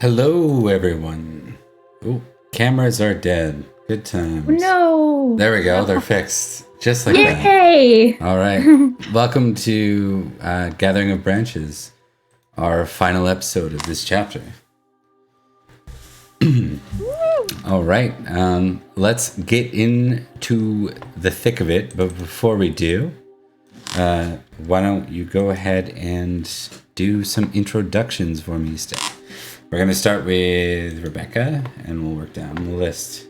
Hello, everyone. Oh, cameras are dead. Good times. No. There we go. They're fixed. Just like that. Yay! All right. Welcome to Gathering of Branches, our final episode of this chapter. All right. Let's get into the thick of it. But before we do, why don't you go ahead and do some introductions for me, Steph? We're going to start with Rebecca, and we'll work down the list.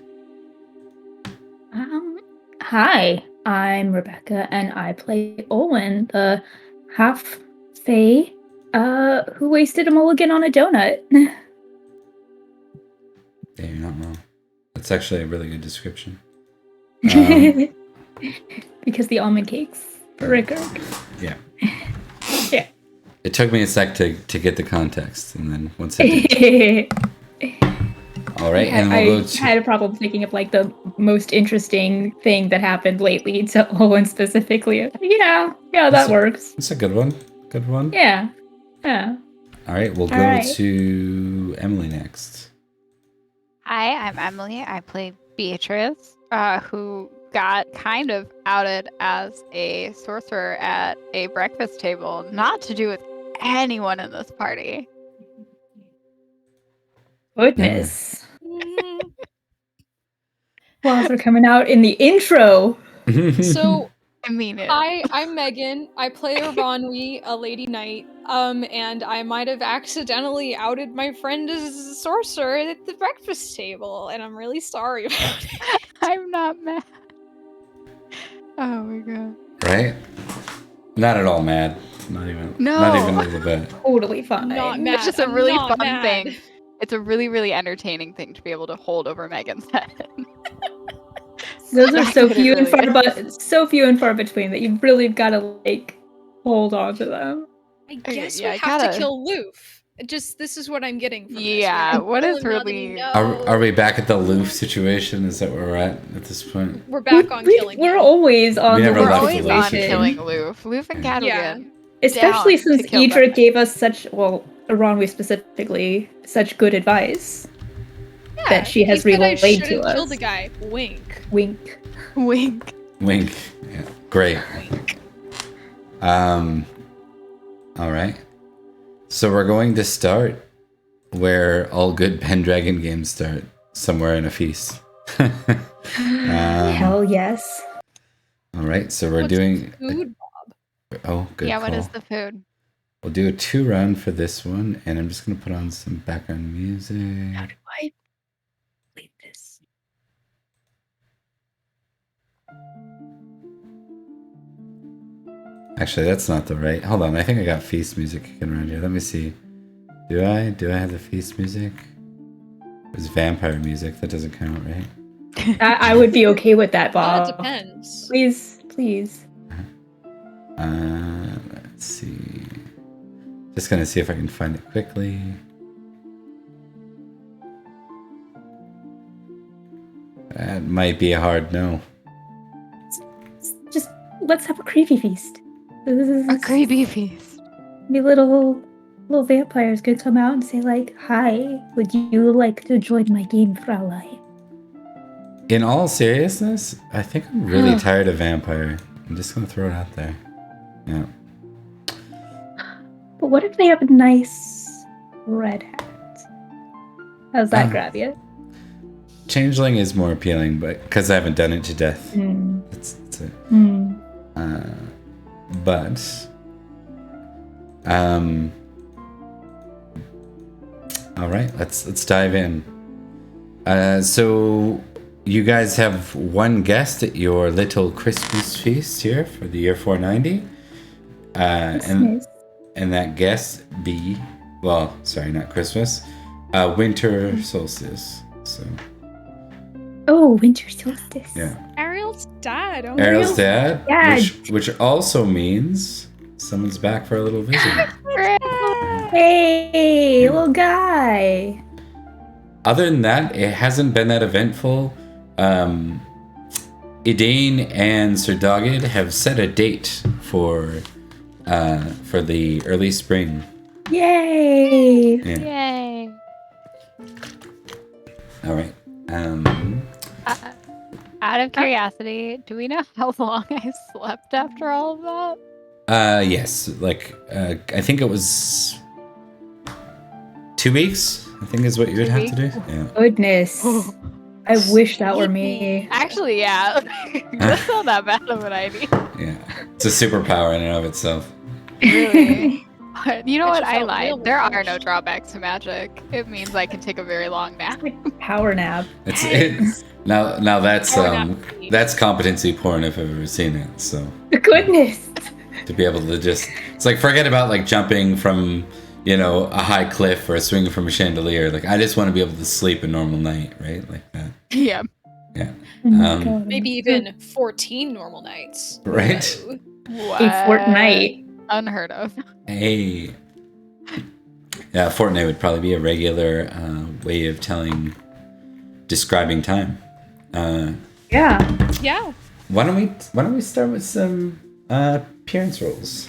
Hi, I'm Rebecca, and I play Olwen, the half-fae, who wasted a mulligan on a donut. Yeah, you're not wrong. That's actually a really good description. Because the almond cakes for Rickard. Yeah. Yeah. It took me a sec to get the context, and then once I did. All right, and we'll go to... I had a problem thinking of like the most interesting thing that happened lately to Owen specifically. Yeah, that works. It's a good one. Good one. Yeah. All right, we'll go to Emily next. Hi, I'm Emily. I play Beatrice, who got kind of outed as a sorcerer at a breakfast table, not to do with anyone in this party. Goodness. Flaws are coming out in the intro. So, I mean it. I'm Megan. I play Ronwi, a lady knight, and I might have accidentally outed my friend as a sorcerer at the breakfast table, and I'm really sorry about it. I'm not mad. Oh my god. Right? Not at all mad. Not even a little bit. Totally fine. Not mad. It's just a really I'm not fun mad. thing. It's a really, really entertaining thing to be able to hold over Megan's head. Those are so It few and really far between that you've really got to like hold on to them. I guess yeah, we I have gotta- to kill Loof. This is what I'm getting from Yeah, this. what is Now that really- we know, Are we back at the Loof situation? Is that where we're at this point? we're back on killing We're him. always on We the never We're left always the on Lucian. killing Loof. Loof and Cadigan. Yeah. Especially down to since kill Idra them. gave us Ronwi specifically, such good advice that she has he said I relayed to shouldn't us. kill the guy. Wink. Wink. Wink. Wink. Yeah. Great. All right. So we're going to start where all good Pendragon games start, somewhere in a feast. Hell yes. All right, so we're What's doing... Food. Oh, good Yeah, call. what is the food? We'll do a 2-run for this one, and I'm just going to put on some background music. How do I leave this? Actually, that's not the right... Hold on, I think I got feast music kicking around here. Let me see. Do I? Do I have the feast music? It was vampire music. That doesn't count, right? I would be okay with that, Well, Bob. it depends. Please. Let's see. Just gonna see if I can find it quickly. That might be a hard no. Just let's have a creepy feast. A creepy feast. The little vampires could come out and say like, "Hi, would you like to join my game, Fraulein?" In all seriousness, I think I'm really tired of vampire. I'm just gonna throw it out there. Yeah. But what if they have a nice red hat? How's that Ah. grab you? Changeling is more appealing, but because I haven't done it to death. Hmm. That's it. Hmm. But all right, let's dive in. So you guys have one guest at your little Christmas feast here for the year 490. Christmas. And that guest be, well, sorry, not Christmas, winter solstice. So Oh, winter solstice. yeah, Ariel's dad. Oh, Ariel's dad, Dad. which also means someone's back for a little visit. Hey, little guy. Other than that, it hasn't been that eventful. Idane and Sir Dogged have set a date for the early spring. Yay! Yeah. Yay. All right. Out of curiosity, do we know how long I slept after all of that? Yes. Like, I think it was 2 weeks. I think is what you would 2 have to do. weeks? Yeah. Goodness. I wish that were me. Actually, yeah. That's not that bad of an idea. Yeah. It's a superpower in and of itself. Really? You know It what? just I felt lied. real There are no refreshed. drawbacks to magic. It means I can take a very long nap. Power nap. It's now that's Power nap. that's competency porn if I've ever seen it. So Goodness. to be able to just, it's like, forget about like jumping from, you know, a high cliff or swinging from a chandelier. Like, I just want to be able to sleep a normal night, right? Like that. Yeah. Yeah. Oh my Um, God. Maybe even 14 normal nights. Right. Whoa. What? A fortnight. Unheard of. Hey. Yeah, fortnight would probably be a regular way of describing time. Yeah. Yeah. Why don't we start with some appearance rolls?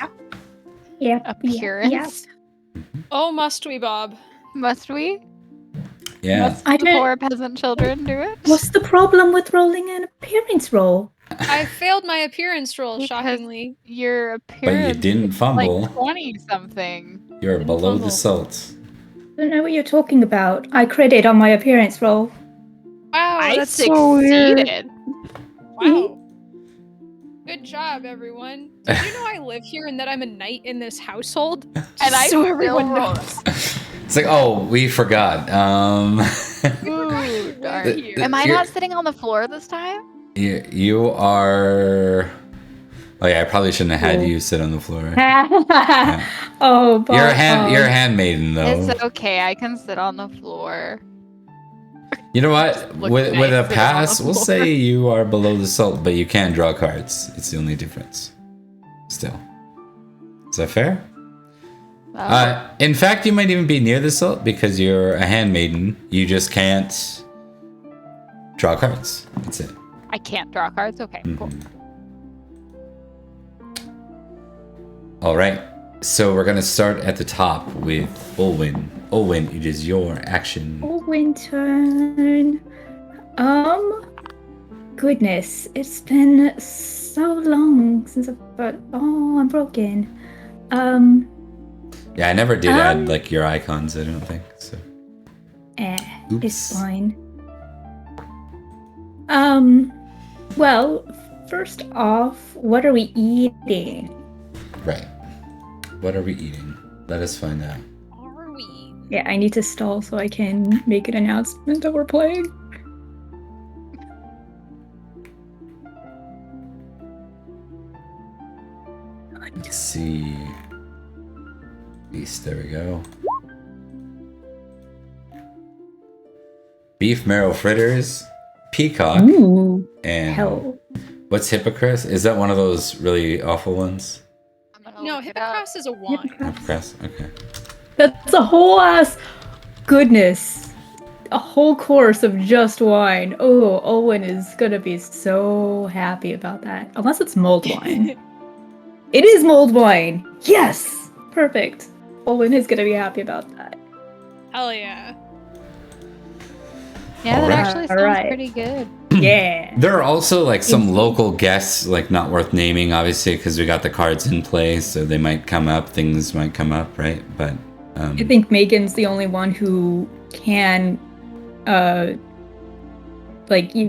Yeah. Appearance? Oh, must we, Bob? Must we? Yeah. Must I the don't- poor peasant children do it? What's the problem with rolling an appearance roll? I failed my appearance roll, Because- shockingly. Your But appearance you didn't is fumble. like 20 something. You're Didn't below fumble. the salt. I don't know what you're talking about. I credit on my appearance roll. Wow, I that's succeeded. wow. Good job, everyone. Did you know I live here and that I'm a knight in this household? And I so still everyone rolled. knows. It's like, oh, we forgot. Ooh, darn. Here. Am I You're- not sitting on the floor this time? you are. Oh yeah, I probably shouldn't have had Cool. you sit on the floor. Oh, Bob. You're a handmaiden though. It's okay. I can sit on the floor. You know what? Look With nice a sitting on the pass, we'll floor. say you are below the salt, but you can draw cards. It's the only difference. Still. Is that fair? In fact, you might even be near the salt because you're a handmaiden. You just can't draw cards. That's it. I can't draw cards. Okay, cool. Mhm. All right. So we're gonna start at the top with Olwyn. Olwyn, it is your action. Olwyn turn. Goodness, it's been so long since I'm broken. Yeah, I never did add Um, like your icons. I don't think so. It's Oops. fine. Well, first off, what are we eating? Right. What are we eating? Let us find out. Are we? Yeah, I need to stall so I can make an announcement that we're playing. Let's see. Beast, there we go. Beef marrow fritters, peacock, Ooh, and hell. what's hippocras? Is that one of those really awful ones? I'm gonna No, look it up. Hippocras is a wine. Hippocras? Okay. That's a whole ass goodness. A whole course of just wine. Oh, Owen is gonna be so happy about that. Unless it's mulled wine. It is mulled wine. Yes! Perfect. Owen is gonna be happy about that. Hell yeah. Yeah, that Alright. actually sounds Alright. pretty good. Yeah. There are also like some local guests, like not worth naming, obviously, because we got the cards in play, so they might come up. Things might come up, right? But I think Megan's the only one who can,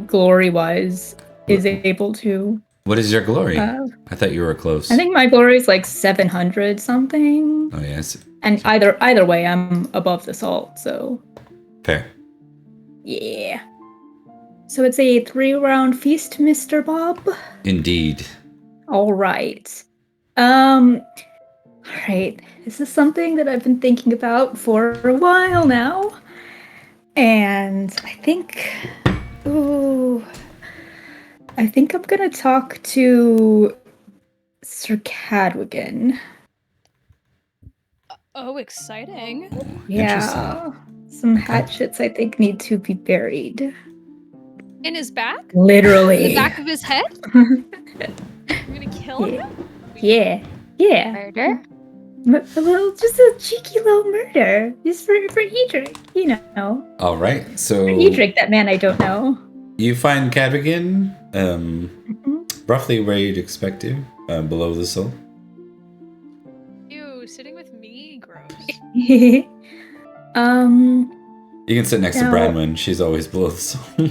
glory-wise, is able to. what is your glory? Uh, I thought you were close. I think my glory is like 700 something. Oh yes, And either way, I'm above the salt, so fair. yeah. So it's a 3-round feast, Mr. Bob. Indeed. All right. All right. This is something that I've been thinking about for a while now. And I think I'm gonna talk to Sir Cadwigan. Oh, exciting. Yeah. Some hatchets I think need to be buried. In his back? Literally. The back of his head? You're gonna kill him? Yeah. Yeah. Murder? Well, just a cheeky little murder. Just for Edric, you know. All right. For So Edric, that man I don't know. you find Cadogan, Mhm. roughly where you'd expect to, below the soul. Ew, sitting with me? Gross. um. You can sit next to Now- Branwen. She's always below the soul.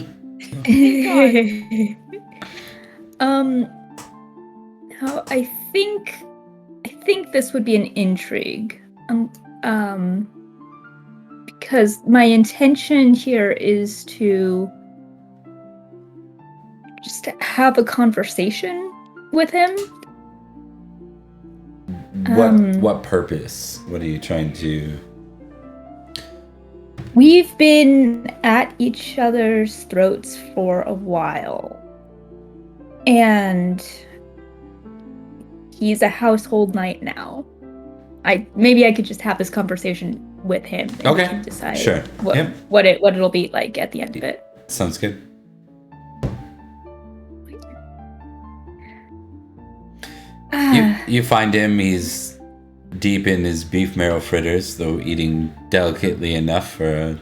No, I think this would be an intrigue. Because my intention here is to just have a conversation with him. What purpose? What are you trying to? We've been at each other's throats for a while. And he's a household knight now. Maybe I could just have this conversation with him and Okay, we can decide sure. what Yep. what it'll be like at the end of it. Sounds good. You find him. He's deep in his beef marrow fritters, though eating delicately enough for a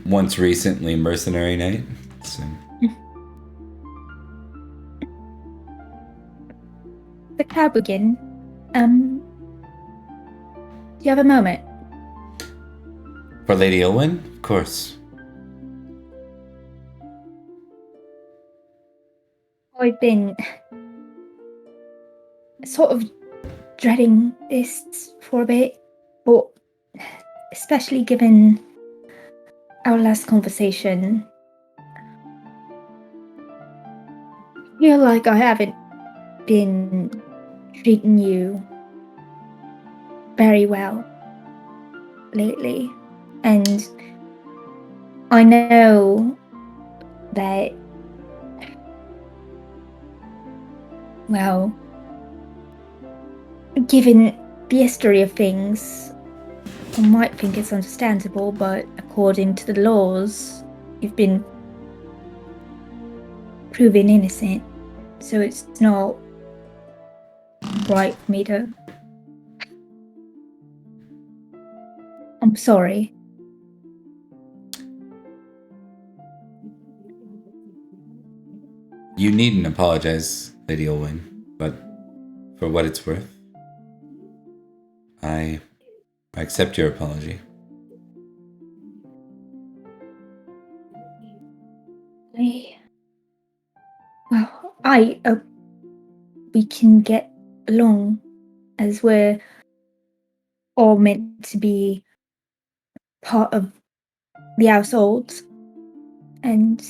once recently mercenary night. So. The Cabogan, do you have a moment? For Lady Olwen? Of course. I've been sort of dreading this for a bit, but especially given our last conversation, I feel like I haven't been treating you very well lately. And I know that, well, given the history of things, I might think it's understandable, but according to the laws, you've been proven innocent, so it's not right for me to... I'm sorry. You needn't apologize, Lady Olwen, but for what it's worth, I accept your apology. I hope we can get along, as we're all meant to be part of the household, and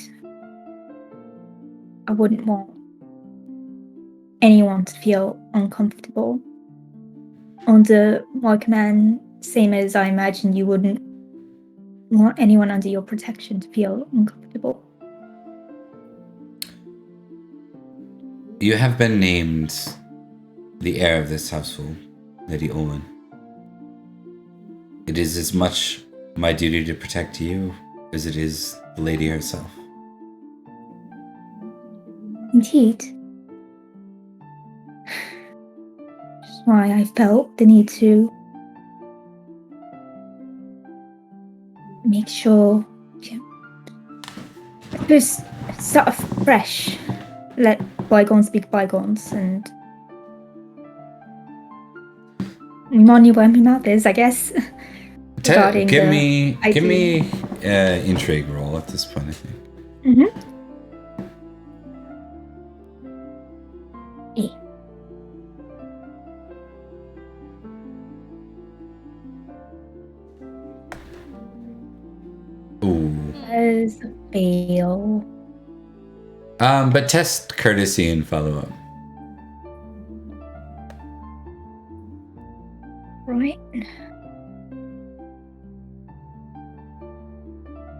I wouldn't want anyone to feel uncomfortable under my command, same as I imagine you wouldn't want anyone under your protection to feel uncomfortable. You have been named the heir of this household, Lady Olwen. It is as much my duty to protect you as it is the lady herself. Indeed. That's why I felt the need to make sure to just start afresh. Let bygones be bygones, and remind you where my mouth is, I guess. Regarding Give the me idea. intrigue roll at this point, I think. Mm-hmm. Ooh. As a fail. But test courtesy and follow up. Right.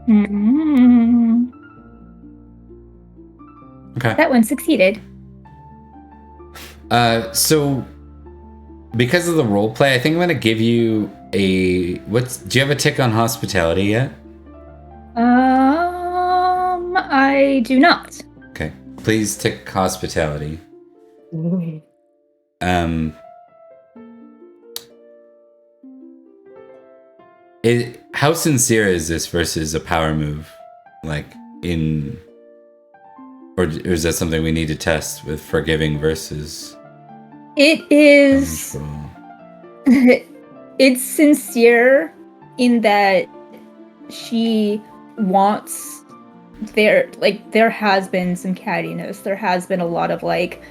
Mm. Okay. That one succeeded. So because of the role play, I think I'm gonna give you do you have a tick on hospitality yet? I do not. Okay. Please tick hospitality. How sincere is this versus a power move? Like or is that something we need to test with forgiving versus It is. control? It's sincere in that she wants there has been some cattiness. There has been a lot of like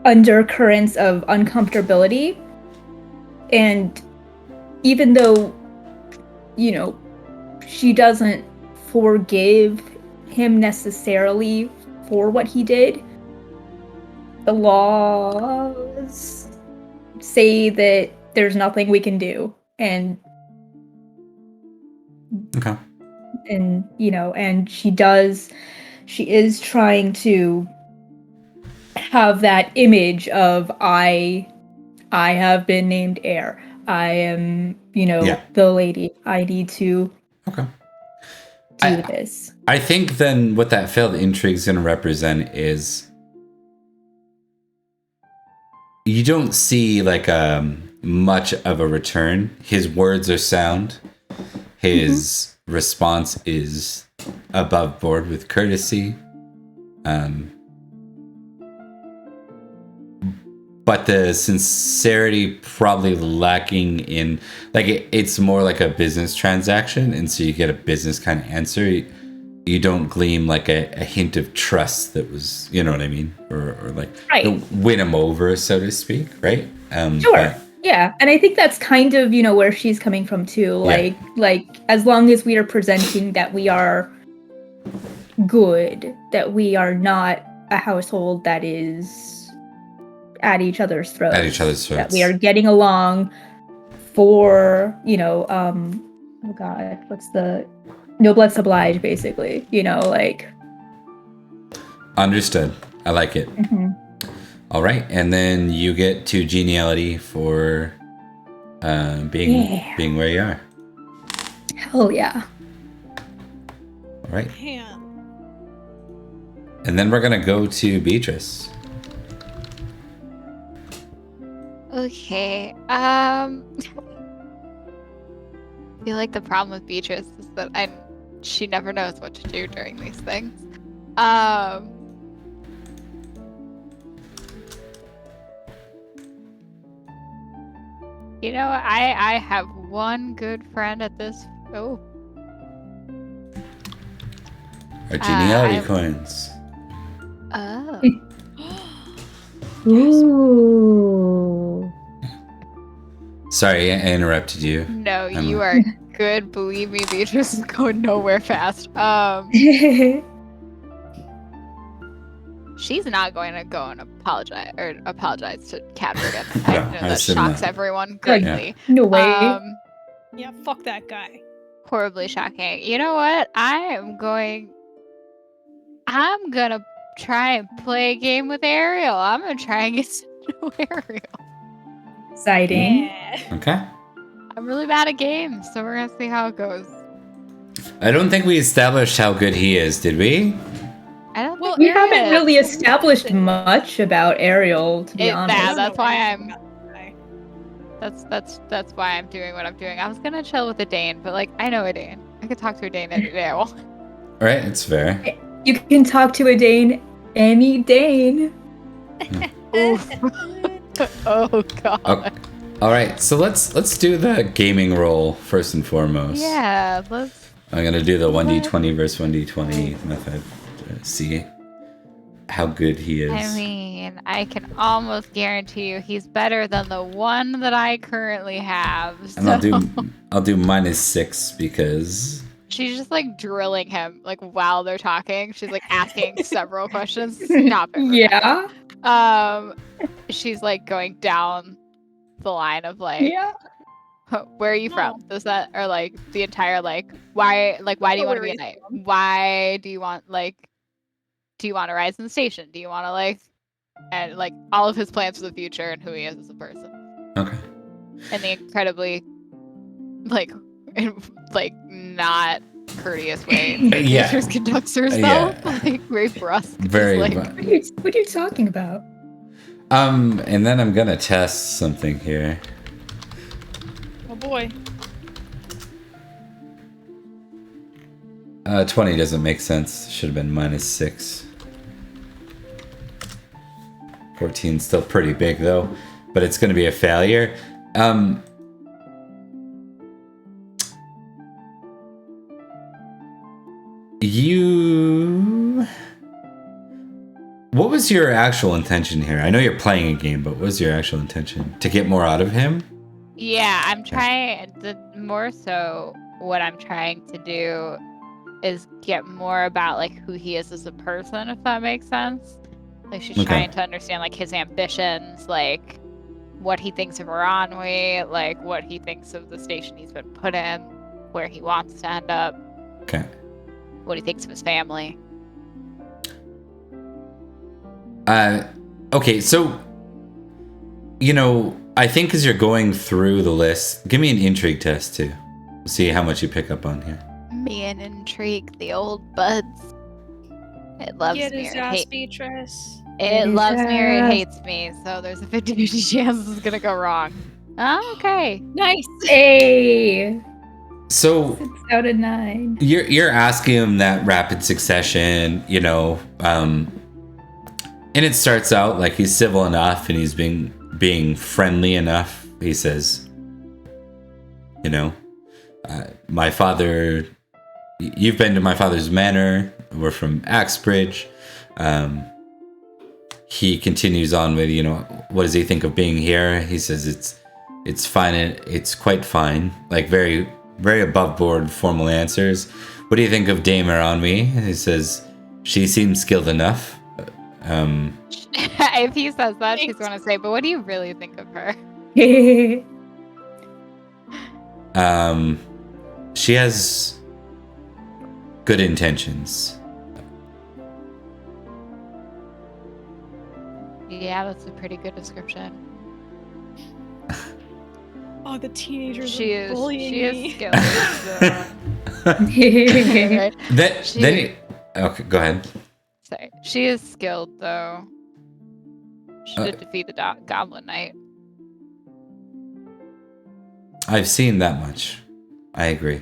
undercurrents of uncomfortability. And even though, she doesn't forgive him necessarily for what he did, the laws say that there's nothing we can do. And Okay. and she is trying to have that image of I have been named heir. I am, the lady. I need to Okay. do this. I think then what that failed intrigue is going to represent is you don't see like much of a return. His words are sound. His response is above board with courtesy. But the sincerity probably lacking in, like, it's more like a business transaction, and so you get a business kind of answer. You don't glean like a hint of trust that was, you know what I mean, or like Right. win him over, so to speak, right? Sure. but- Yeah, and I think that's kind of, where she's coming from too. Yeah. Like as long as we are presenting that we are good, that we are not a household that is at each other's throats. That we are getting along for, oh god, what's the noblesse oblige, basically, like. Understood. I like it. Mhm. All right, and then you get to geniality for being where you are. Hell yeah. All right, Man. and then we're gonna go to Beatrice. Okay. I feel like the problem with Beatrice is that she never knows what to do during these things. I have one good friend at this. Oh, Our geniality I'm- coins. oh. Ooh. Sorry, I interrupted you. No, Emma. you are good. Believe me, Beatrice is going nowhere fast. She's not going to go and apologize to Cadford. I No, know I that assume shocks not. everyone greatly. No way. Yeah, fuck that guy. Horribly shocking. You know what? I'm gonna try and play a game with Ariel. I'm gonna try and get to know Ariel. Exciting. Yeah. Okay. I'm really bad at games, so we're gonna see how it goes. I don't think we established how good he is, did we? I don't Well, think We there haven't is. really established much about Ariel, to be It- honest. that- that's why I I'm- don't know anything That's why I'm doing what I'm doing. I was gonna chill with a Dane, but like I know a Dane. I could talk to a Dane any day I want. All right, it's fair. You can talk to a Dane, any Dane. Oof. Oh god. Okay. All right, so let's do the gaming roll first and foremost. Yeah, let's. I'm gonna do the 1d20 versus 1d20 method to see how good he is. I mean, I can almost guarantee you he's better than the one that I currently have. and So I'll do -6 because she's just like drilling him like while they're talking. She's like asking several questions. Stop it. Rebecca. Yeah. She's like going down the line of like, Yeah. where are you from? Does that or like the entire like why do you want to be a knight? Why do you want do you want to rise in the station? Do you want to and like all of his plans for the future and who he is as a person okay. and the incredibly not courteous way Yeah. Beatrice conducts herself, Yeah. like very brusque. just, Very like, What are you talking about? and then I'm gonna test something here. Oh boy. 20 doesn't make sense. Should have been -6. 14 still pretty big though, but it's going to be a failure. What was your actual intention here? I know you're playing a game, but what was your actual intention? To get more out of him? Yeah, I'm trying more so what I'm trying to do is get more about like who he is as a person, if that makes sense. Like she's trying to understand like his ambitions, like what he thinks of Aranwi, like what he thinks of the station he's been put in, where he wants to end up. Okay. What he thinks of his family. Okay, so I think as you're going through the list, give me an intrigue test too. See how much you pick up on here. Me and intrigue, the old buds. It loves Get me his or ass, hates. Beatrice. It loves me or it hates me, so there's a 50-50 chance it's gonna go wrong. Oh, okay. Nice. Hey, So 6 out of 9. you're asking him that rapid succession, and it starts out like he's civil enough and he's being friendly enough. He says, my father, you've been to my father's manor. We're from Axbridge. He continues on with, what does he think of being here? He says it's fine. It's quite fine. Like very, very above board formal answers. What do you think of Dame Aranwi? He says she seems skilled enough. If he says that, she's going to say, but what do you really think of her? She has good intentions. Yeah, that's a pretty good description. Oh, the teenagers She are is bullying me. skilled. Right? Okay, go ahead. Sorry. She is skilled, though. She did defeat the Goblin Knight. I've seen that much. I agree.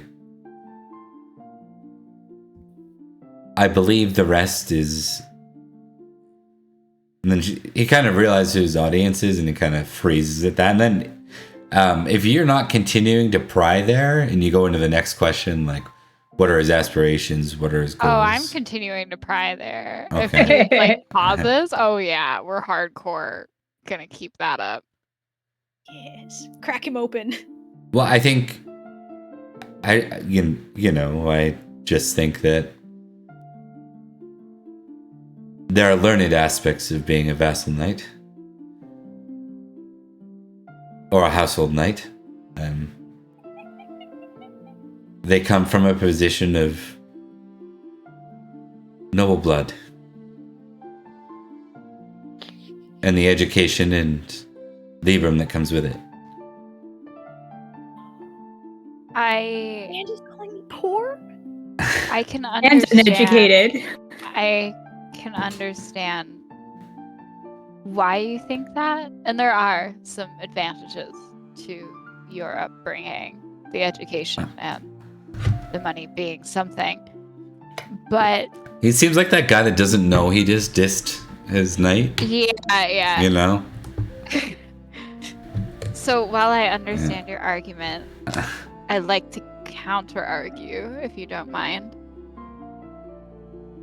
I believe the rest is... And then he kind of realizes who his audience is, and he kind of freezes at that. And then if you're not continuing to pry there, and you go into the next question, like, what are his aspirations? What are his goals? Oh, I'm continuing to pry there. Okay. If he like pauses, oh yeah, we're hardcore gonna keep that up. Yes. Crack him open. Well, I think... I just think that there are learned aspects of being a vassal knight. Or a household knight. They come from a position of noble blood. And the education and Libram that comes with it. And he's calling me poor? I can And understand. uneducated. I can understand why you think that, and there are some advantages to your upbringing, the education and the money being something. But He seems like that guy that doesn't know he just dissed his knight. yeah. You know? So while I understand your argument, I'd like to counter argue, if you don't mind,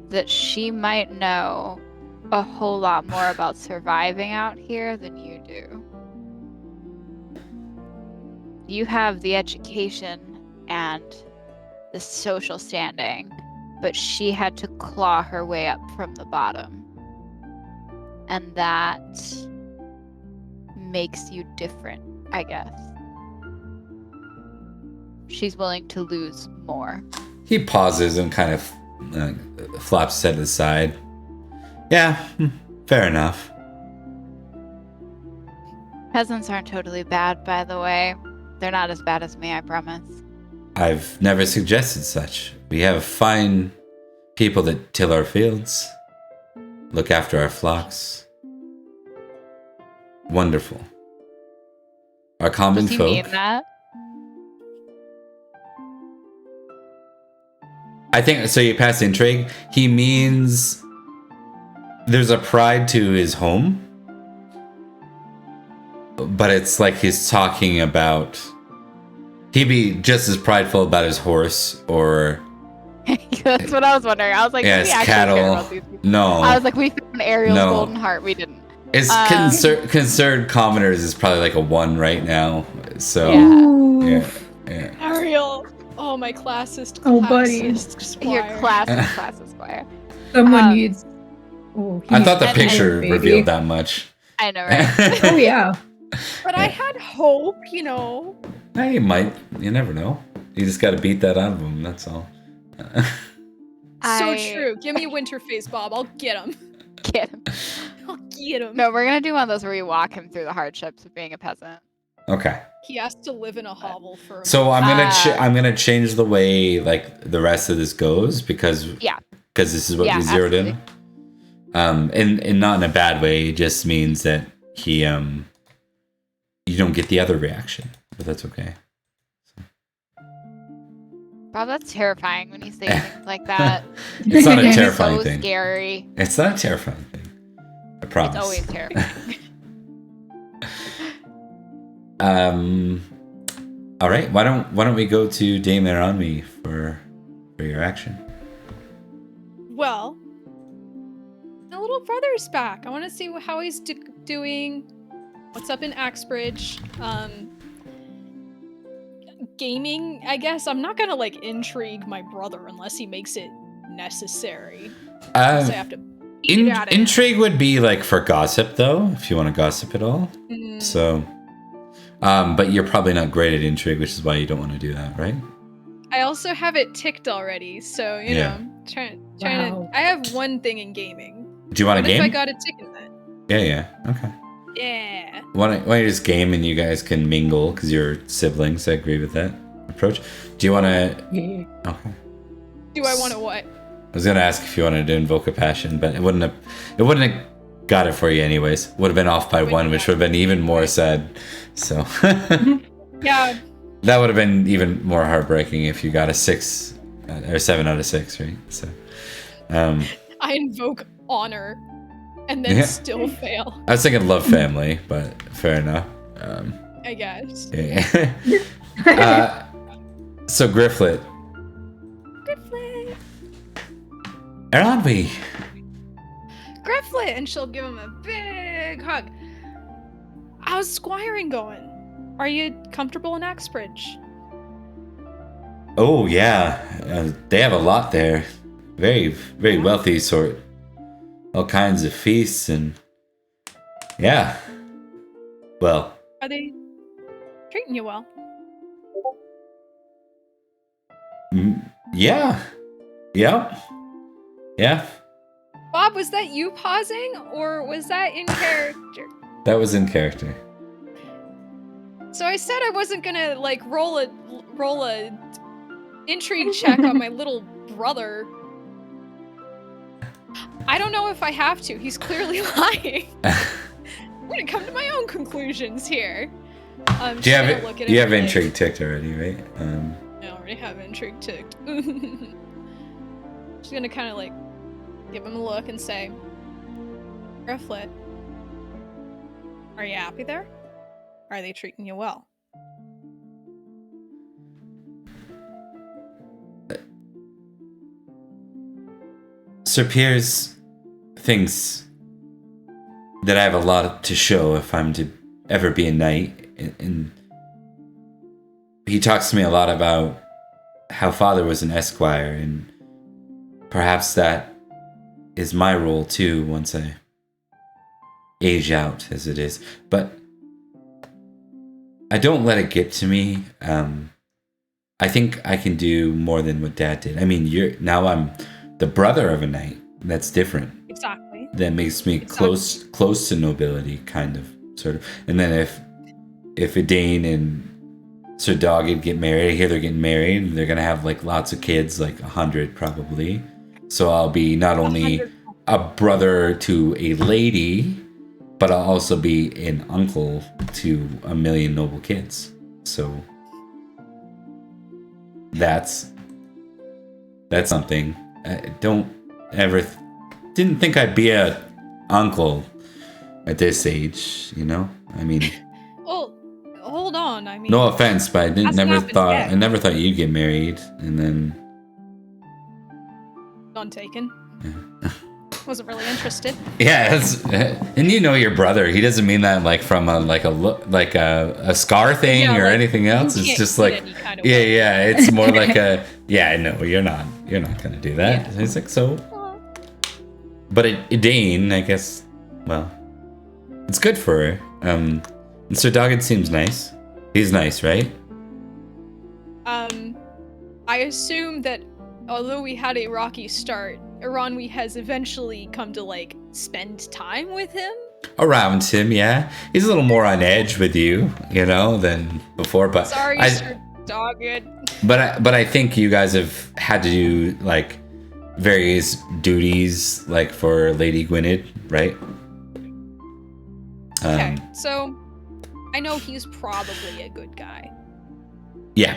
that she might know a whole lot more about surviving out here than you do. You have the education and the social standing, but she had to claw her way up from the bottom. And that makes you different, I guess. She's willing to lose more. He pauses and kind of flops his head to the side. Yeah, fair enough. Peasants aren't totally bad, by the way. They're not as bad as me, I promise. I've never suggested such. We have fine people that till our fields, look after our flocks. Wonderful. Our common Does he folk. mean that? I think so. You pass intrigue. He means there's a pride to his home, but it's like he's talking about. He'd be just as prideful about his horse or That's what I was wondering. I was like, yeah, do his we actually care cattle. about these people? No, I was like, we found Ariel's No. golden heart. We didn't. it's concerned commoners is probably like a 1 right now. So Yeah. yeah. Ariel. Oh, my classist. Oh, buddy. classist Your squire. class squire. Someone Um, needs. Oh, I thought the And- picture baby. revealed that much. I know, right? Oh yeah. But I had hope, you know. Hey, you might. You never know. You just got to beat that out of him. That's all. So true. Give me Winterface, Bob. I'll get him. Get him. I'll get him. No, we're gonna do one of those where you walk him through the hardships of being a peasant. Okay. He has to live in a hovel for a So I'm gonna Ah. I'm gonna change the way like the rest of this goes because Yeah. this is what Yeah, we zeroed absolutely. in. And not in a bad way. It just means that he you don't get the other reaction, but that's okay. Bob, that's terrifying when you say things like that. It's not a It's terrifying so thing. scary. It's not a terrifying thing. I promise. It's always terrifying. All right. Why don't we go to Dame Aranmi for your action? Well, the little brother's back. I want to see how he's doing. What's up in Axbridge? Gaming, I guess. I'm not gonna like intrigue my brother unless he makes it necessary. So I have to beat it out of him. Intrigue would be like for gossip, though, if you want to gossip at all. Mm, So, but you're probably not great at intrigue, which is why you don't want to do that, right? I also have it ticked already, so you Yeah. know, trying Wow. to. I have one thing in gaming. Do you want What a if I game? got a ticket then? Yeah. Okay. Yeah. Why don't you just game and you guys can mingle because you're siblings? I agree with that approach. Do you want to? Yeah. Okay. Do I want to what? I was gonna ask if you wanted to invoke a passion, but it wouldn't have got it for you anyways. Would have been off by 1, which would have been even more sad. So Yeah. that would have been even more heartbreaking if you got a 6 or 7 out of 6, right? So, I invoke honor, and then Yeah. still fail. I was thinking love family, but fair enough. I guess. Yeah. So Grifflet, Grifflet. Aranmi. Grifflet, and she'll give him a big hug. How's squiring going? Are you comfortable in Axbridge? Oh yeah, they have a lot there. Very, very wealthy sort. All kinds of feasts and yeah. Well, Are they treating you well? yeah, yeah. Bob, was that you pausing, or was that in character? That was in character. So I said I wasn't gonna like roll a intrigue check on my little brother. I don't know if I have to. He's clearly lying. I'm gonna come to my own conclusions here. Do you have she'll look at it? You him have like, intrigue ticked already, right? I already have intrigue ticked. She's gonna kind of like give him a look and say, Grifflet, are you happy there? Are they treating you well? Sir Piers thinks that I have a lot to show if I'm to ever be a knight, and he talks to me a lot about how father was an esquire, and perhaps that is my role too once I age out, as it is. But I don't let it get to me. I think I can do more than what Dad did. I mean, I'm the brother of a knight. That's different. Exactly. That makes me close to nobility, kind of, sort of. And then if Idane and Sir Dogged get married, I hear they're getting married. They're gonna have like lots of kids, like 100 probably. So I'll be not only a brother to a lady, but I'll also be an uncle to 1 million noble kids. So that's That's something. I don't ever didn't think I'd be a uncle at this age, you know? I mean, Well, hold on. I mean, no offense, but I Hasn't never happened thought yet. I never thought you'd get married and then none taken. Wasn't really interested. yeah, and you know your brother. He doesn't mean that like from a scar thing Yeah, or like, anything else. you It's can't just get like any kind of yeah, way. yeah. It's more like a yeah. No, you're not gonna do that. Yeah. It's like so. But Dane, I guess. Well, it's good for her. Mr. Doggett seems nice. He's nice, right? I assume that although we had a rocky start, Iranwi has eventually come to like spend time with him. Around him, yeah. He's a little more on edge with you, you know, than before. But Sorry, Sir Doggett. But I think you guys have had to do like various duties, like for Lady Gwynedd, right? Okay, so I know he's probably a good guy. Yeah.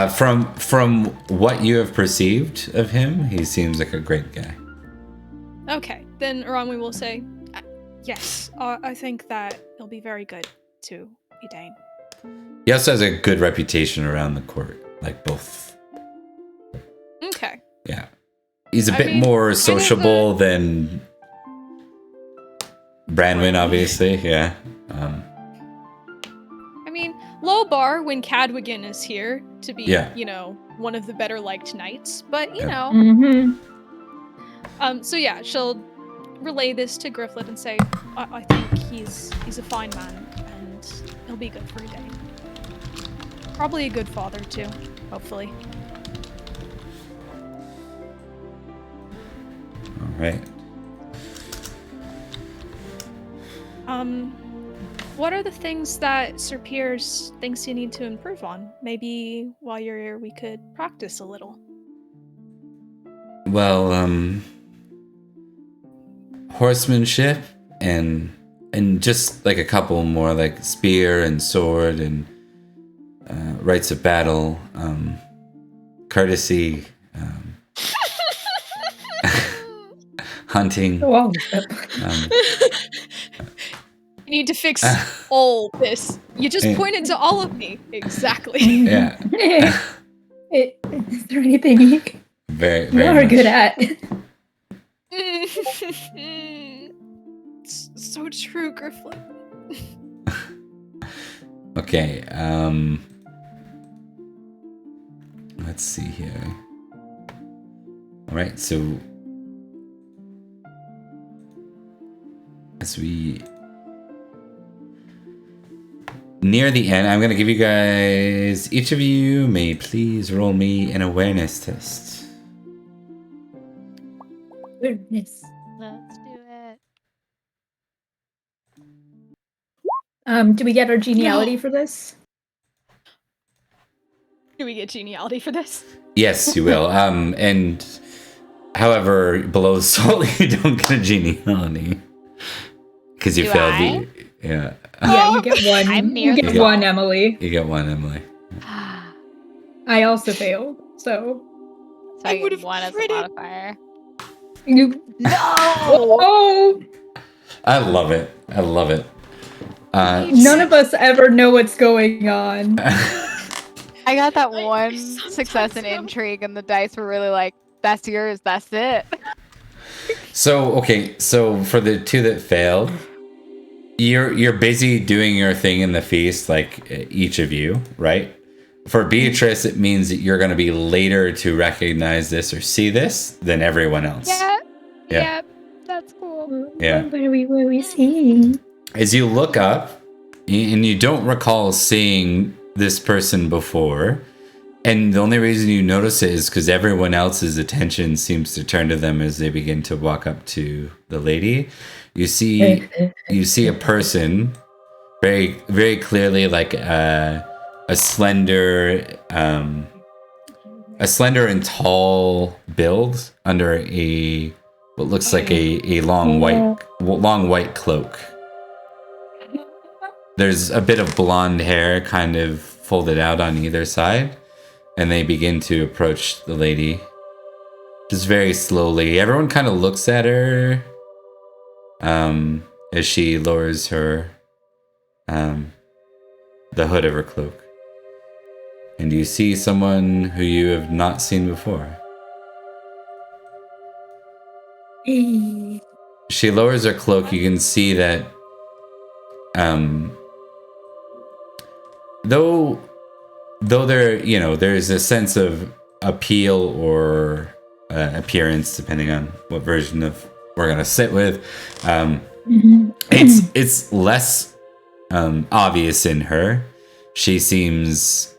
From what you have perceived of him, he seems like a great guy. Okay, then Iranwi will say, yes, I think that he'll be very good to Edain. He also has a good reputation around the court, like both. Okay. Yeah. He's a I bit mean, more kind of sociable than Branwyn, obviously. Yeah. I mean, low bar when Cadwigan is here to be, Yeah. you know, one of the better liked knights, but you Yeah. know. Mm-hmm. So yeah, she'll relay this to Grifflet and say, I think he's a fine man and he'll be good for Edain. Probably a good father too, hopefully. All right. What are the things that Sir Piers thinks you need to improve on? Maybe while you're here we could practice a little. Well, horsemanship and just like a couple more, like spear and sword and rites of battle, courtesy, hunting. Wow. You need to fix all this. You just Yeah. pointed to all of me. Exactly. Yeah. Is there anything you Very, are very much. good at? It's so true, Grifflet. Okay. Let's see here. All right. So as we near the end, I'm gonna give you guys. Each of you may please roll me an awareness test. Goodness. Let's do it. Do we get our geniality for this? Do we get geniality for this? Yes, you will. And however, below soul, you don't get a geniality because you Do failed. I? Yeah, Yeah, you get one. I'm near you the get one, Emily. you get one, Emily. I also failed, so So I I would've get one as a critted. modifier. you. No! Oh, I love it. I love it. none of us ever know what's going on. I got that I one sometimes success in know. intrigue, and the dice were really like, that's yours, that's it. So okay, so for the two that failed, you're busy doing your thing in the feast, like each of you, right? For Beatrice, it means that you're going to be later to recognize this or see this than everyone else. Yeah. Yeah. Yeah. That's cool. Yeah. What are we seeing? As you look up, and you don't recall seeing this person before, and the only reason you notice it is because everyone else's attention seems to turn to them as they begin to walk up to the lady. You see a person very, very clearly, like a slender and tall build under what looks like a long white cloak. There's a bit of blonde hair kind of folded out on either side. And they begin to approach the lady. Just very slowly. Everyone kind of looks at her as she lowers her the hood of her cloak. And you see someone who you have not seen before. She lowers her cloak. You can see that though there, you know, there's a sense of appeal or appearance, depending on what version of we're gonna sit with. It's less obvious in her. She seems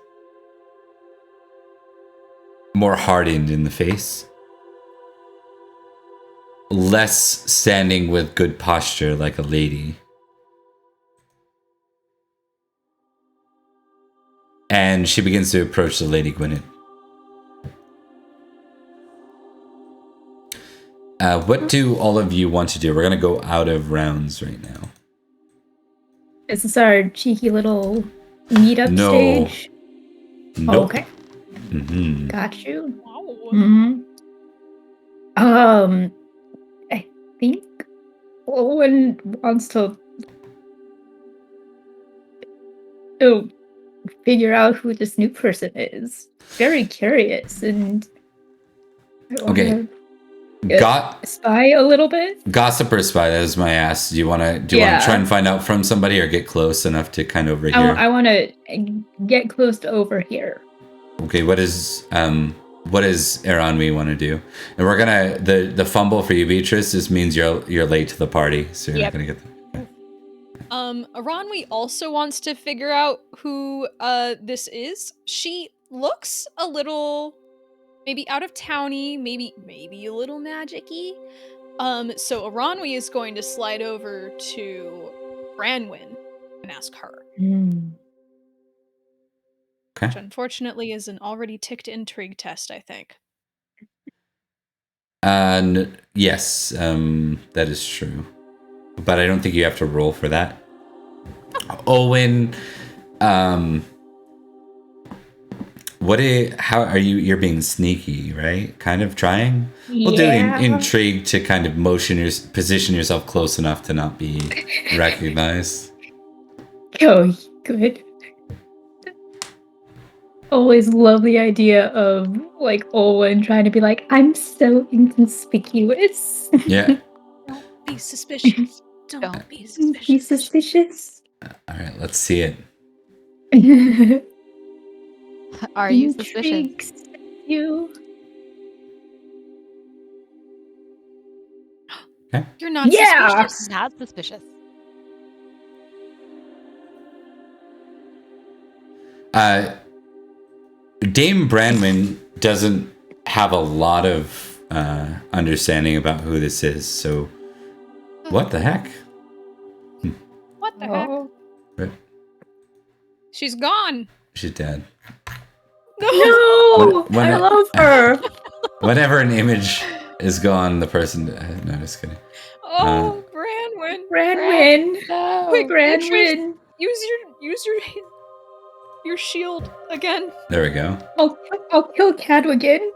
more hardened in the face, less standing with good posture like a lady. And she begins to approach the Lady Gwynedd. What do all of you want to do? We're going to go out of rounds right now. Is this our cheeky little meetup stage? Nope. Oh, okay. Mm-hmm. Got you. Wow. I think Owen wants to figure out who this new person is. Very curious, and I Okay. spy a little bit. Gossip or spy? That was my ask. Do you want to try and find out from somebody, or get close enough to kind of overhear? I want to get close to overhear. Okay. What does Eranwi want to do? And we're gonna the fumble for you, Beatrice. This means you're late to the party, so you're not gonna get. Aranwi also wants to figure out who this is. She looks a little maybe out of towny, maybe a little magic-y. So Aranwi is going to slide over to Branwen and ask her. Okay. Which unfortunately is an already ticked intrigue test, I think. Yes, that is true. But I don't think you have to roll for that. Owen, how are you? You're being sneaky, right? Kind of trying. We'll do intrigue to kind of position yourself close enough to not be recognized. Oh, good. Always love the idea of like Owen trying to be like, I'm so inconspicuous. Yeah. Don't be suspicious. Don't be suspicious. Be suspicious. All right, let's see it. Are you suspicious? Intrigues you. You're not Yeah. suspicious. Not suspicious. Dame Branwen doesn't have a lot of understanding about who this is, so what the heck? What the heck? Right. She's gone. She's dead. No, When- I love her. Whenever an image is gone, the person. No, just kidding. Oh, Branwen. Branwen. No. Quick, Branwen. Use your shield again. There we go. I'll kill Cadwigan.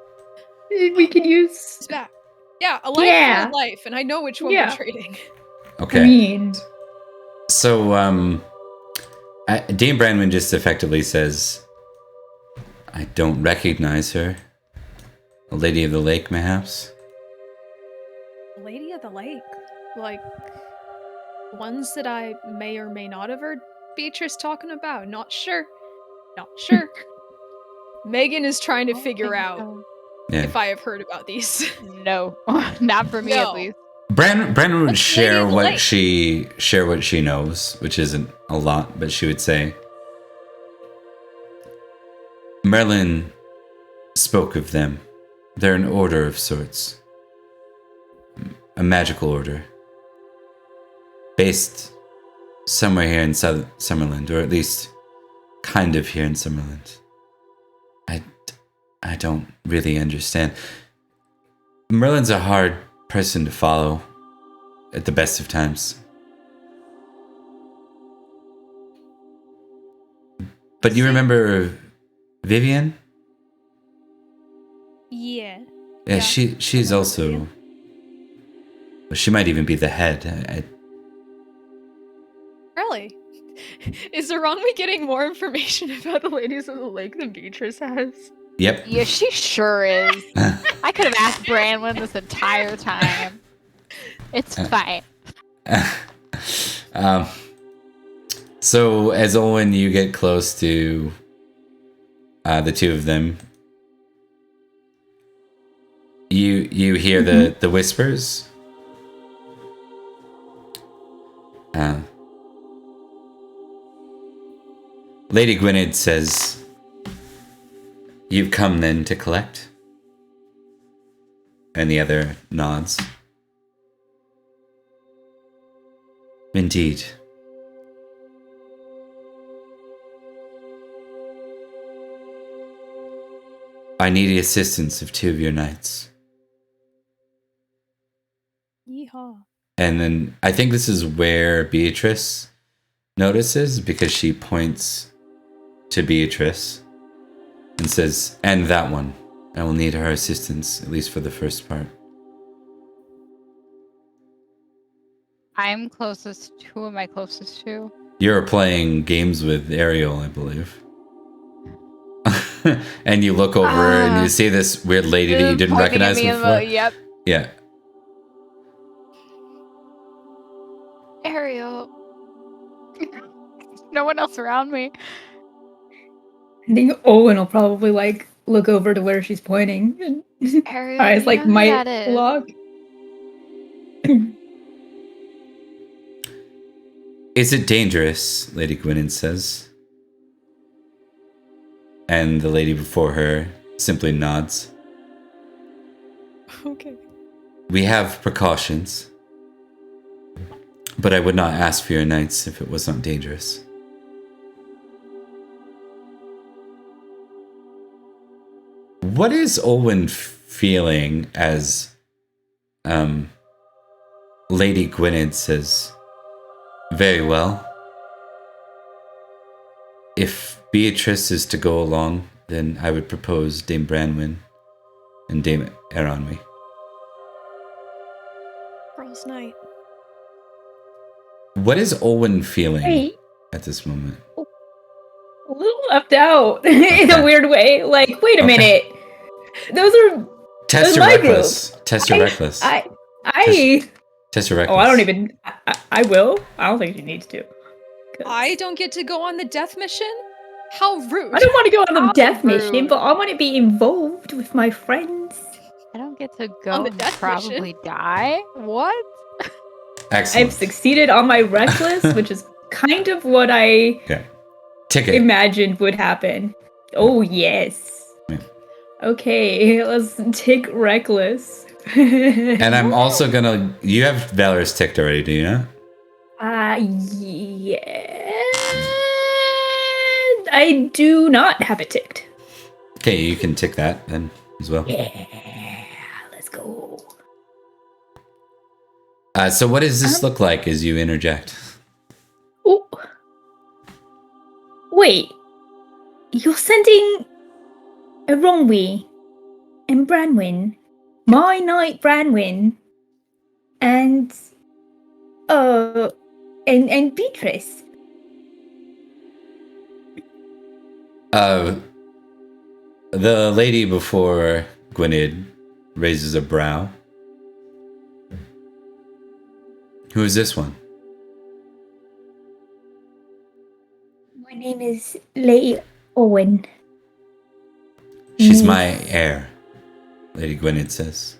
We can use. It's back. Yeah, a life Yeah. for a life, and I know which one Yeah. we're trading. Okay. I mean, So, Dame Branwen just effectively says, I don't recognize her. A Lady of the Lake, perhaps? Lady of the Lake. Like, ones that I may or may not have heard Beatrice talking about. Not sure. Megan is trying to figure out Yeah. if I have heard about these. No, not for me No. at least. Branwen would Lady share of the what Lake. she knows, which isn't a lot, but she would say, Merlin spoke of them. They're an order of sorts. A magical order. Based somewhere here in Summerland, or at least kind of here in Summerland. I don't really understand. Merlin's a hard person to follow at the best of times. But you remember Vivian? Yeah. Yeah, Yeah, she's I know also. She might even be the head. Really? Is Aranwi getting more information about the Ladies of the Lake than Beatrice has? Yep. Yeah, she sure is. I could have asked Branwyn this entire time. It's fine. So as Owen, you get close to the two of them. You hear the whispers. Lady Gwynedd says, "You've come then to collect?" And the other nods. Indeed. I need the assistance of two of your knights. Yeehaw. And then I think this is where Beatrice notices, because she points to Beatrice and says, "And that one. I will need her assistance, at least for the first part." I'm closest. Who am I closest to? You're playing games with Ariel, I believe. And you look over and you see this weird lady that you didn't Pointing at recognize me in before. yep. Yeah. Ariel. No one else around me. I think Owen will probably like look over to where she's pointing. Ariel, Eyes do like you know who might that is? lock. Is it dangerous? Lady Gwynedd says. And the lady before her simply nods. Okay. We have precautions, but I would not ask for your knights if it was not dangerous. What is Olwen feeling as Lady Gwynedd says, "Very well. If Beatrice is to go along, then I would propose Dame Branwyn and Dame Eronwy." Girls' night. What is Olwen feeling Hey, at this moment? a little left out in a Okay. weird way. Like, wait a Okay. minute. Those are Test That's your my group. reckless. Test your reckless. Test your reckless. Oh, I don't even. I will. I don't think she needs to. 'Cause I don't get to go on the death mission? How rude. I don't want to go on the How death mission, rude. but I want to be involved with my friends. I don't get to go On the and death probably mission? die? What? Excellent. I've succeeded on my reckless, which is kind of what I Okay. Ticket. imagined would happen. Oh yes. Yeah. Okay, let's take reckless. And I'm also gonna. You have Valorous ticked already, do you not? Yeah. I do not have it ticked. Okay, you can tick that then as well. Yeah, let's go. So what does this look like as you interject? Oh, wait. You're sending Eronwy and Branwyn, my knight Branwyn, and Beatrice. The lady before Gwynedd raises a brow. Who is this one? My name is Lady Owen. She's my heir, Lady Gwynedd says.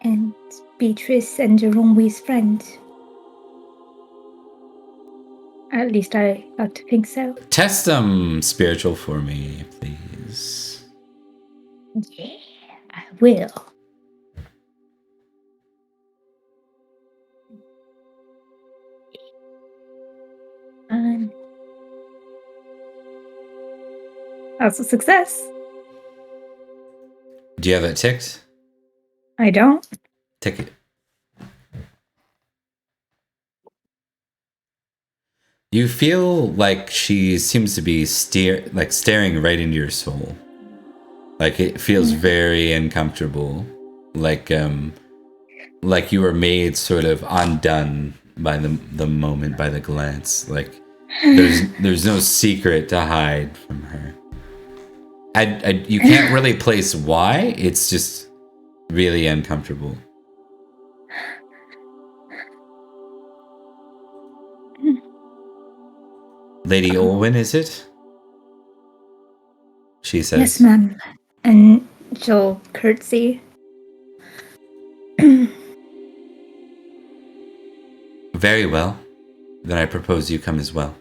And Beatrice and Eronwy's friend. At least I like to think so. Test some spiritual for me, please. Yeah, I will. That's a success. Do you have it ticked? I don't. Tick it. You feel like she seems to be staring right into your soul. Like it feels very uncomfortable. Like you were made sort of undone by the moment, by the glance. Like there's no secret to hide from her. You can't really place why. It's just really uncomfortable. Lady Olwen, is it? She says. Yes, ma'am. And she'll curtsy. Very well. Then I propose you come as well.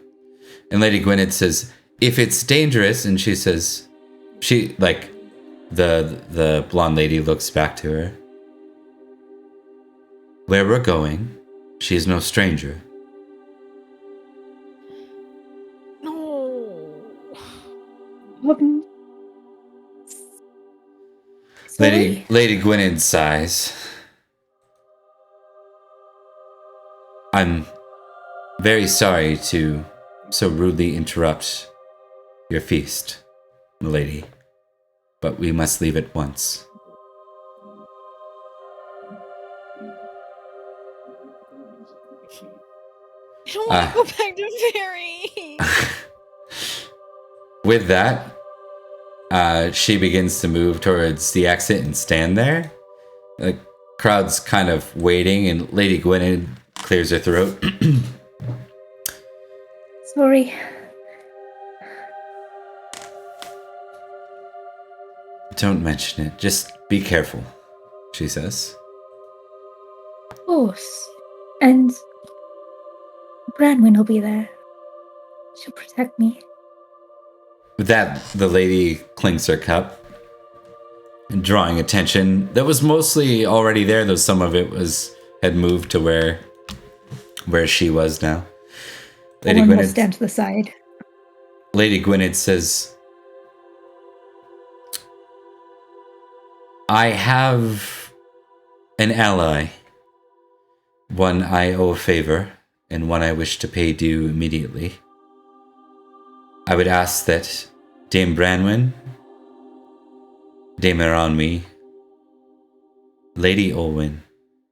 And Lady Gwynedd says, if it's dangerous, and she says, the blonde lady looks back to her. Where we're going, she is no stranger. No. Lady Gwynedd sighs. I'm very sorry to so rudely interrupt your feast, milady, but we must leave at once. I don't want to go back to Fairy. With that, she begins to move towards the exit and stand there. The crowd's kind of waiting, and Lady Gwynedd clears her throat. Sorry. Don't mention it. Just be careful, she says. Of course. And Branwen will be there. She'll protect me. With that, the lady clinks her cup, drawing attention that was mostly already there, though some of it had moved to where she was now. Lady Olwen will Gwynedd stand to the side. Lady Gwynedd says, I have an ally, one I owe a favor, and one I wish to pay due immediately. I would ask that Dame Branwen, Dame Eronwy, Lady Olwen,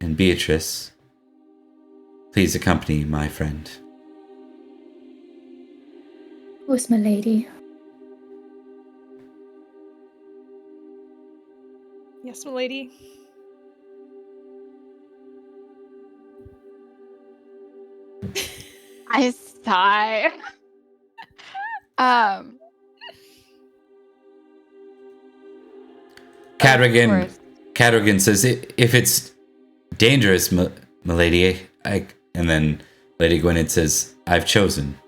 and Beatrice please accompany my friend. Of course, my lady. Yes, my lady. I sigh. Cadrigan says, if it's dangerous, milady, and then Lady Gwynedd says, I've chosen.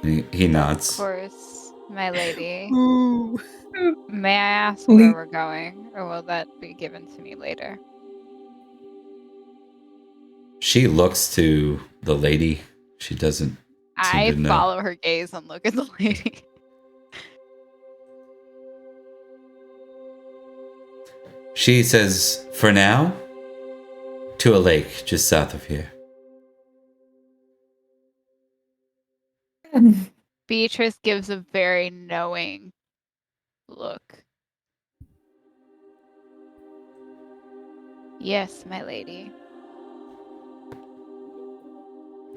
And he nods. Of course, my lady. Ooh. May I ask where we're going, or will that be given to me later? She looks to the lady. She doesn't. I follow her gaze and look at the lady. She says, for now, to a lake just south of here. Beatrice gives a very knowing look. Yes, my lady.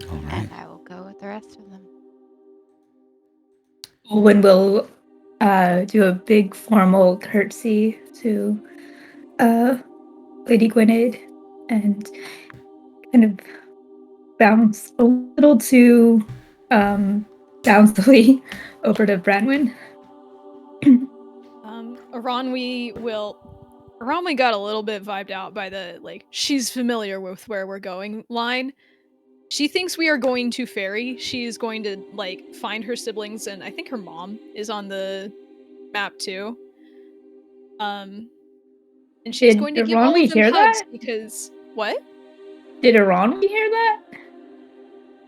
All right. And I will go with the rest of them. Olwen will do a big formal curtsy to Lady Gwynedd and kind of bounce a little too bouncily over to Branwen. Eronwy got a little bit vibed out by the, like, she's familiar with where we're going line. She thinks we are going to Fairy. She's going to, like, find her siblings, and I think her mom is on the map too. And she's going to give all of them hugs because what? Did Eronwy hear that?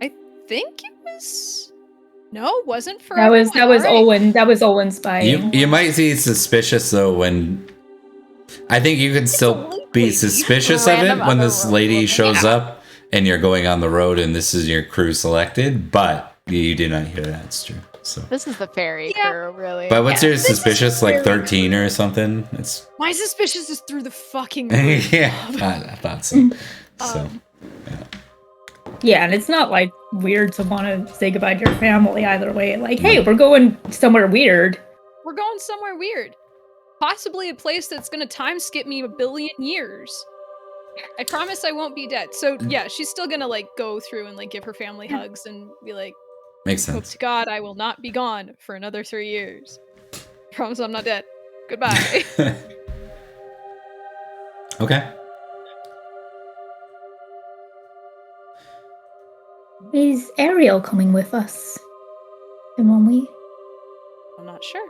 I think it was. No, wasn't for. That was right. Olwen. That was Olwen spying. You might be suspicious though when. I think you can still be suspicious of it when this lady shows up and you're going on the road and this is your crew selected, but you do not hear that. It's true. So, This is the fairy Yeah. crew, really. but what's Yeah. your suspicious? Like very 13 or something? It's My suspicious is through the fucking roof. yeah. I thought so. So Yeah, and it's not like weird to want to say goodbye to your family either way. Like, hey, we're going somewhere weird. We're going somewhere weird. Possibly a place that's gonna time skip me 1 billion years. I promise I won't be dead. So yeah, she's still gonna like go through and like give her family hugs and be like, makes hope sense. to God I will not be gone for another 3 years. Promise I'm not dead. Goodbye. Okay. Is Ariel coming with us? And when we? I'm not sure.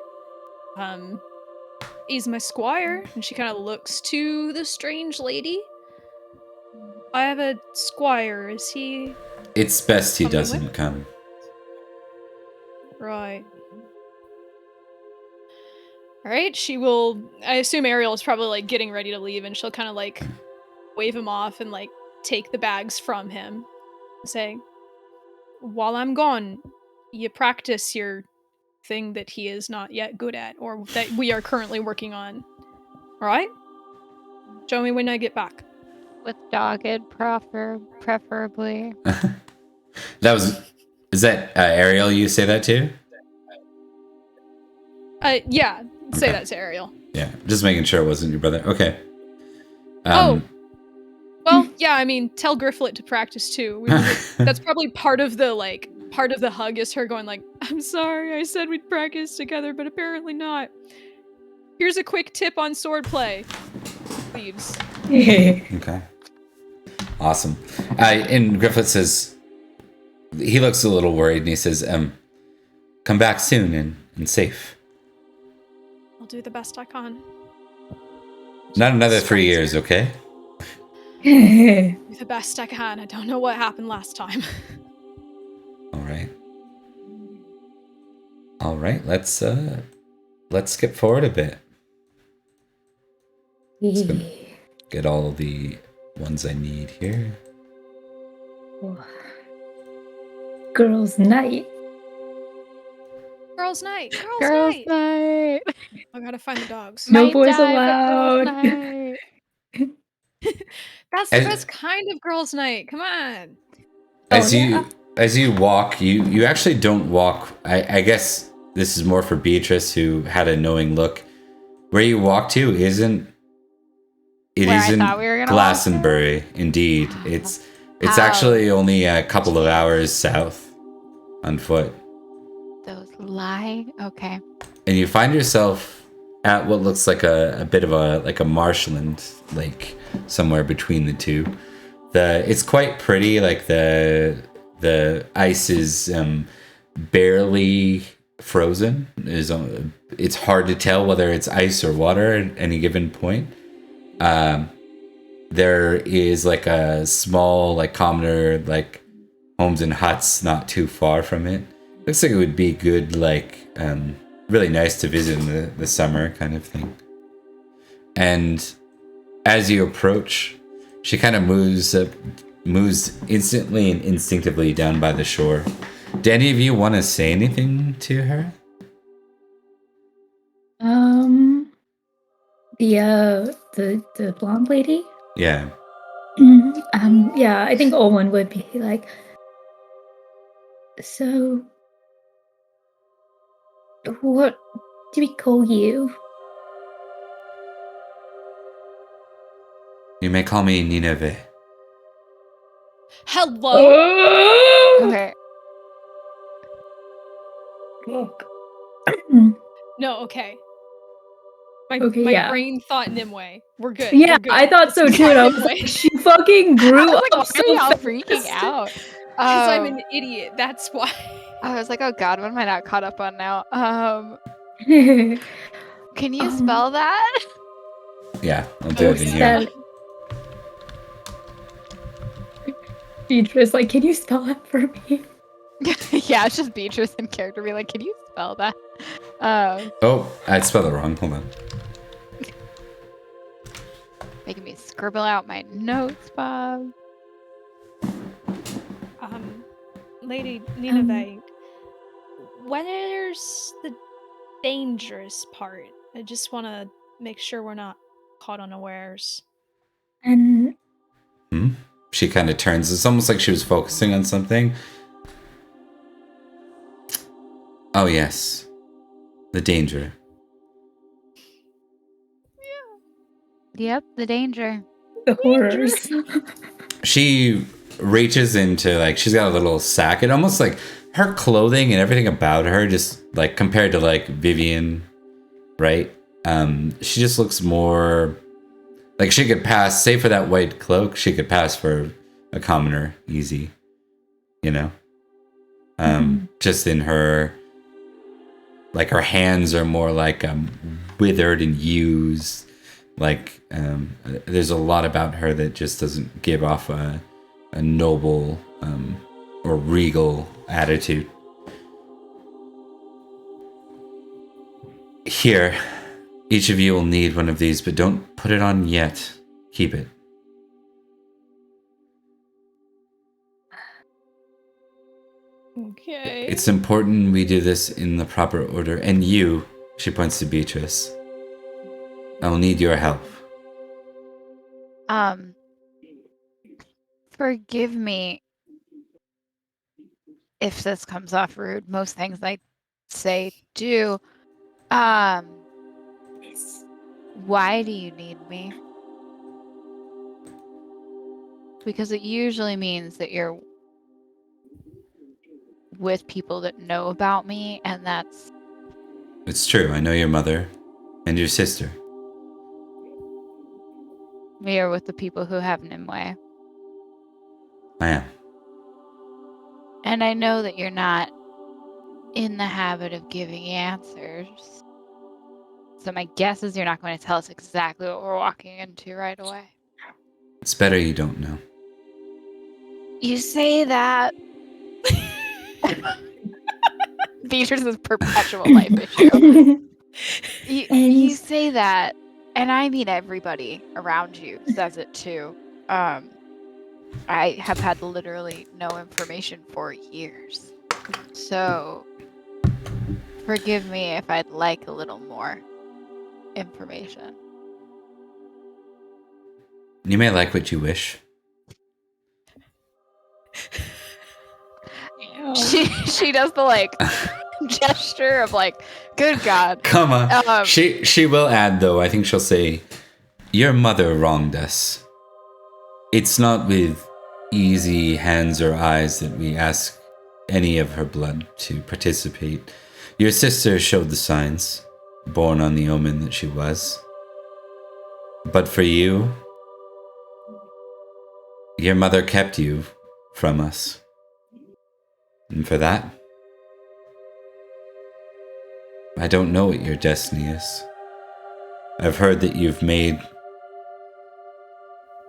He's my squire, and she kind of looks to the strange lady. I have a squire. Is he It's best he Coming doesn't with? come. right? All right. She will. I assume Ariel is probably like getting ready to leave, and she'll kind of like wave him off and like take the bags from him, saying, "While I'm gone, you practice your thing that he is not yet good at, or that we are currently working on. All right? Show me when I get back." With dogged, preferably. Is that Ariel you say that to? Yeah. Say Okay. that to Ariel. Yeah, just making sure it wasn't your brother. Okay. Well, yeah. I mean, tell Grifflet to practice too. That's probably part of the hug is her going like, "I'm sorry, I said we'd practice together, but apparently not. Here's a quick tip on swordplay." Leaves. Okay. Awesome. And Griffith says, he looks a little worried and he says, come back soon and safe. I'll do the best I can. Not another 3 years, okay? Do the best I can. I don't know what happened last time. All right. All right. Let's skip forward a bit. Get all the ones I need here. Girls' night. Girls' night. Girls' Girls' night. night. I gotta find the dogs. No Might boys die, but allowed. girls' night. That's And- the best kind of girls' night. Come on. As you walk, you actually don't walk. I guess this is more for Beatrice, who had a knowing look. Where you walk to isn't. It Where I isn't thought we were gonna walk to? Glastonbury. Indeed, it's How? actually only a couple of hours south on foot, Those lie. Okay. and you find yourself at what looks like a bit of a marshland lake somewhere between the two. It's quite pretty. Like the ice is barely frozen. It's hard to tell whether it's ice or water at any given point. There is like a small, like commoner, like homes and huts not too far from it. Looks like it would be good, like really nice to visit in the summer kind of thing. And as you approach, she kind of moves instantly and instinctively down by the shore. Do any of you want to say anything to her? The blonde lady. Yeah. Yeah, I think Owen would be like. So, what do we call you? You may call me Nineveh. Hello. Oh! Okay. Look. No. Okay. My Okay, yeah. brain thought Nimue. We're good. Yeah, we're good. I thought so too. And I was like, she fucking I grew was like, up why are y'all so freaking fast. out? Because I'm an idiot. That's why. I was like, oh god, what am I not caught up on now? Can you spell that? Yeah, I'll do it in Spell here. it. Beatrice, like, can you spell that for me? Yeah, it's just Beatrice in character being like, can you spell that? Oh, I spelled it wrong. Hold on. Making me scribble out my notes, Bob. Lady Nineveh, where's the dangerous part? I just want to make sure we're not caught unawares. And She kind of turns. It's almost like she was focusing on something. Oh, yes. The danger. Yep, the danger. the horrors. She reaches into, like, she's got a little sack. It almost like her clothing and everything about her, just like compared to like Vivian, right? She just looks more like she could pass, save for that white cloak, she could pass for a commoner easy, you know? Just in her, like her hands are more like withered and used. Like there's a lot about her that just doesn't give off a noble or regal attitude. Here, each of you will need one of these, but don't put it on yet. Keep it. Okay. It's important we do this in the proper order. And you, she points to Beatrice, I will need your help. Forgive me if this comes off rude. Most things I say do. Why do you need me? Because it usually means that you're with people that know about me, and that's... It's true. I know your mother and your sister. We are with the people who have Nimue. I am. And I know that you're not in the habit of giving answers. So my guess is you're not going to tell us exactly what we're walking into right away. It's better you don't know. You say that. Beatrice's perpetual life issue. You say that, and I mean everybody around you says it too. I have had literally no information for years. So, forgive me if I'd like a little more information. You may like what you wish. She does the like gesture of like, good God. Come on. She will add though, I think she'll say, your mother wronged us. It's not with easy hands or eyes that we ask any of her blood to participate. Your sister showed the signs, born on the omen that she was. But for you, your mother kept you from us. And for that, I don't know what your destiny is. I've heard that you've made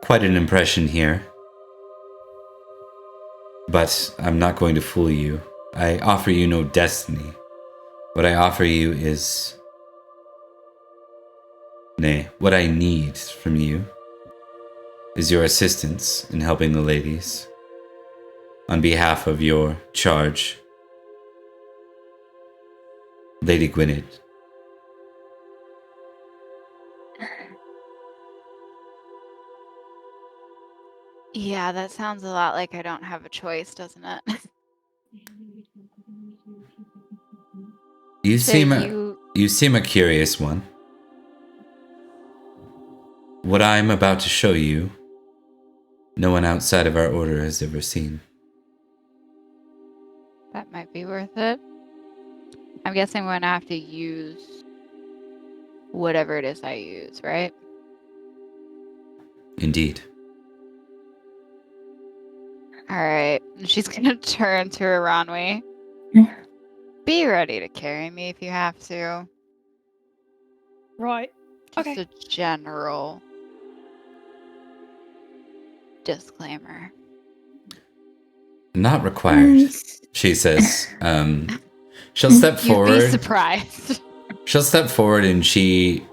quite an impression here. But I'm not going to fool you. I offer you no destiny. What I offer you is... Nay, what I need from you is your assistance in helping the ladies. On behalf of your charge, Lady Gwynedd. Yeah, that sounds a lot like I don't have a choice, doesn't it? You So seem a curious one. What I'm about to show you, no one outside of our order has ever seen. That might be worth it. I'm guessing I'm going to have to use whatever it is I use, right? Indeed. Alright. She's going to turn to Aranwi. Be ready to carry me if you have to. Right. Just Okay. a general disclaimer. Not required, she says. She'll step You'd be forward. surprised. She'll step forward and you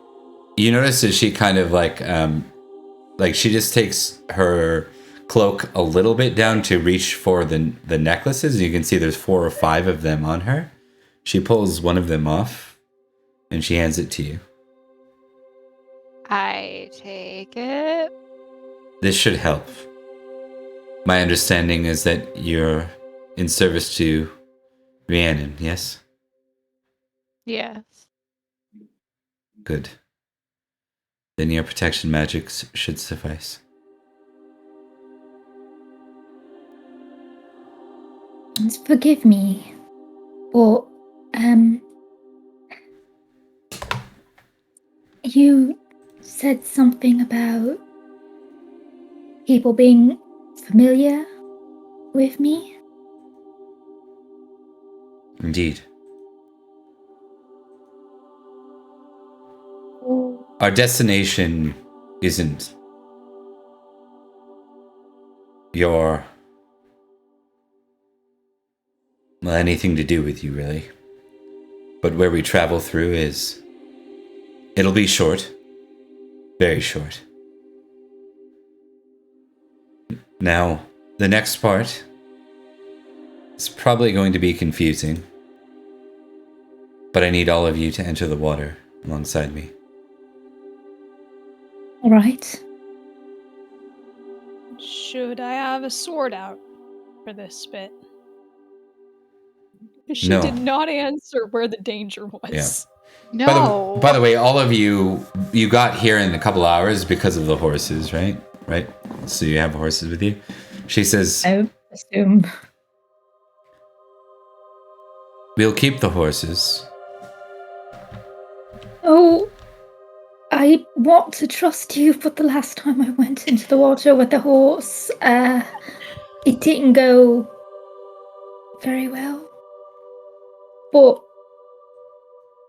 notice that she kind of like she just takes her cloak a little bit down to reach for the necklaces. You can see there's 4 or 5 of them on her. She pulls one of them off and she hands it to you. I take it. This should help. My understanding is that you're in service to Rhiannon, yes? Yes. Good. Then your protection magics should suffice. Forgive me. But, you said something about people being familiar with me? Indeed. Our destination isn't your... well, anything to do with you, really. But where we travel through is... it'll be short. Very short. Now, the next part is probably going to be confusing. But I need all of you to enter the water alongside me. All right. Should I have a sword out for this bit? She No. did not answer where the danger was. Yeah. No. By the way, all of you got here in a couple hours because of the horses, right? Right? So you have horses with you? She says, I assume. we'll keep the horses. Oh, I want to trust you, but the last time I went into the water with the horse, it didn't go very well. But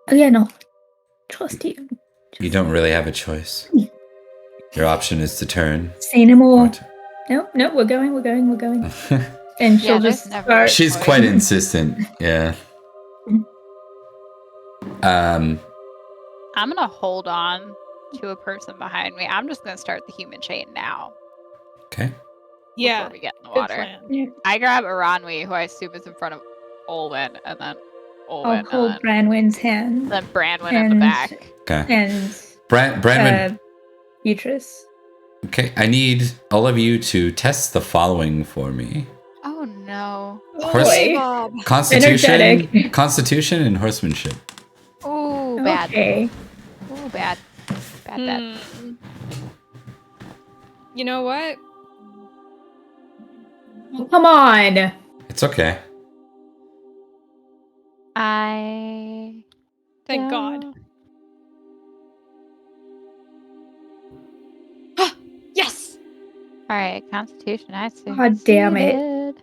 again, I'll trust you. You don't really have a choice. Your option is to turn. Say no more. or to- No, we're going. And she'll Yeah, there's just never- start. She's quite insistent. Yeah. I'm gonna hold on to a person behind me. I'm just gonna start the human chain now Okay. Yeah. before we get in the Good water. plan. Yeah, I grab Aranwi, who I assume is in front of Olwen, and then I'll Olwen, hold and Branwyn's hand then Branwyn in the and- back. Okay. and Brandman. Beatrice. Okay. I need all of you to test the following for me. Oh no. Horse- Boy. Bob. Constitution, Energetic. Constitution, and horsemanship. Ooh, bad. Okay. Ooh, bad. Bad. Hmm. You know what? Oh, come on. It's okay. I. Thank God. Yes. All right, Constitution. I see. God damn it.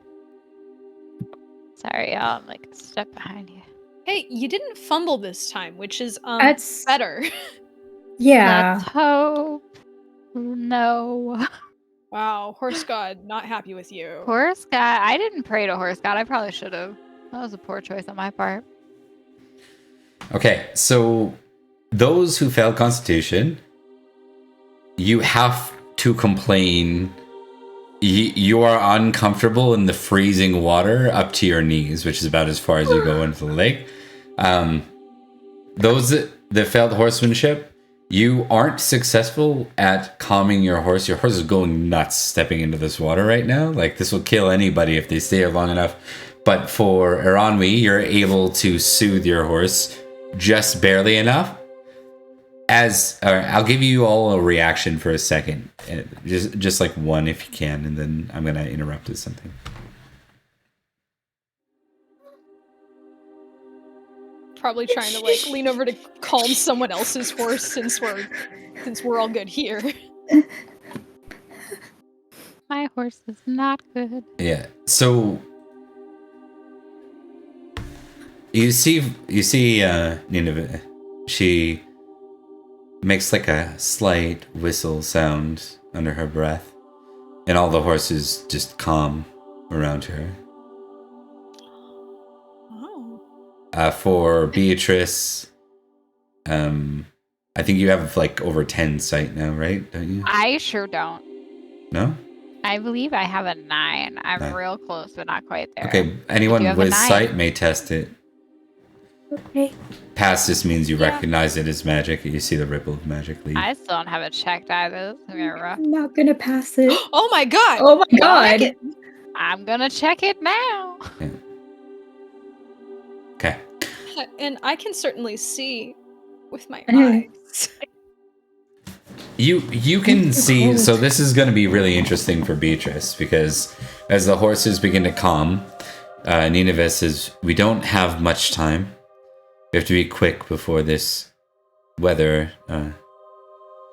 Sorry, y'all. I'm like a step behind you. Hey, you didn't fumble this time, which is That's better. yeah. Let's hope. No. Wow, horse god, not happy with you. Horse God. I didn't pray to Horse God. I probably should have. That was a poor choice on my part. Okay, so those who failed Constitution, you have to complain. You are uncomfortable in the freezing water up to your knees, which is about as far as you go into the lake. Those that failed horsemanship, you aren't successful at calming your horse. Your horse is going nuts stepping into this water right now. Like, this will kill anybody if they stay here long enough. But for Aranwi, you're able to soothe your horse just barely enough. I'll give you all a reaction for a second, just like one if you can, and then I'm gonna interrupt with something. Probably trying to like lean over to calm someone else's horse since we're all good here. My horse is not good. Yeah. So you see Nineveh. She makes like a slight whistle sound under her breath, and all the horses just calm around her. Oh. For Beatrice, I think you have like over 10 sight now, right? Don't you? I sure don't. No? I believe I have a 9. I'm 9. real close, but not quite there. Okay, I do anyone have a with 9. sight may test it. Okay. Pass just means you Yeah. recognize it as magic. You see the ripple of magic leave. I still don't have it checked either. This is gonna be rough. I'm not gonna pass it. Oh my god! Oh my Check god. it. I'm gonna check it now. Okay. And I can certainly see with my Mhm. eyes. You can It's see, cold. so this is going to be really interesting for Beatrice, because as the horses begin to calm, Nineveh says, we don't have much time. We have to be quick before this weather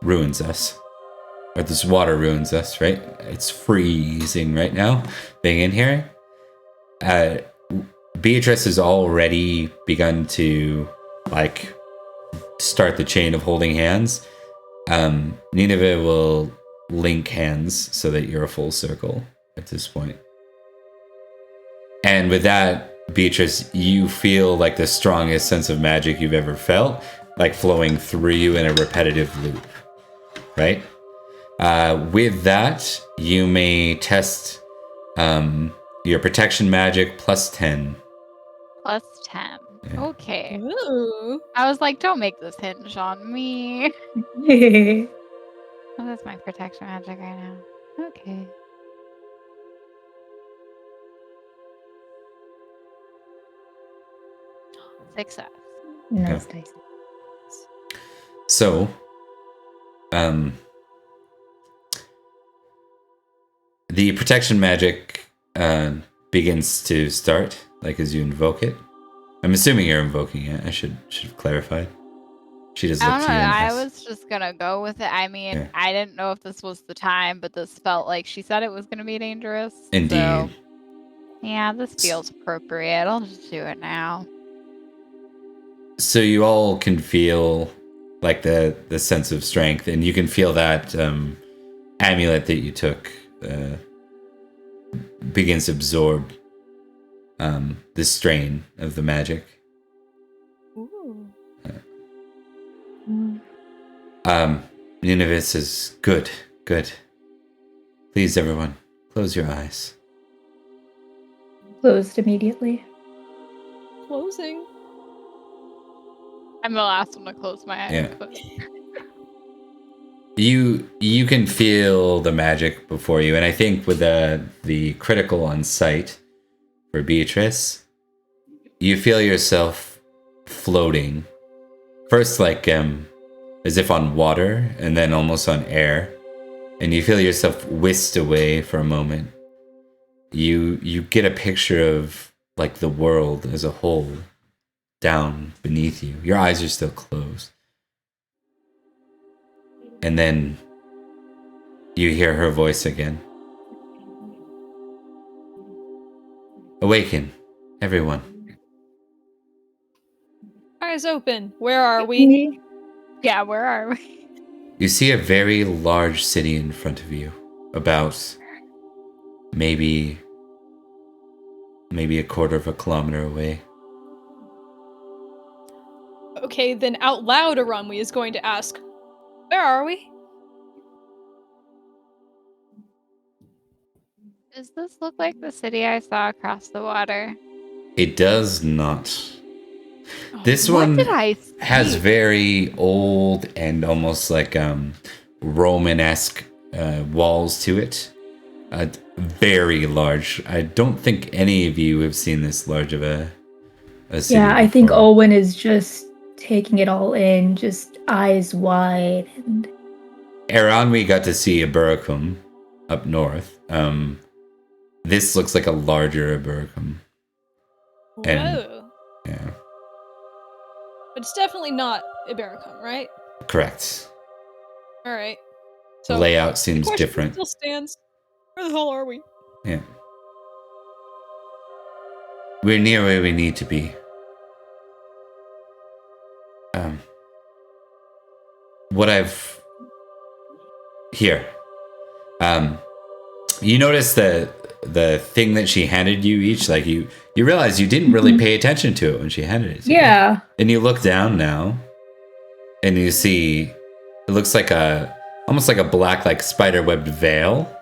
ruins us. Or this water ruins us, right? It's freezing right now, being in here. Beatrice has already begun to, like, start the chain of holding hands. Nineveh will link hands so that you're a full circle at this point. And with that, Beatrice, you feel like the strongest sense of magic you've ever felt, like flowing through you in a repetitive loop, right? With that, you may test your protection magic plus 10. Plus 10. Yeah. Okay. Ooh. I was like, don't make this hinge on me. Okay. Oh, that's my protection magic right now. Okay. Success. Nice dice. So, the protection magic begins to start, like as you invoke it. I'm assuming you're invoking it. I should have clarified. She does I look don't to know. you. and I asks- was just gonna go with it. I mean, Yeah. I didn't know if this was the time, but this felt like she said it was gonna be dangerous. Indeed. So, yeah, this feels appropriate. I'll just do it now. So you all can feel like the sense of strength, and you can feel that amulet that you took begins to absorb the strain of the magic. Ooh. Nineveh says, good. Please, everyone, close your eyes. Closed immediately. Closing. I'm the last one to close my eyes. Yeah. But You can feel the magic before you, and I think with the critical on sight for Beatrice, you feel yourself floating. First, like as if on water, and then almost on air, and you feel yourself whisked away for a moment. You get a picture of like the world as a whole down beneath you. Your eyes are still closed. And then you hear her voice again. Awaken, everyone. Eyes open. Where are we? yeah, where are we? You see a very large city in front of you, about maybe a quarter of a kilometer away. Okay, then out loud, Aranwi is going to ask, where are we? Does this look like the city I saw across the water? It does not. This What one did I see? has very old and almost like Romanesque walls to it. Very large. I don't think any of you have seen this large of a city. Yeah, I think before. Olwen is just taking it all in, just eyes wide. And Aranwi got to see Aburacum up north. This looks like a larger Aburacum. And- Whoa. Yeah, But it's definitely not Ibericum, right? correct. Alright. The layout the seems question different. still stands. Where the hell are we? Yeah. We're near where we need to be. What I've here. You notice the thing that she handed you each, like you realize you didn't really pay attention to it when she handed it to you. yeah, And you look down now, and you see it looks like almost like a black, like spider webbed veil.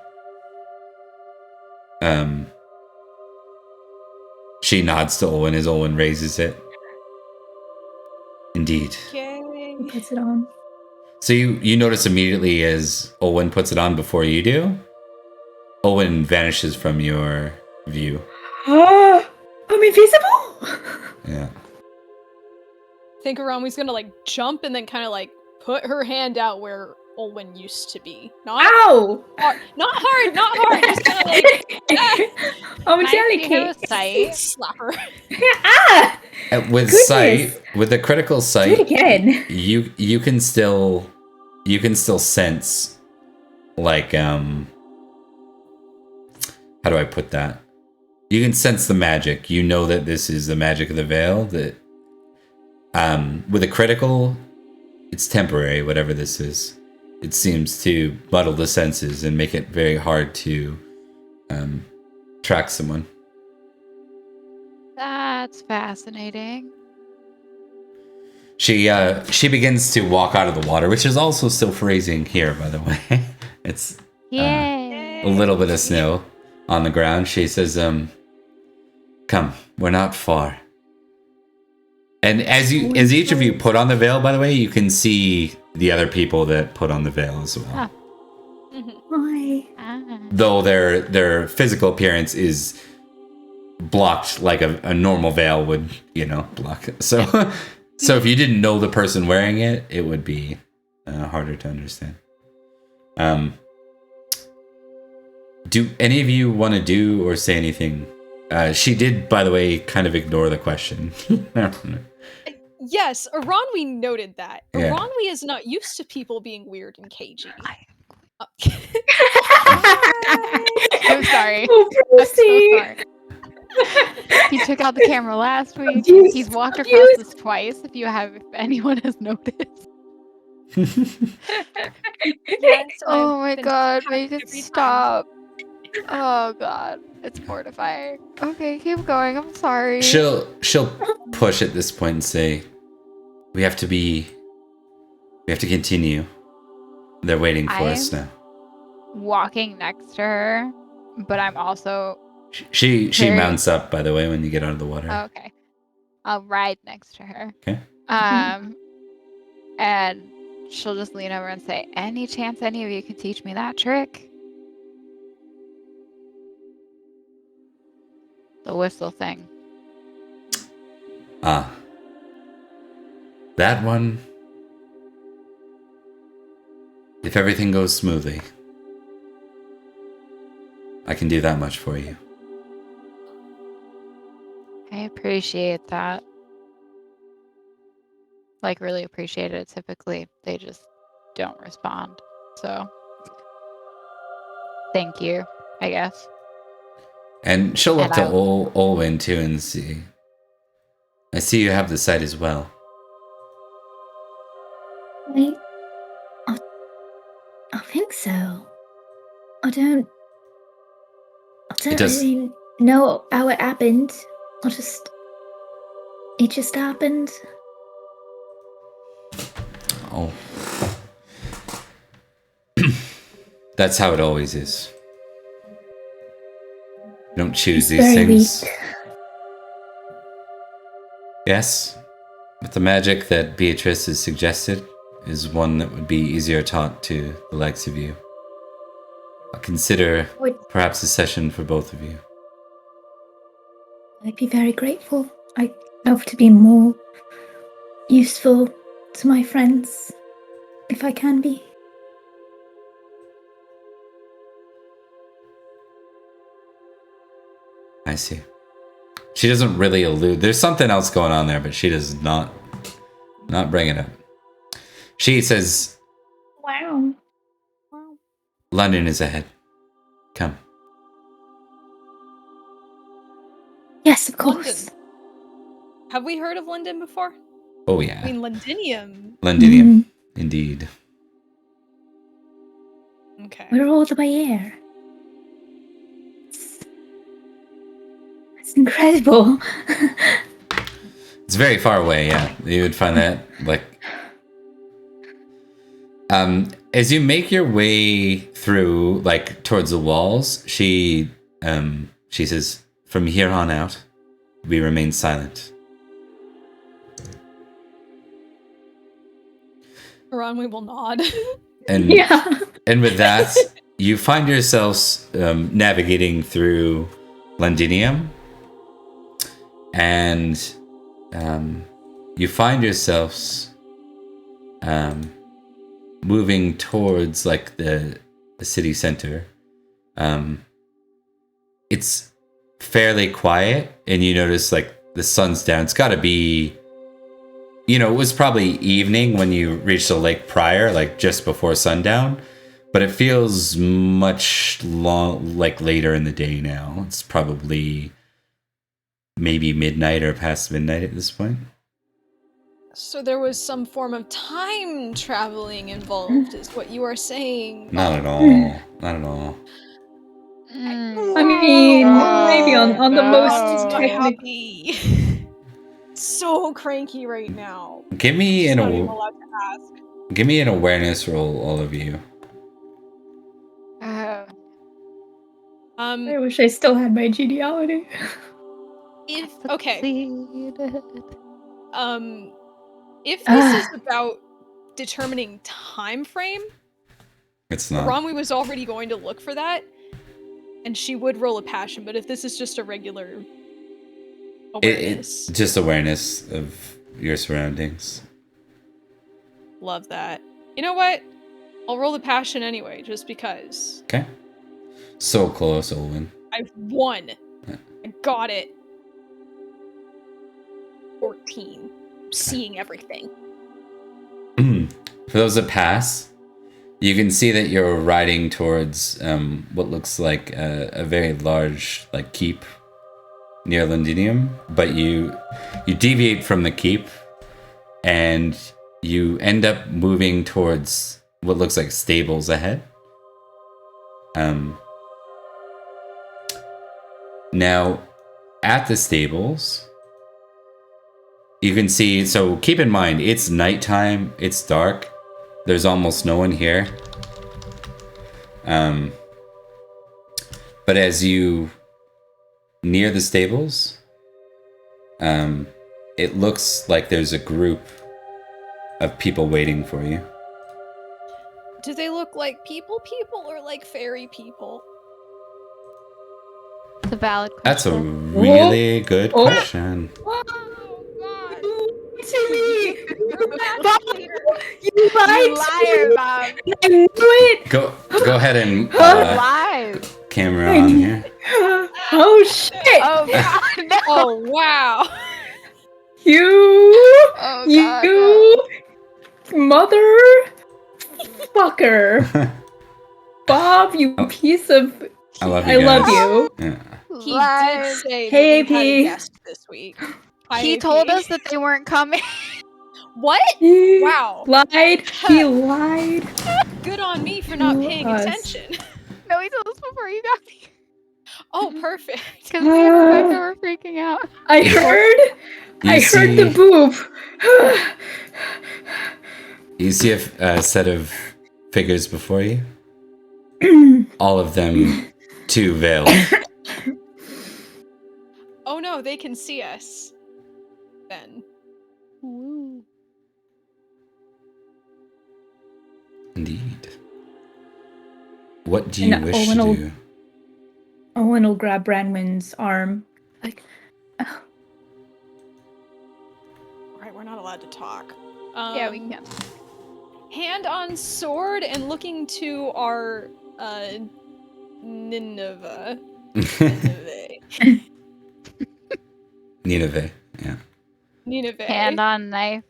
She nods to Olwen as Olwen raises it. Indeed. Yay. He puts it on. So you notice immediately as Olwen puts it on before you do, Olwen vanishes from your view. I'm invisible? Yeah. I think Aranwi's gonna like jump and then kind of like put her hand out where Olwen used to be. Not Ow! hard, not hard. Just kind of like I'm Can I see her delicate. with sight? slap her. Ah! With Goodness. sight, with a critical Do it sight, again. you can still sense like how do I put that? You can sense the magic. You know that this is the magic of the veil. That with a critical, it's temporary. Whatever this is, it seems to muddle the senses and make it very hard to track someone. That's fascinating. She begins to walk out of the water, which is also still freezing here, by the way. It's Yay. a little bit of snow on the ground. She says, "Come, we're not far." And as each of you put on the veil, by the way, you can see the other people that put on the veil as well. Ah. Why? Though their physical appearance is blocked like a normal veil would, block. So so if you didn't know the person wearing it, it would be harder to understand. Do any of you want to do or say anything? She did, by the way, kind of ignore the question. Yes, Aranwi noted that. Yeah. Aranwi is not used to people being weird and cagey. So sorry. Oh, I'm so Brucey. sorry. He took out the camera last week. Abuse, He's walked across abuse. this twice. If anyone has noticed. Yes, Oh I've my been god, attacked make it every time. stop. Oh god, it's mortifying. Okay, keep going. I'm sorry. She'll push at this point and say, we have to continue. They're waiting for us now. Walking next to her, but I'm also She Very- mounts up, by the way, when you get out of the water. okay. I'll ride next to her. Okay. And she'll just lean over and say, "Any chance any of you could teach me that trick?" The whistle thing. Ah. That one. If everything goes smoothly, I can do that much for you. I appreciate that. Like, really appreciate it. Typically, they just don't respond. So, thank you, I guess. And she'll look And to I- Olwen too and see. I see you have the sight as well. I think so. I don't does- really know how it happened. It just happened. Oh. That's how it always is. You don't choose It's these very things. weak. Yes, but the magic that Beatrice has suggested is one that would be easier taught to the likes of you. I'll consider perhaps a session for both of you. I'd be very grateful. I'd love to be more useful to my friends, if I can be. I see. She doesn't really allude. There's something else going on there, but she does not bring it up. She says, Wow. London is ahead. Come. Yes, of course. London. Have we heard of London before? Oh I yeah. mean, Londinium. Londinium. Indeed. Okay. We're all the way here. It's incredible. It's very far away, yeah. You would find that like as you make your way through like towards the walls, she She says, "From here on out, we remain silent." Aranwi will nod. And Yeah. and with that, you find yourselves navigating through Londinium, and you find yourselves moving towards like the city center. It's fairly quiet, and you notice like the sun's down. It's got to be, it was probably evening when you reached the lake prior, like just before sundown, but it feels much like later in the day now. It's probably maybe midnight or past midnight at this point. So there was some form of time traveling involved, is what you are saying. Not at all. Not at all. I mean, maybe on the most My technical. hubby. So cranky right now. Give me She's an not even allowed to ask. give me an awareness roll, all of you. I wish I still had my geniality. If this Ah. is about determining time frame, It's not. Ranwi was already going to look for that, and she would roll a passion. But if this is just a regular awareness, It's just awareness of your surroundings. love that. You know what? I'll roll the passion anyway, just because. Okay. So close, Olwen. I've won. Yeah. I got it. 14. Seeing everything. For those that pass, you can see that you're riding towards what looks like a very large like keep near Londinium, but you deviate from the keep and you end up moving towards what looks like stables ahead. Now, at the stables, you can see, so keep in mind, it's nighttime, it's dark, there's almost no one here. But as you near the stables, it looks like there's a group of people waiting for you. Do they look like people or like fairy people? It's a valid question. That's a really good Oh. question. Oh god. To me! You You lied liar, Bob. I knew it! Go ahead and Lies. camera on here. Oh shit! Oh god, no. Oh wow. You! Oh god. You! Mother! Fucker! Bob, you Oh. piece of. I love you I love guys. you. Yeah. He Lies. did say Hey, that we had a P. guest this week. He IAP. told us that they weren't coming. What? He Wow. lied. He lied. Good on me for not To paying us. attention. No, he told us before you got me. Oh, perfect. Because me and Rebecca were freaking out. I heard. You I heard the see- boob. You see a set of figures before you. All of them too veiled. Oh no, they can see us. Then. Indeed. What do you And wish Owen to will- do? Owen will grab Branwyn's arm. Like, Right, we're not allowed to talk. Yeah, we can. Hand on sword and looking to our Nineveh. Nineveh. Yeah. Nineveh. Hand on knife.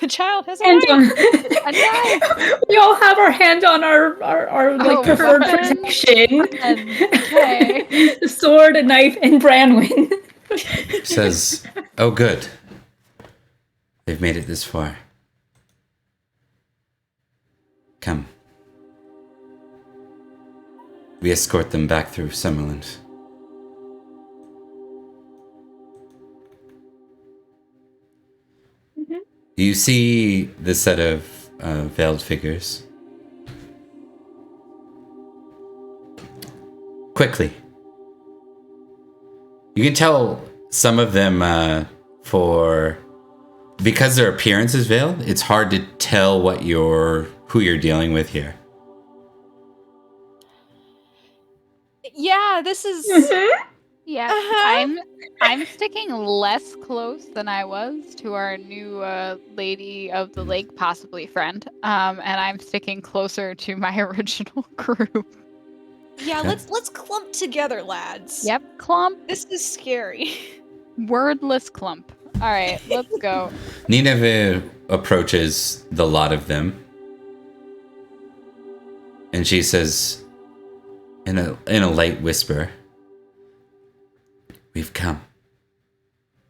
The child has a hand knife. on. A knife. We all have our hand on our like Oh, preferred weapon. protection. Okay. The sword, a knife, and Branwyn. Says, "Oh, good. They've made it this far. Come. We escort them back through Summerland." You see the set of veiled figures. quickly. You can tell some of them because their appearance is veiled, it's hard to tell who you're dealing with here. Yeah, this is. Yeah, I'm sticking less close than I was to our new lady of the lake, possibly friend. And I'm sticking closer to my original group. Yeah, Okay. let's clump together, lads. Yep, clump, This is scary. wordless clump. All right, let's go. Nineveh approaches the lot of them, and she says, in a light whisper, "We've come.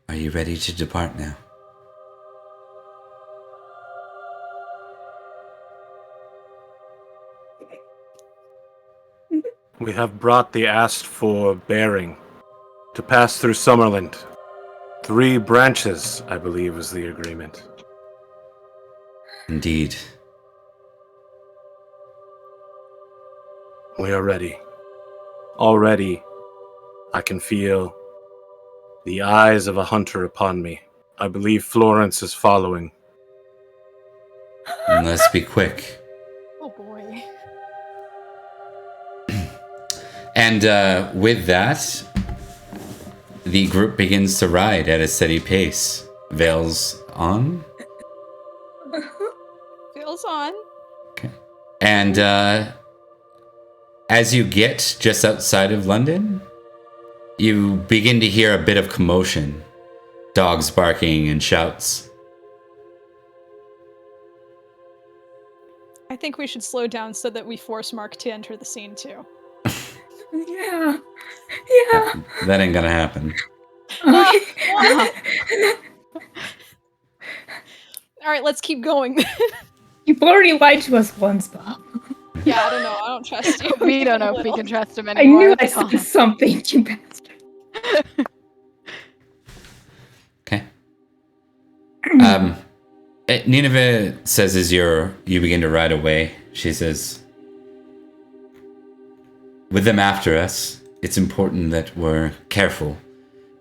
Are you ready to depart now?" We have brought the asked for bearing to pass through Summerland. 3 branches, I believe, is the agreement. Indeed. We are ready. Already, I can feel the eyes of a hunter upon me. I believe Florence is following. And let's be quick. Oh boy. And with that, the group begins to ride at a steady pace. Veils on. Feels on. Okay. And as you get just outside of London, you begin to hear a bit of commotion. Dogs barking and shouts. I think we should slow down so that we force Mark to enter the scene too. Yeah. Yeah. That ain't gonna happen. Okay. All right, let's keep going. You've already lied to us once, Bob. Yeah, I don't know. I don't trust you. We don't know if we can trust him I anymore. knew I said something, you bastard. Okay. Nineveh says as you begin to ride away, she says, "With them after us, it's important that we're careful.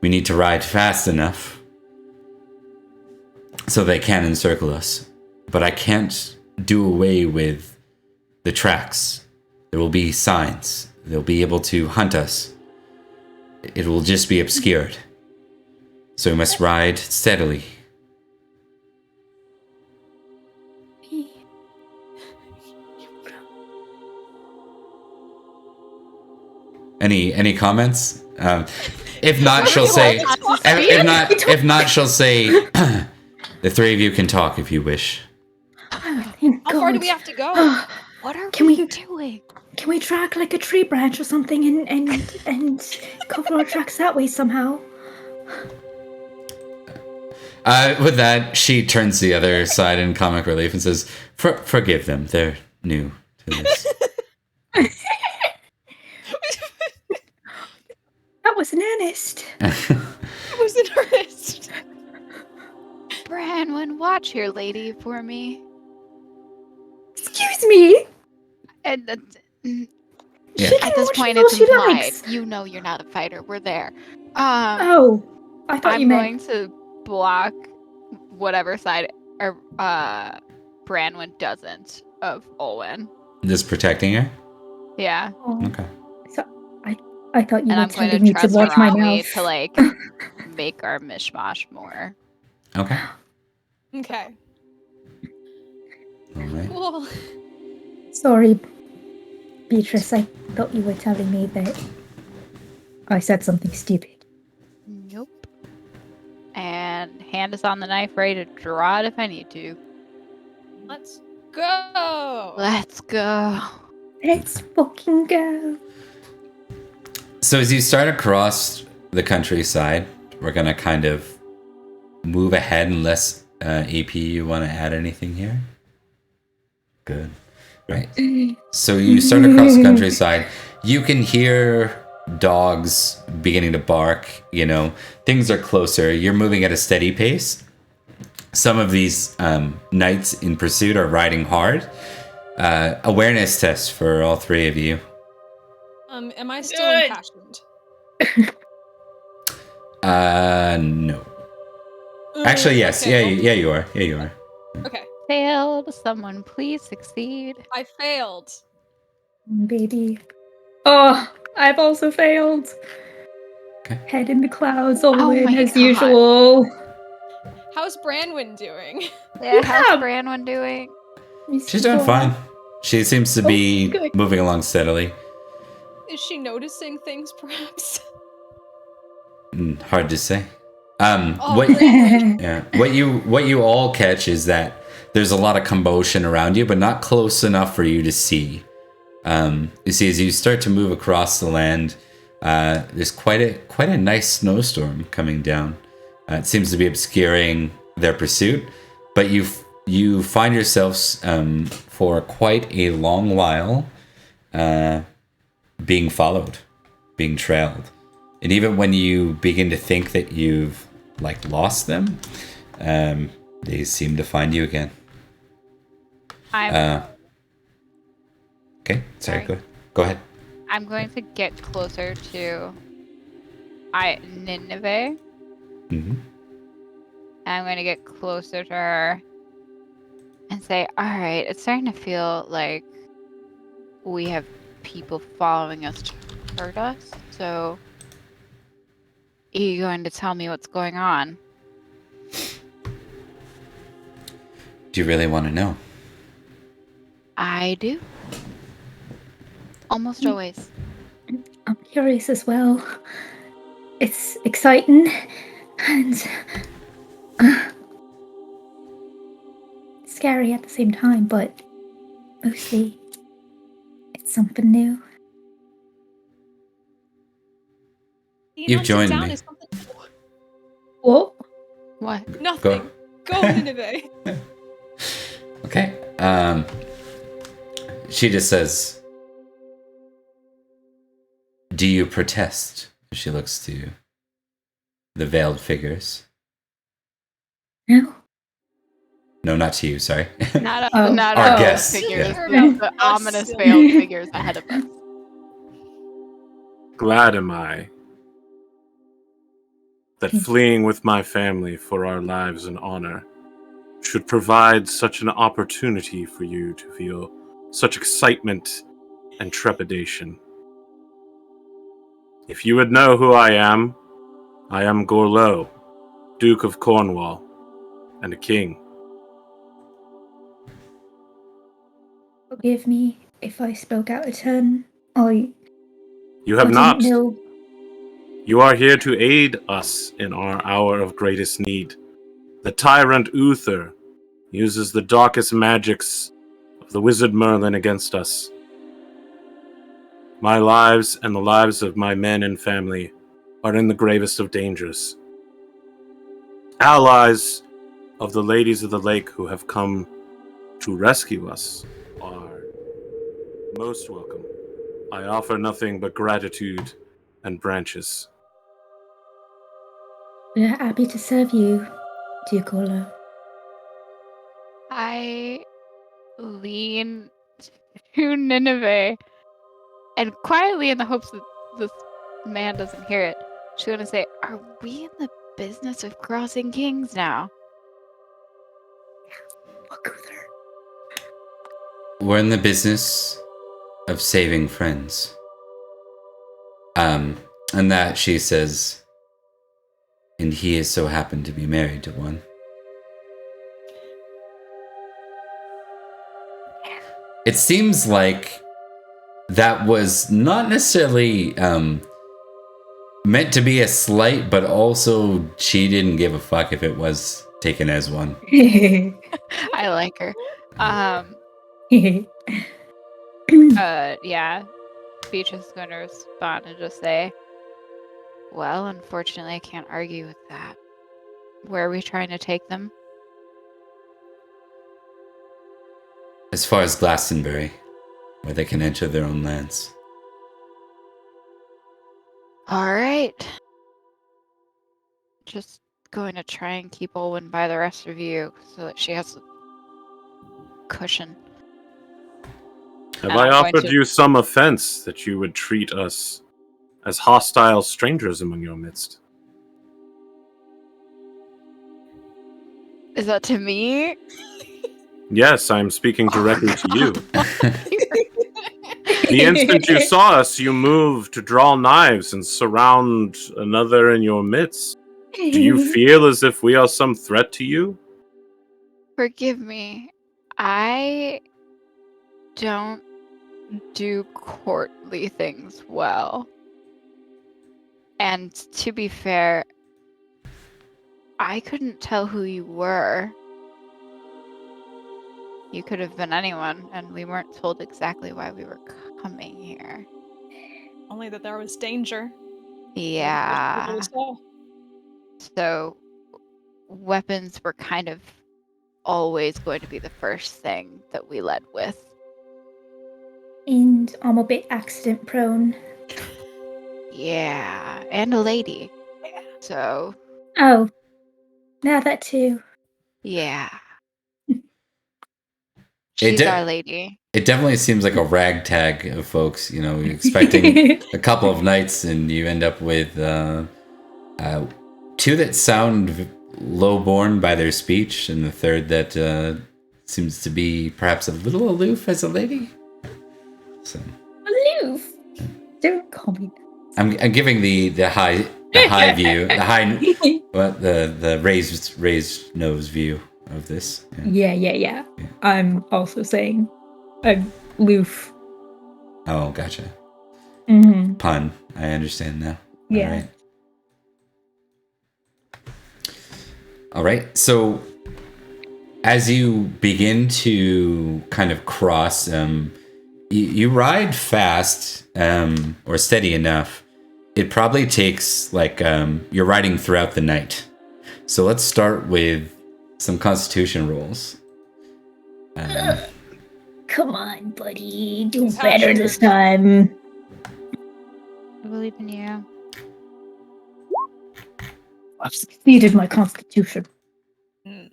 We need to ride fast enough so they can encircle us. But I can't do away with the tracks. There will be signs. They'll be able to hunt us. It will just be obscured. So we must ride steadily." Any comments? If not, she'll say. If not, she'll say. The 3 of you can talk if you wish. Thank How far do God. we have to go? What are Can we we- doing? Can we track like a tree branch or something and cover our tracks that way somehow? With that, she turns to the other side in comic relief and says, "Forgive them. They're new to this." That was an earnest. It was in earnest. Branwen, watch your lady for me. Excuse me. And Yeah. She can at this watch point, all it's she implied. likes. You know you're not a fighter. We're there. Oh, I thought you I'm meant. going to block whatever side or Branwen doesn't of Olwen. Just protecting her? Yeah, Oh, Okay. so I thought you and were I'm going telling to me to trust watch my Arawi mouth. to like make our mishmash more. Okay. Okay. All right. Cool. Sorry, Beatrice. I thought you were telling me that I said something stupid. Nope. And hand is on the knife, ready to draw it if I need to. Let's go. Let's go. Let's fucking go. So as you start across the countryside, we're gonna kind of move ahead unless AP you want to add anything here. Good. Right. So you start across the countryside. You can hear dogs beginning to bark. You know, things are closer. You're moving at a steady pace. Some of these knights in pursuit are riding hard. Awareness test for all 3 of you. Am I still Good. impassioned? No. Actually, yes. Okay, Yeah, you are. Yeah, you are. Okay, Failed. Someone please succeed. I failed. Baby. Oh, I've also failed. Okay. Head in the clouds, Oh Olwen, my as God. usual. How's Branwyn doing? Yeah, how's Yeah. Branwyn doing? She's doing fine. She seems to be good. moving along steadily. Is she noticing things, perhaps? Hard to say. Oh, What Branwyn. Yeah. What you all catch is that there's a lot of commotion around you, but not close enough for you to see. You see, as you start to move across the land, there's quite a nice snowstorm coming down. It seems to be obscuring their pursuit, but you find yourselves for quite a long while being followed, being trailed, and even when you begin to think that you've lost them, they seem to find you again. I'm Okay, sorry. Sorry. Go ahead. I'm going to get closer to Nineveh. Mm-hmm. I'm going to get closer to her and say, all right, it's starting to feel like we have people following us to hurt us. So, are you going to tell me what's going on? Do you really want to know? I do. Almost always. I'm curious as well. It's exciting and scary at the same time, but mostly it's something new. You've joined me. Is something... What? What? Nothing. Go Nineveh. Okay. She just says, "Do you protest?" She looks to the veiled figures. No? No, not to you. Sorry. Not Oh. Our our guests, figures, yeah. the Us ominous still. veiled figures ahead of us. Glad am I that fleeing with my family for our lives and honor should provide such an opportunity for you to feel such excitement and trepidation. If you would know who I am Gorlo, Duke of Cornwall, and a king. Forgive me if I spoke out of turn. I You have didn't not. know. You are here to aid us in our hour of greatest need. The tyrant Uther uses the darkest magics of the wizard Merlin against us. My lives and the lives of my men and family are in the gravest of dangers. Allies of the ladies of the lake who have come to rescue us are most welcome. I offer nothing but gratitude and branches. We're happy to serve you, Duke Orlo. I lean to Nineveh and quietly, in the hopes that this man doesn't hear it, she's going to say, are we in the business of crossing kings now? We're in the business of saving friends. And that she says, and he is so happened to be married to one. It seems like that was not necessarily meant to be a slight, but also she didn't give a fuck if it was taken as one. I like her. Yeah. Beatrice is going to respond and just say, well, unfortunately, I can't argue with that. Where are we trying to take them? As far as Glastonbury, where they can enter their own lands. All right. Just going to try and keep Olwen by the rest of you so that she has a cushion. Have And I I'm going offered to- you some offense that you would treat us as hostile strangers among your midst? Is that to me? Yes, I'm speaking directly to you. The instant you saw us, you moved to draw knives and surround another in your midst. Do you feel as if we are some threat to you? Forgive me. I don't do courtly things well. And to be fair, I couldn't tell who you were. You could have been anyone, and we weren't told exactly why we were coming here. Only that there was danger. Yeah. So weapons were kind of always going to be the first thing that we led with. And I'm a bit accident prone. Yeah, and a lady. So, Oh, now that too. yeah. It She's de- our lady. It definitely seems like a ragtag of folks. You know, you're expecting a couple of nights, and you end up with two that sound low-born by their speech, and the third that seems to be perhaps a little aloof as a lady. So Aloof. Don't call me I'm giving the high view, the raised nose view of this. Yeah. Yeah. I'm also saying aloof. Oh, gotcha. Mm-hmm. Pun. I understand now. Yeah. All right. So as you begin to kind of cross, you ride fast or steady enough. It probably takes you're riding throughout the night. So let's start with some Constitution rolls. Come on, buddy. Do How's better your- this time. I believe in you. I've succeeded my constitution. Mm.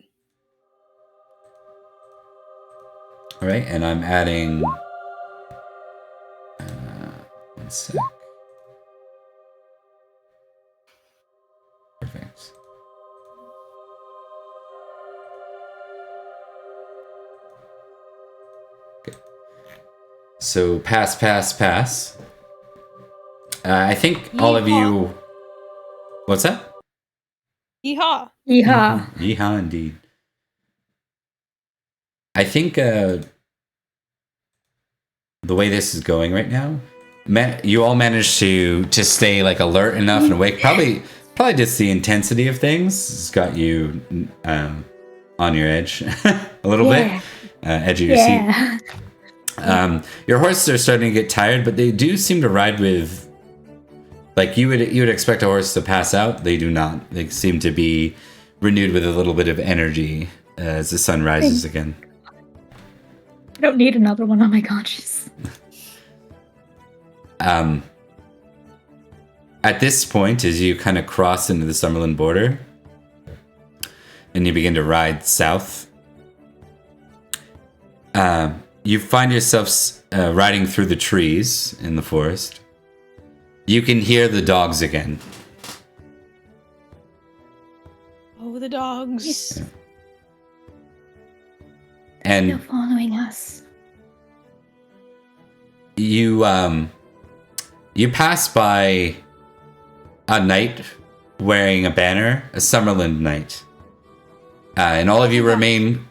All right, and I'm adding. One sec. Perfect. Okay. So pass. I think all of you. What's that? Yeehaw. Yeehaw. Yeehaw, indeed. I think the way this is going right now, you all managed to stay like alert enough and awake. Probably just the intensity of things has got you on your edge a little bit, edge of your seat. Your horses are starting to get tired, but they do seem to ride with. Like you would expect a horse to pass out. They do not. They seem to be renewed with a little bit of energy as the sun rises again. I don't need another one on my conscience. At this point, as you kind of cross into the Summerland border, and you begin to ride south, you find yourselves riding through the trees in the forest. You can hear the dogs again. Oh, the dogs. Yeah. And They're following us. you pass by a knight wearing a banner, a Summerland knight, and all of you remain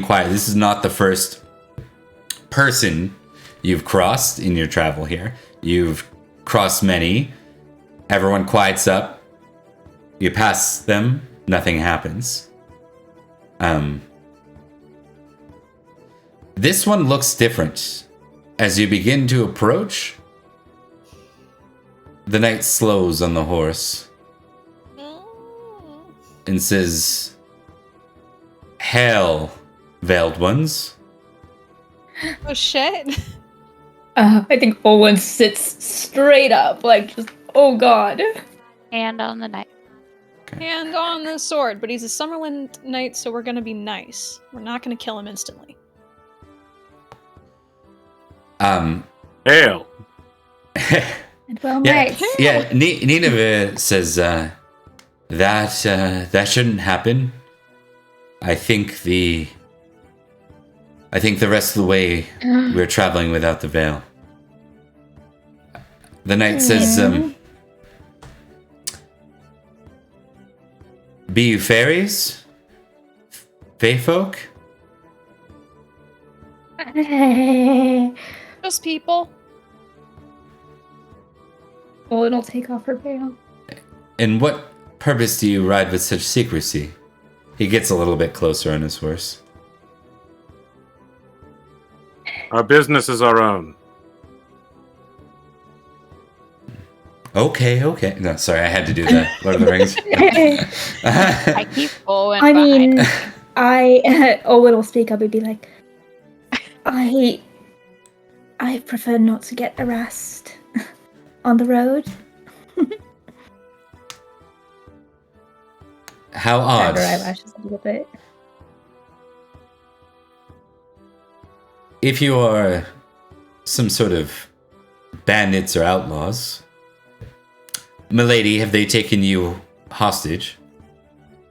quiet. This is not the first person you've crossed in your travel here. You've crossed many. Everyone quiets up. You pass them. Nothing happens. This one looks different. As you begin to approach, the knight slows on the horse and says, "Hail, veiled ones." Oh shit. I think Olwen sits straight up, like just, oh god. And on the knife. Hand on the sword, but he's a Summerland knight, so we're gonna be nice. We're not gonna kill him instantly. Hail! And well Yeah, met. yeah. Nineveh says that shouldn't happen. I think the rest of the way we're traveling without the veil. The knight says, "Be you fairies, fae folk?" Just people. Owen will take off her veil. And what purpose do you ride with such secrecy? He gets a little bit closer on his horse. Our business is our own. Okay. No, sorry, I had to do that. Lord of the Rings. I keep Owen I mean, behind. Owen will speak up and be like, I prefer not to get harassed on the road. How Pat odd. her eyelashes a little bit. If you are some sort of bandits or outlaws, milady, have they taken you hostage?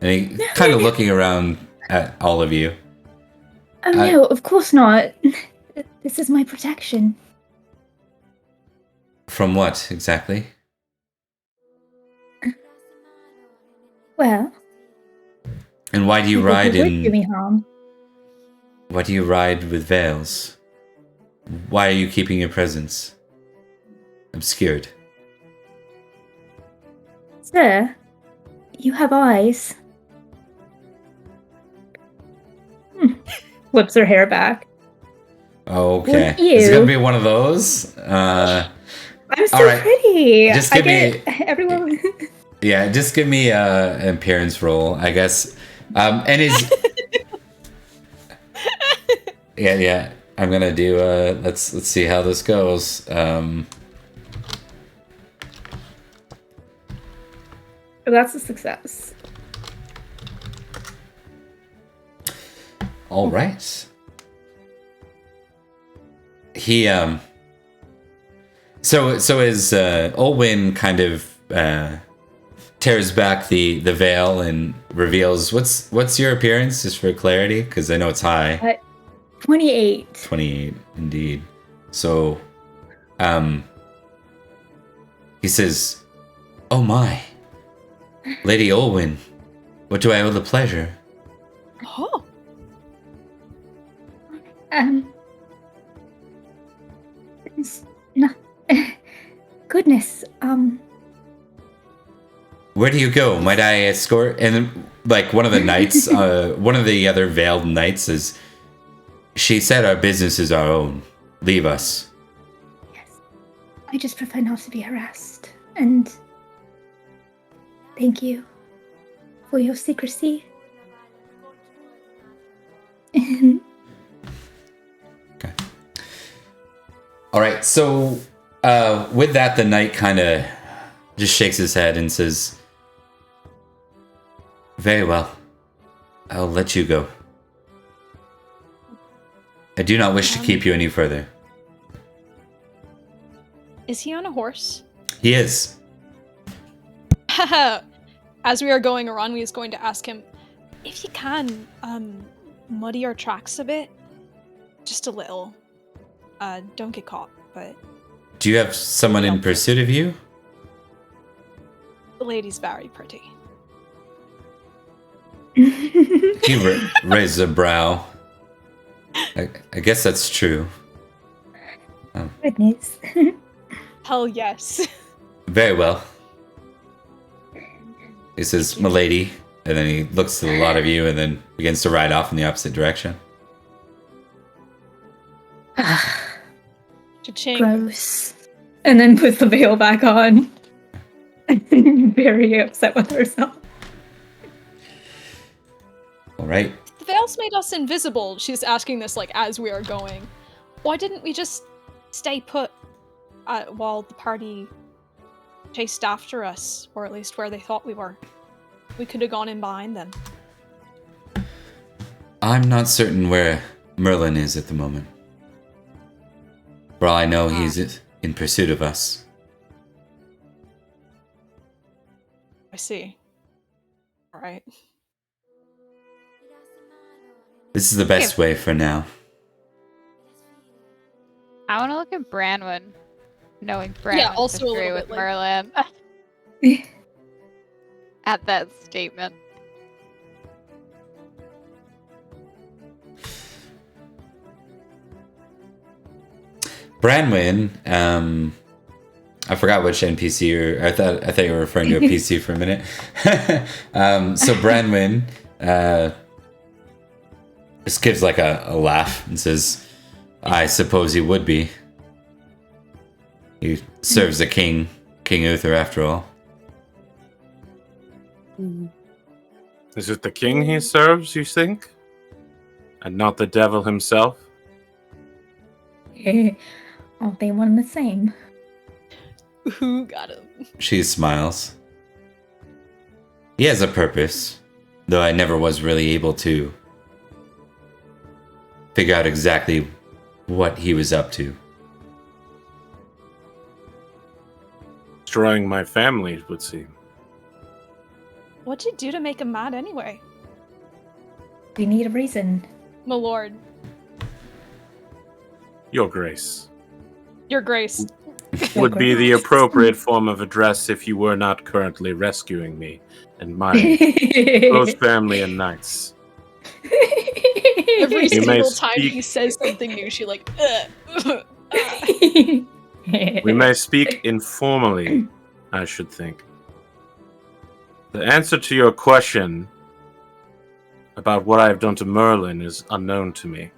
And he kind of looking around at all of you. Oh no, of course not. This is my protection. From what exactly? Well, And why do you people ride who would do me in? harm. Why do you ride with veils? Why are you keeping your presence obscured? Sir, you have eyes. Whips her hair back. Okay, Would you? it's gonna be one of those. I'm so All right. pretty. Just give me- everyone. Yeah, just give me an appearance roll, I guess. And is yeah. I'm gonna do. Let's see how this goes. That's a success. All right. He So as Olwyn kind of tears back the veil and reveals what's your appearance, just for clarity, because I know it's high. 28. 28, indeed. So, he says, "Oh my, Lady Olwyn, what do I owe the pleasure?" Oh, No. Goodness. Where do you go? Might I escort? And then, like, one of the knights, one of the other veiled knights says, "She said our business is our own. Leave us." Yes. I just prefer not to be harassed. And thank you for your secrecy. Okay. All right. So, with that, the knight kind of just shakes his head and says, "Very well. I'll let you go. I do not wish to keep you any further." is he on a horse? He is. As we are going, Aranwi is going to ask him, if you can, muddy our tracks a bit. Just a little. Don't get caught, but Do you have someone in pursuit of you? the lady's very pretty. He raises a brow. I guess that's true. Goodness. Hell yes. Very well. He says, "Milady," and then he looks at a lot of you and then begins to ride off in the opposite direction. Cha-ching. Gross. And then puts the veil back on. Very upset with herself. All right. The veil's made us invisible. She's asking this like as we are going. Why didn't we just stay put while the party chased after us, or at least where they thought we were? We could have gone in behind them. I'm not certain where Merlin is at the moment. For all I know, he's in pursuit of us. I see. All right. This is the best way for now. I want to look at Branwen, knowing Branwen's also a history little with bit like- Merlin. At that statement. Branwen, I forgot which NPC I thought you were referring to a PC for a minute. So Branwen just gives like a laugh and says, I suppose he would be. He serves the king, King Uther, after all. Is it the king he serves, you think? And not the devil himself? Aren't they one and the same? Who got him? She smiles. He has a purpose, though I never was really able to figure out exactly what he was up to. Destroying my family, it would seem. What'd you do to make him mad anyway? We need a reason. My lord, Your Grace. your grace. Would be the appropriate form of address if you were not currently rescuing me and my close family and knights. Every You may single time speak- he says something new, she like, We may speak informally, I should think. The answer to your question about what I have done to Merlin is unknown to me.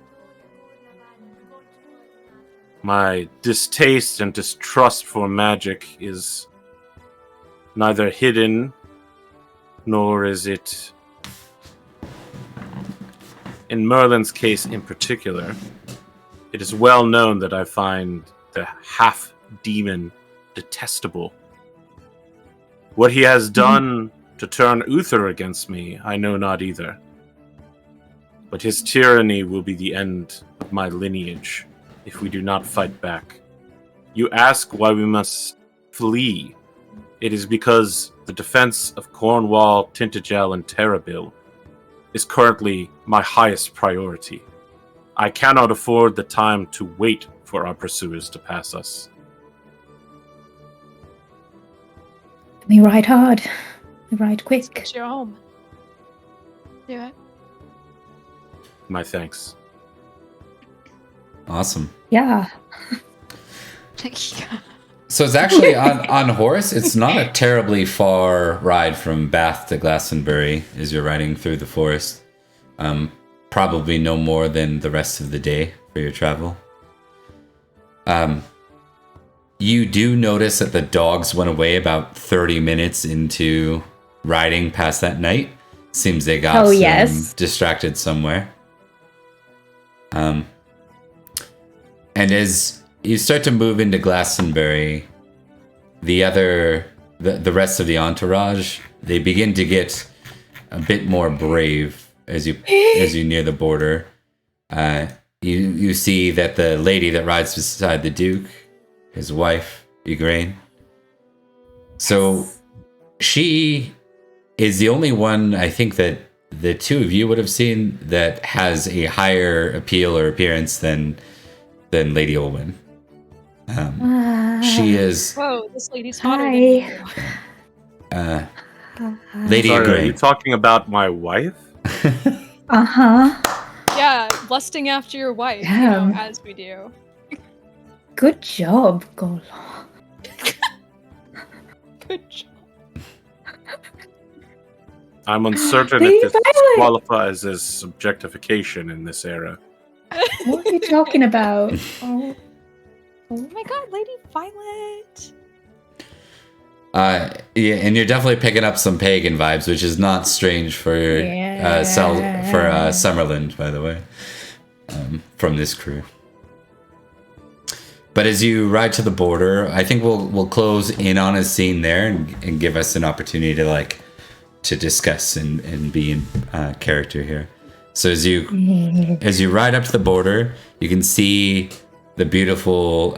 My distaste and distrust for magic is neither hidden nor is it, in Merlin's case in particular, it is well known that I find the half-demon detestable. What he has done to turn Uther against me, I know not either. But his tyranny will be the end of my lineage if we do not fight back. You ask why we must flee. It is because the defense of Cornwall, Tintagel, and Terrabil is currently my highest priority. I cannot afford the time to wait for our pursuers to pass us. We ride hard. We ride quick. get you home. Do it. My thanks. Awesome. Yeah. So it's actually on horse. It's not a terribly far ride from Bath to Glastonbury as you're riding through the forest. Probably no more than the rest of the day for your travel. You do notice that the dogs went away about 30 minutes into riding past that night. Seems they got distracted somewhere. And as you start to move into Glastonbury, the rest of the entourage, they begin to get a bit more brave as you near the border. You see that the lady that rides beside the Duke, his wife, Igraine. So she is the only one I think that the two of you would have seen that has a higher appeal or appearance than Lady Olwen. She is Whoa, this lady's hotter Hi. than you. Lady Sorry, are you Igraine. talking about my wife? Uh-huh. Yeah, lusting after your wife, Damn. as we do. Good job, Golem. Good job. I'm uncertain Lady if this Violet! qualifies as objectification in this era. What are you talking about? Oh. Oh my god, Lady Violet! Yeah, and you're definitely picking up some pagan vibes, which is not strange for Summerland, by the way, from this crew. But as you ride to the border, I think we'll close in on a scene there and give us an opportunity to discuss and be in character here. So as you ride up to the border, you can see the beautiful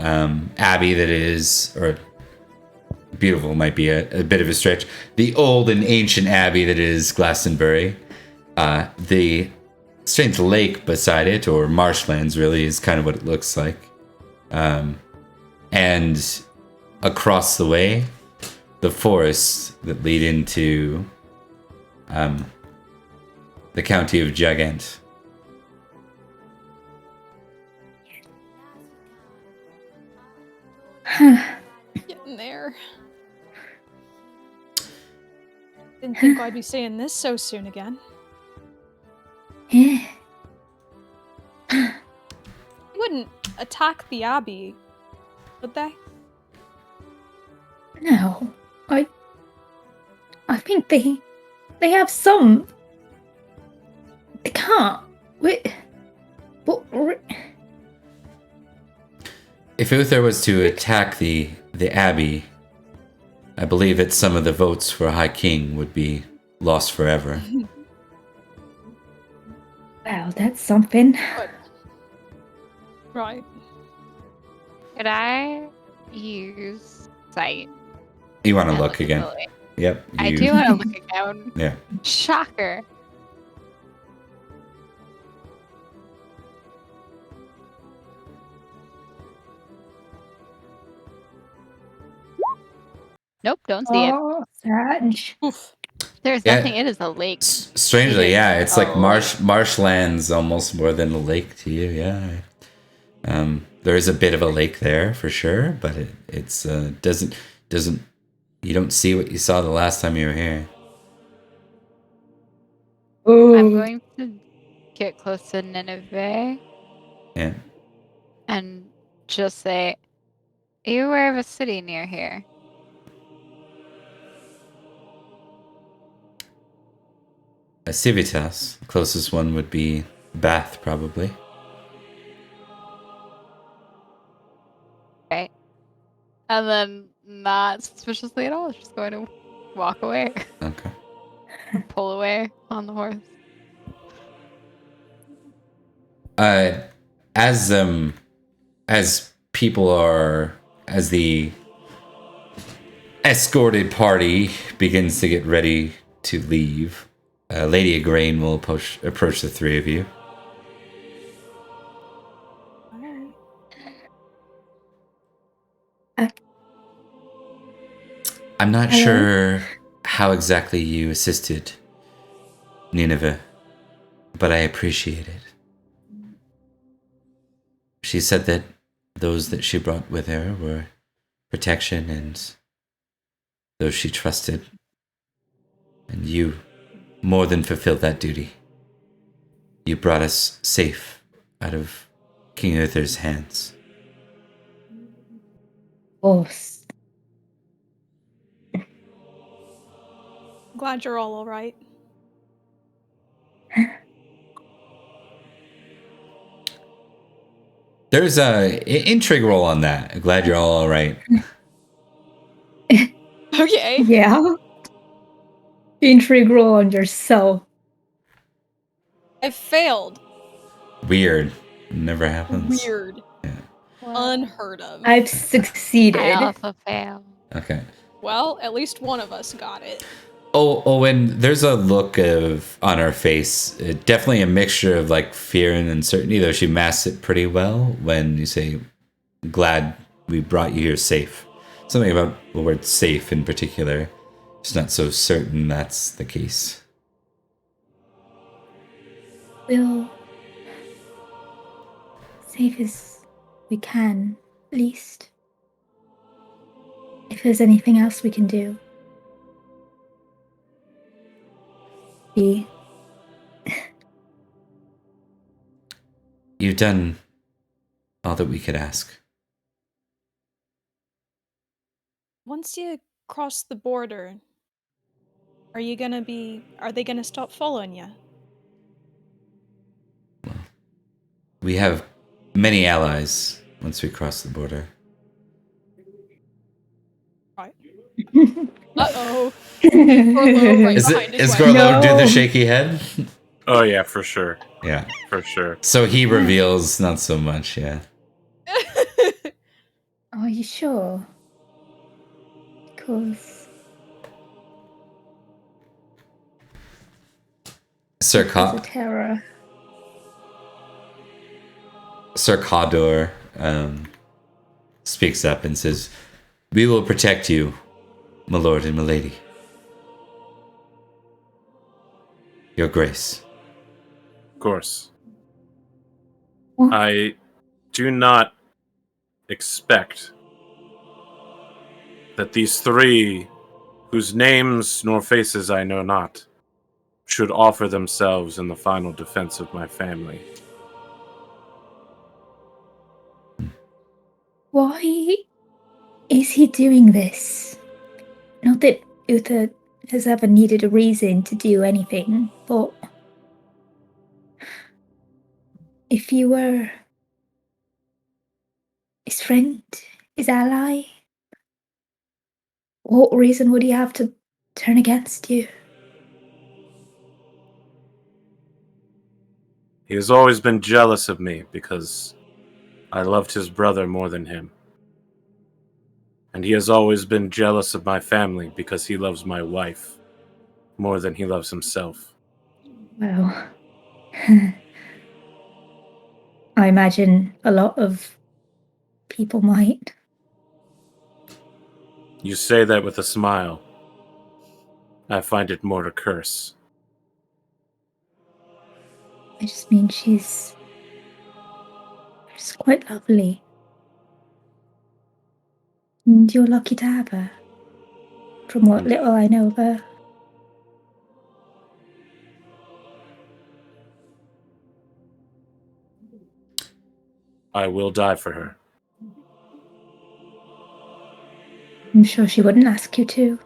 abbey that is, or beautiful might be a bit of a stretch, the old and ancient abbey that is Glastonbury. The strange lake beside it, or marshlands really, is kind of what it looks like. And across the way, the forests that lead into the county of Gigant. Getting there. Didn't think I'd be saying this so soon again. Eh. They wouldn't attack the Abbey, would they? No, I think they have some. They can't. Wait, but If Uther was to attack the abbey, I believe that some of the votes for High King would be lost forever. Well, that's something. Right. Could I use sight? You want to at look the again? building? Yep. I you- do want to look again. Yeah. Shocker. Nope, don't see it. Oh, Sag. Oof. There's Yeah. nothing. It is a lake. Strangely, yeah, it's like Oh. marshlands almost more than a lake to you. Yeah. There is a bit of a lake there for sure, but it's doesn't you don't see what you saw the last time you were here. Oh, I'm going to get close to Nineveh Yeah. and just say, "Are you aware of a city near here?" A Civitas. The closest one would be Bath, probably. Right. And then, not suspiciously at all, just going to walk away, Okay. pull away on the horse. As people are, as the escorted party begins to get ready to leave, Lady Igraine will approach the three of you. I'm not Hello? sure how exactly you assisted Nineveh, but I appreciate it. She said that those that she brought with her were protection and those she trusted. And you more than fulfilled that duty. You brought us safe out of King Uther's hands. oh, Glad you're all alright. There's a intrigue roll on that. I'm glad you're all right. Okay. yeah. Intrigue roll on yourself. I failed. Weird. Never happens. Weird. Yeah. Unheard of. I've succeeded. I also fail. Okay. Well, at least one of us got it. Oh, and there's a look on her face. Definitely a mixture of like fear and uncertainty, though she masks it pretty well when you say, "Glad we brought you here safe." Something about the word "safe" in particular. Just not so certain that's the case. We'll safe as we can, at least. If there's anything else we can do. You've done all that we could ask. Once you cross the border, are they gonna stop following you? We have many allies once we cross the border. Right. Uh-oh. Is Gorlo do the No. shaky head? Oh yeah, for sure, Yeah. for sure. So he reveals not so much, yeah. Are you sure? Because Sir, there's a terror. Sir Cador speaks up and says, "We will protect you, my lord and my lady. Your grace." Of course. What? I do not expect that these three, whose names nor faces I know not, should offer themselves in the final defense of my family. Why is he doing this? Not that Uther has ever needed a reason to do anything, but if you were his friend, his ally, what reason would he have to turn against you? He has always been jealous of me because I loved his brother more than him. And he has always been jealous of my family because he loves my wife more than he loves himself. Well, I imagine a lot of people might. You say that with a smile. I find it more a curse. I just mean she's quite lovely. And you're lucky to have her, from what little I know of her. I will die for her. I'm sure she wouldn't ask you to.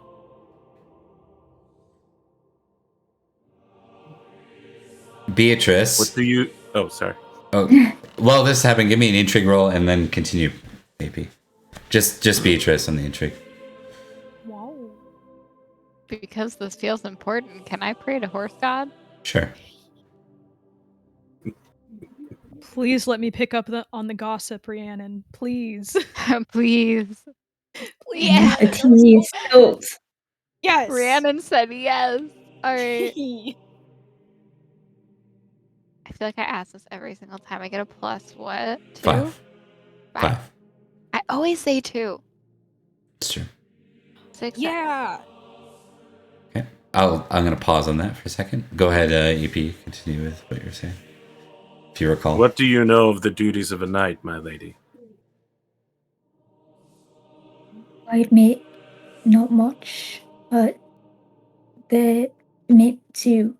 Beatrice. What do you... Oh, sorry. Oh, well, this happened. Give me an intrigue roll and then continue, maybe. Just Beatrice on the intrigue. Wow. Because this feels important, can I pray to Horse God? Sure. Please let me pick up on the gossip, Rhiannon. Please. Please. Please. Yeah. The tea is spilt. Yes. Rhiannon said yes. Alright. I feel like I ask this every single time. I get a plus what? 2? 5. 5. I always say 2. It's true. 6. Yeah. Okay. I'm gonna pause on that for a second. Go ahead, EP. Continue with what you're saying, if you recall. What do you know of the duties of a knight, my lady? I admit, not much, but they're meant to.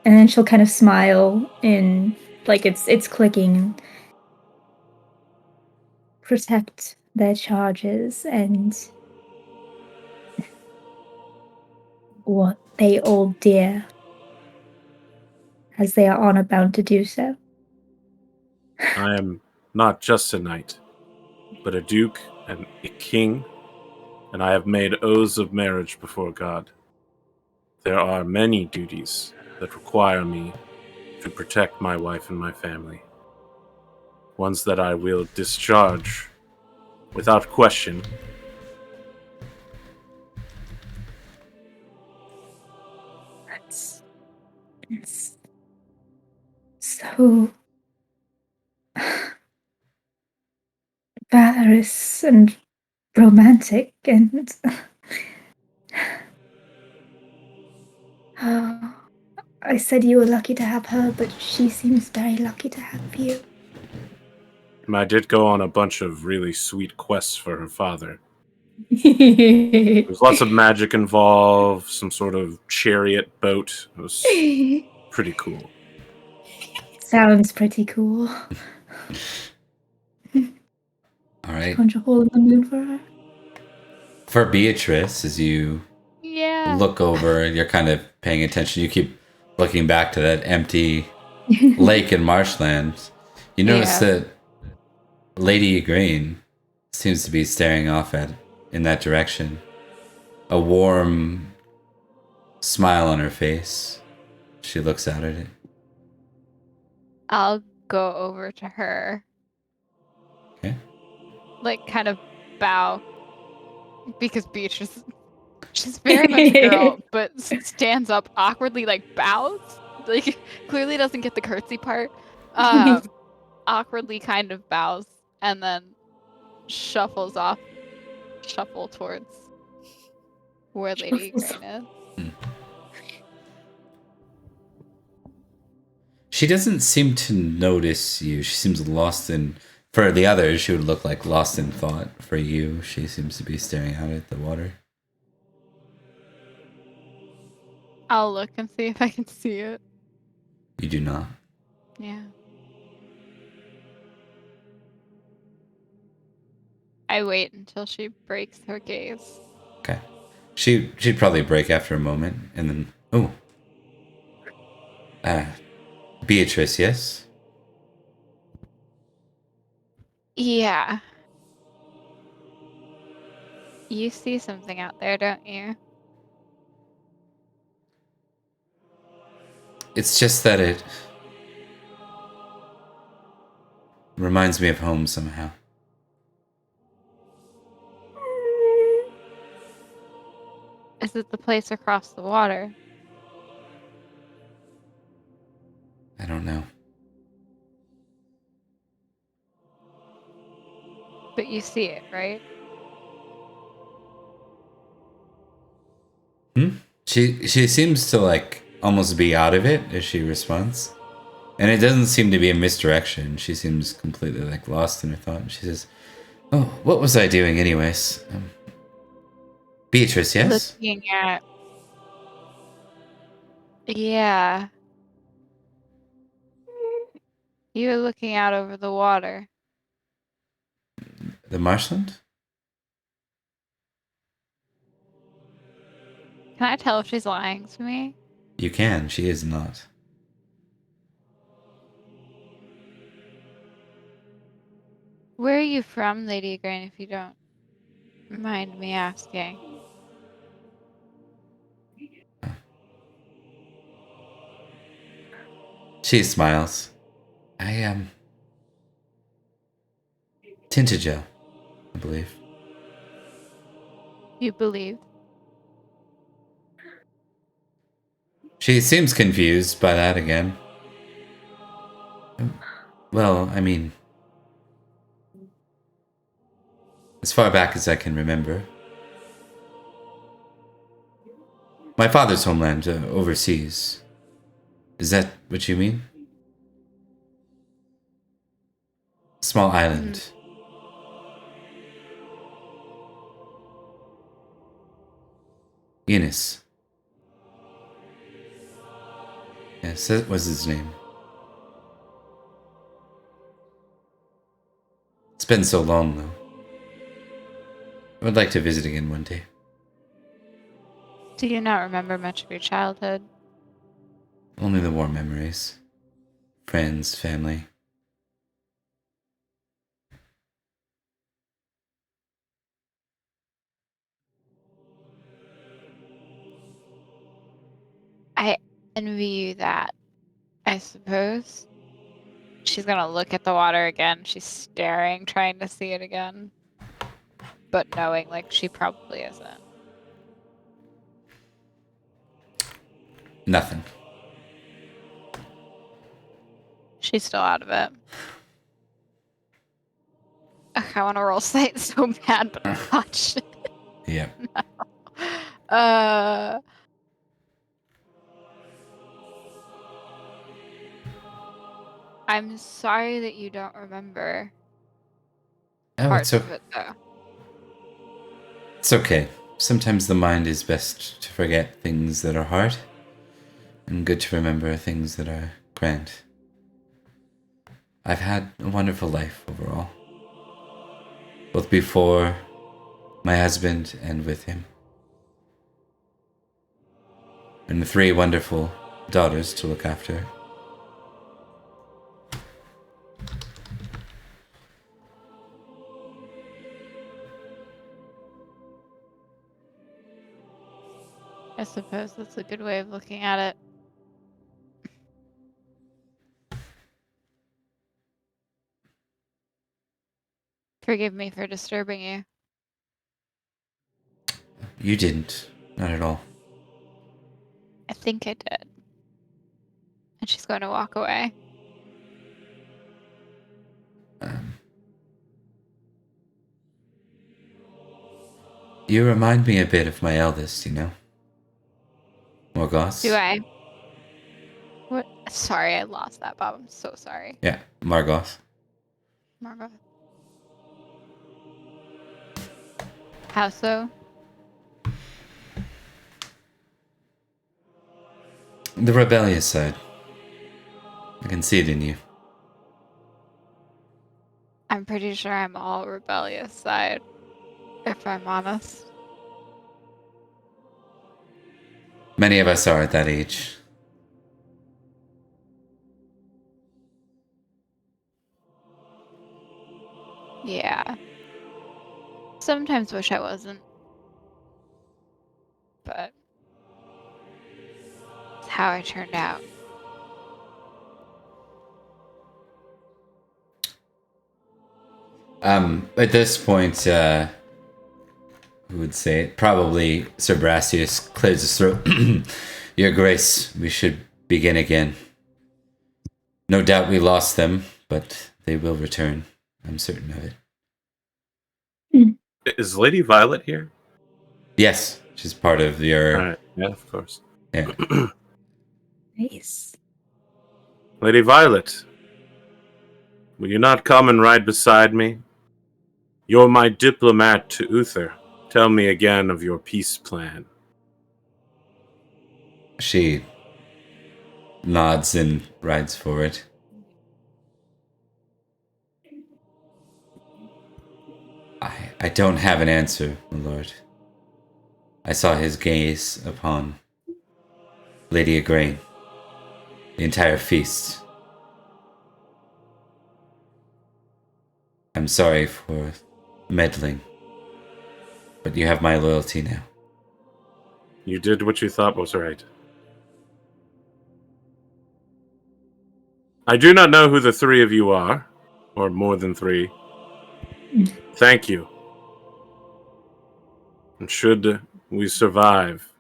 And then she'll kind of smile and like it's clicking. Protect their charges and what they hold dear, as they are honor bound to do so. I am not just a knight, but a duke and a king, and I have made oaths of marriage before God. There are many duties that require me to protect my wife and my family. Ones that I will discharge without question. It's so valorous and romantic and oh, I said you were lucky to have her, but she seems very lucky to have you. I did go on a bunch of really sweet quests for her father. There's There's lots of magic involved, some sort of chariot boat. It was pretty cool. Sounds pretty cool. All right. Punch a hole in the moon for her. For Beatrice, as you look over and you're kind of paying attention, you keep looking back to that empty lake and marshlands. You notice that Lady Igraine seems to be staring off in that direction. A warm smile on her face. She looks out at it. I'll go over to her. Okay. like kind of bow because Beatrice, she's very much a girl, but stands up awkwardly, like bows, like clearly doesn't get the curtsy part. Awkwardly kind of bows and then shuffle towards where Lady Grain is. She doesn't seem to notice you. She seems lost in. For the others, she would look like lost in thought. For you, she seems to be staring out at the water. I'll look and see if I can see it. You do not. Yeah. I wait until she breaks her gaze. Okay. She'd probably break after a moment, and then Beatrice, yes. Yeah. You see something out there, don't you? It's just that it reminds me of home somehow. Is it the place across the water? I don't know. But you see it, right? She seems to like almost be out of it as she responds. And it doesn't seem to be a misdirection. She seems completely like lost in her thought. And she says, "Oh, what was I doing anyways?" Beatrice, yes? Looking at. Yeah. You were looking out over the water. The marshland? Can I tell if she's lying to me? You can, she is not. Where are you from, Lady Grain, if you don't mind me asking? She smiles. I am Tintagel, I believe. You believe? She seems confused by that again. Well, I mean, as far back as I can remember. My father's homeland, overseas. Is that what you mean? Small island. Enos. Yes, that was his name. It's been so long, though. I would like to visit again one day. Do you not remember much of your childhood? Only the warm memories. Friends, family. I envy you that, I suppose. She's gonna look at the water again. She's staring, trying to see it again. But knowing, like, she probably isn't. Nothing. She's still out of it. Ugh, I want to roll sight so bad, but I'm not sure. Yeah. I'm sorry that you don't remember Oh, parts of it, though. It's okay. Sometimes the mind is best to forget things that are hard, and good to remember things that are grand. I've had a wonderful life overall, both before my husband and with him. And 3 wonderful daughters to look after. I suppose that's a good way of looking at it. Forgive me for disturbing you. You didn't. Not at all. I think I did. And she's going to walk away. You remind me a bit of my eldest, you know? Morgoth? Do I? What? Sorry, I lost that, Bob. I'm so sorry. Yeah, Morgoth. Margot. How so? The rebellious side. I can see it in you. I'm pretty sure I'm all rebellious side, if I'm honest. Many of us are at that age. Yeah. Sometimes wish I wasn't. But it's how I turned out. At this point, who would say it? Probably Sir Brassius clears his throat. Your Grace, we should begin again. No doubt we lost them, but they will return. I'm certain of it. Is Lady Violet here? Yes, she's part of your... Alright, yeah, of course. Yeah. Nice. Lady Violet, will you not come and ride beside me? You're my diplomat to Uther. Tell me again of your peace plan. She nods and rides forward. I don't have an answer, my lord. I saw his gaze upon Lady Igraine. The entire feast. I'm sorry for meddling, but you have my loyalty now. You did what you thought was right. I do not know who the three of you are, or more than three. Thank you. And should we survive,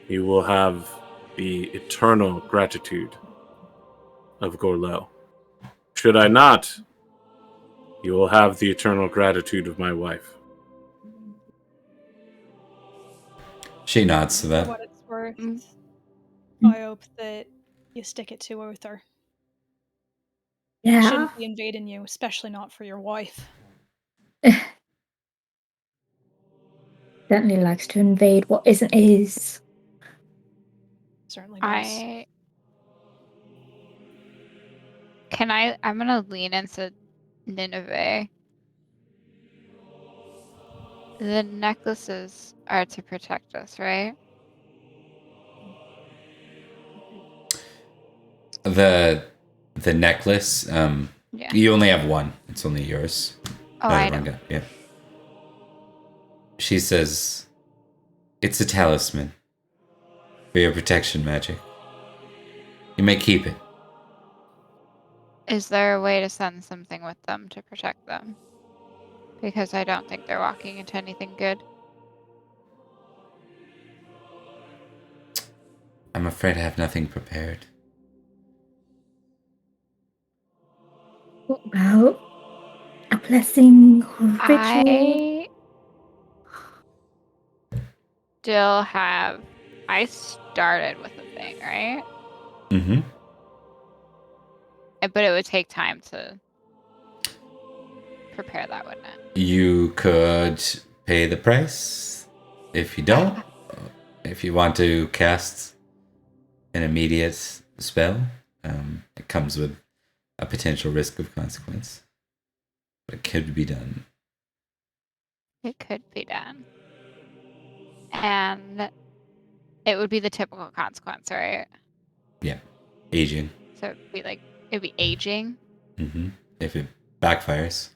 you will have the eternal gratitude of Gorlo. Should I not, you will have the eternal gratitude of my wife. She nods to For that. what it's worth, Mm. I hope that you stick it to Uther. He Yeah. shouldn't be invading you, especially not for your wife. Certainly likes to invade what isn't his. Certainly does. I'm gonna lean into Nineveh. The necklaces are to protect us, right? The necklace, Yeah. you only have one. It's only yours. Oh, Not I everyone know. got- yeah. She says, it's a talisman for your protection magic. You may keep it. Is there a way to send something with them to protect them? Because I don't think they're walking into anything good. I'm afraid I have nothing prepared. What about a blessing or ritual? I still have. I started with a thing, right? Mm-hmm. But it would take time to prepare that, wouldn't it? You could pay the price if you don't. If you want to cast an immediate spell, it comes with a potential risk of consequence. But it could be done. It could be done. And it would be the typical consequence, right? Yeah. Aging. So it'd be aging Mm-hmm. If it backfires.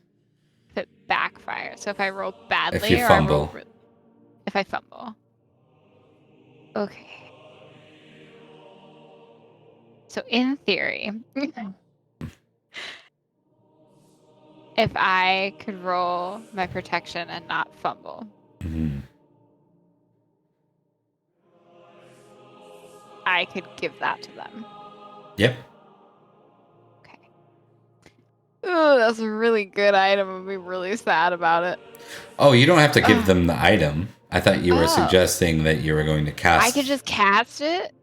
if it backfires. So if I roll badly If you or I roll fumble. if I fumble. Okay. So in theory, if I could roll my protection and not fumble. Mhm. I could give that to them. Yep. Okay. Ooh, that's a really good item. I'd be really sad about it. Oh, you don't have to give them the item. I thought you were Oh. suggesting that you were going to cast. I could just cast it.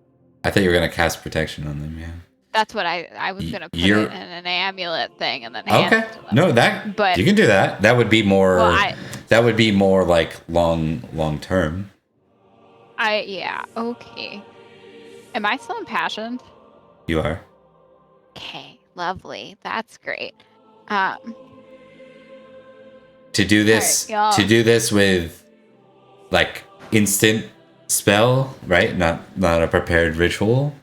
I thought you were going to cast protection on them. Yeah. That's what I was gonna put You're- it in an amulet thing and then hand Okay. it to them. No, that But- you can do that. That would be more. Well, that would be more like long term. yeah, okay. Am I still impassioned? You are. Okay, lovely. That's great. To do this, Alright, y'all. to do this with like instant spell, right? Not a prepared ritual.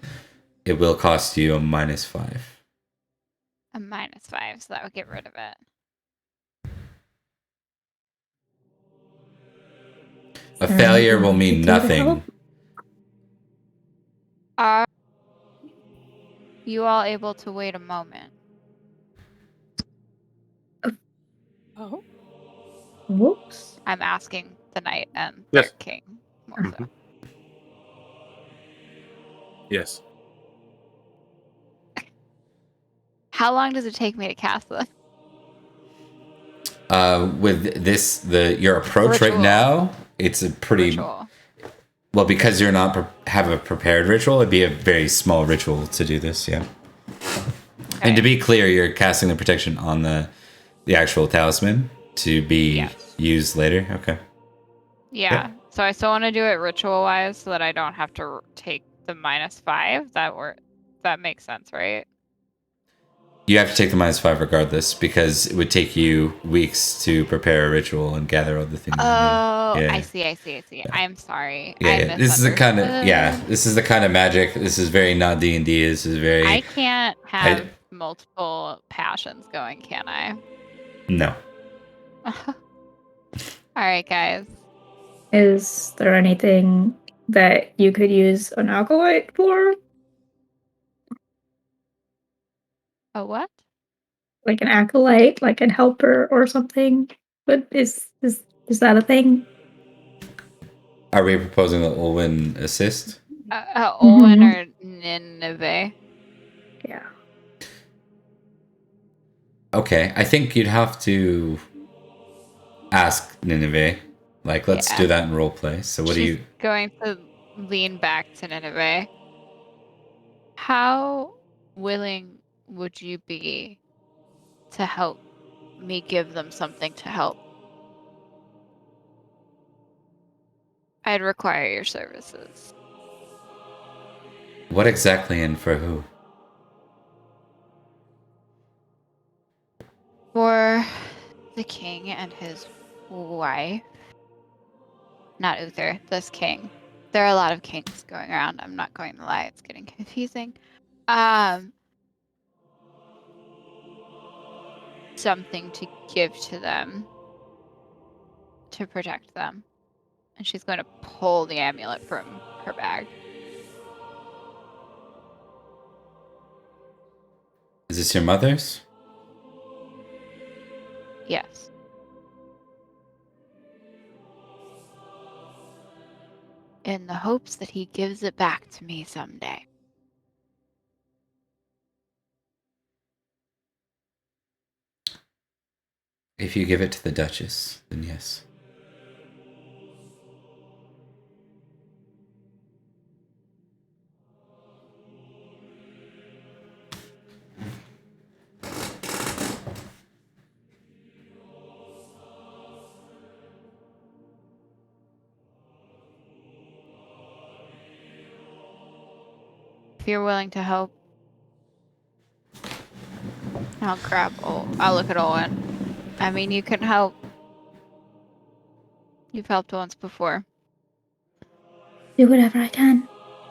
It will cost you a -5. A -5, so that would get rid of it. A failure will mean Anything to nothing. help? Are you all able to wait a moment? Oh. Whoops. I'm asking the knight and Yes. the king more so. Yes. How long does it take me to cast this? With this, your approach right Ritual. now, it's a pretty Ritual. well because you're not have a prepared ritual. It'd be a very small ritual to do this. Yeah. And to be clear, you're casting the protection on the actual talisman to be Yes. used later. Okay. Yeah. So I still want to do it ritual wise so that I don't have to take the -5. That makes sense, right? You have to take the -5 regardless because it would take you weeks to prepare a ritual and gather all the things. you need. Oh, Yeah. I see. I'm sorry. Yeah, I yeah. This is the kind of misunderstood. this is the kind of magic. This is very not D&D. This is very I can't have multiple passions going, can I? no. All right, guys. Is there anything that you could use an acolyte for? A what? Like an acolyte, like a helper or something? But is that a thing? Are we proposing that Olwen assist? Olwen or Nineveh? Yeah. Okay, I think you'd have to ask Nineveh. Like, let's Yeah. do that in roleplay. So, what do She's you? going to lean back to Nineveh. How willing would you be to help me give them something to help? I'd require your services. What exactly and for who? For the king and his wife. Not Uther, this king. There are a lot of kings going around. I'm not going to lie, it's getting confusing. Something to give to them to protect them. And she's going to pull the amulet from her bag. Is this your mother's? Yes. In the hopes that he gives it back to me someday. If you give it to the Duchess, then yes. If you're willing to help, I'll I'll look at Owen. I mean, you can help. You've helped once before. Do whatever I can.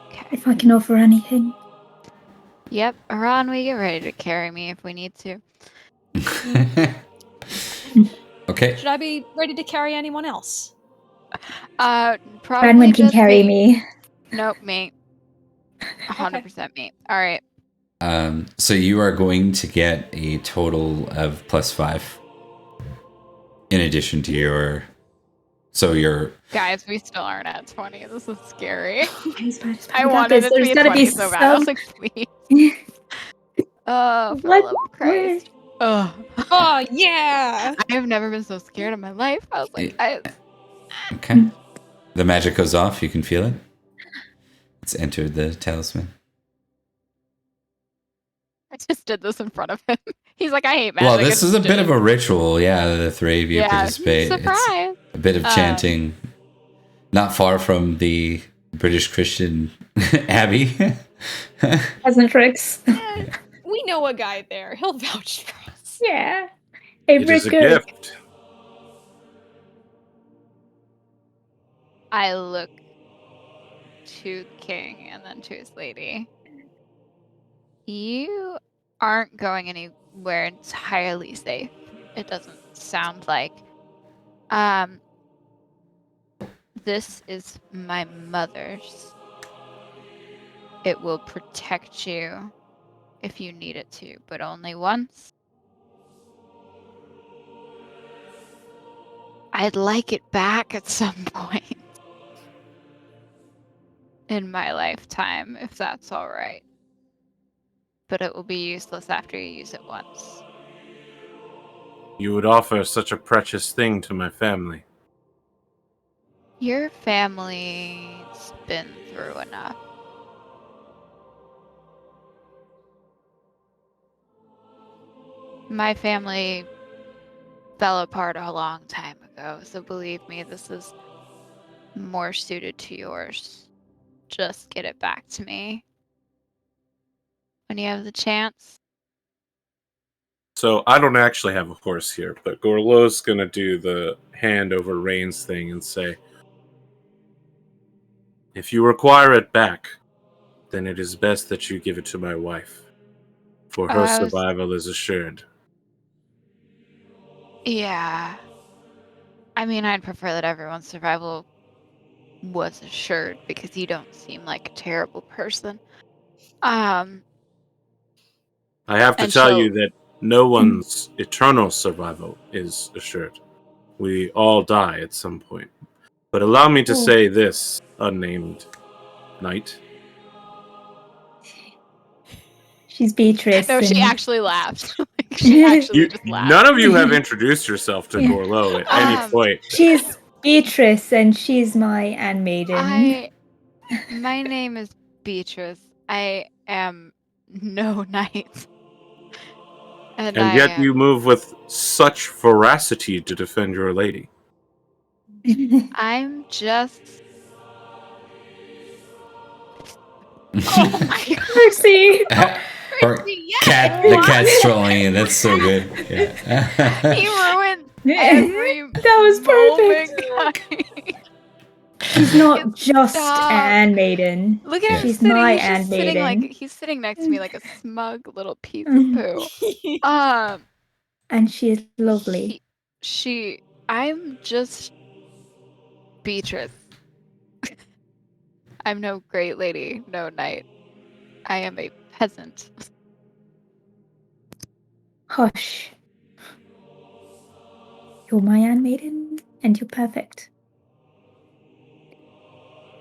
Okay. If I can offer anything. Yep, Aran, we get ready to carry me if we need to. Okay. Should I be ready to carry anyone else? Probably Branwen can just carry me. Nope, me. 100% me. All right. So you are going to get a total of +5 in addition to your. So you're. Guys, we still aren't at 20. This is scary. He's bad, he's bad. I We got wanted this. it to There's be a gotta 20 be so bad. I was some. like, please. For the love of Christ. Ugh. Oh yeah. I have never been so scared in my life. I was like, Okay. The magic goes off. You can feel it. It's entered the talisman. I just did this in front of him. He's like, I hate magic. Well, this is a bit of a ritual. Yeah, the three of you yeah, participate. surprise. It's a bit of chanting. Not far from the British Christian Abbey. Peasant tricks. We know a guy there. He'll vouch for us. Yeah. Hey, It is a Rick. gift. I look to the king and then to his lady. You aren't going anywhere entirely safe. It doesn't sound like. This is my mother's. It will protect you if you need it to, but only once. I'd like it back at some point in my lifetime, if that's all right. But it will be useless after you use it once. You would offer such a precious thing to my family. Your family's been through enough. My family fell apart a long time ago, so believe me, this is more suited to yours. Just get it back to me when you have the chance. So I don't actually have a horse here, but Gorlo's gonna do the hand over reins thing and say, if you require it back, then it is best that you give it to my wife, for her I was- survival is assured. Yeah. I mean, I'd prefer that everyone's survival was assured because you don't seem like a terrible person. I have to And tell so- you that no one's eternal survival is assured. We all die at some point. But allow me to say this, unnamed knight. She's Beatrice. No, she and- actually laughed. Like, she actually just laughed. None of you have introduced yourself to Yeah. Gorlo at any point. She's Beatrice, and she's my handmaiden. My name is Beatrice. I am no knight. And And yet you move with such veracity to defend your lady. I'm just. Oh my god. Mercy. Or cat, the cat strolling in. That's so good. Yeah. He ruined every That was perfect. moment. She's not just Stop. a handmaiden. Look at him She's sitting. my He's just sitting like handmaiden. he's sitting next to me like a smug little piece of poo. And she is lovely. I'm just Beatrice. I'm no great lady, no knight. I am a peasant. Hush. You're my handmaiden, and you're perfect.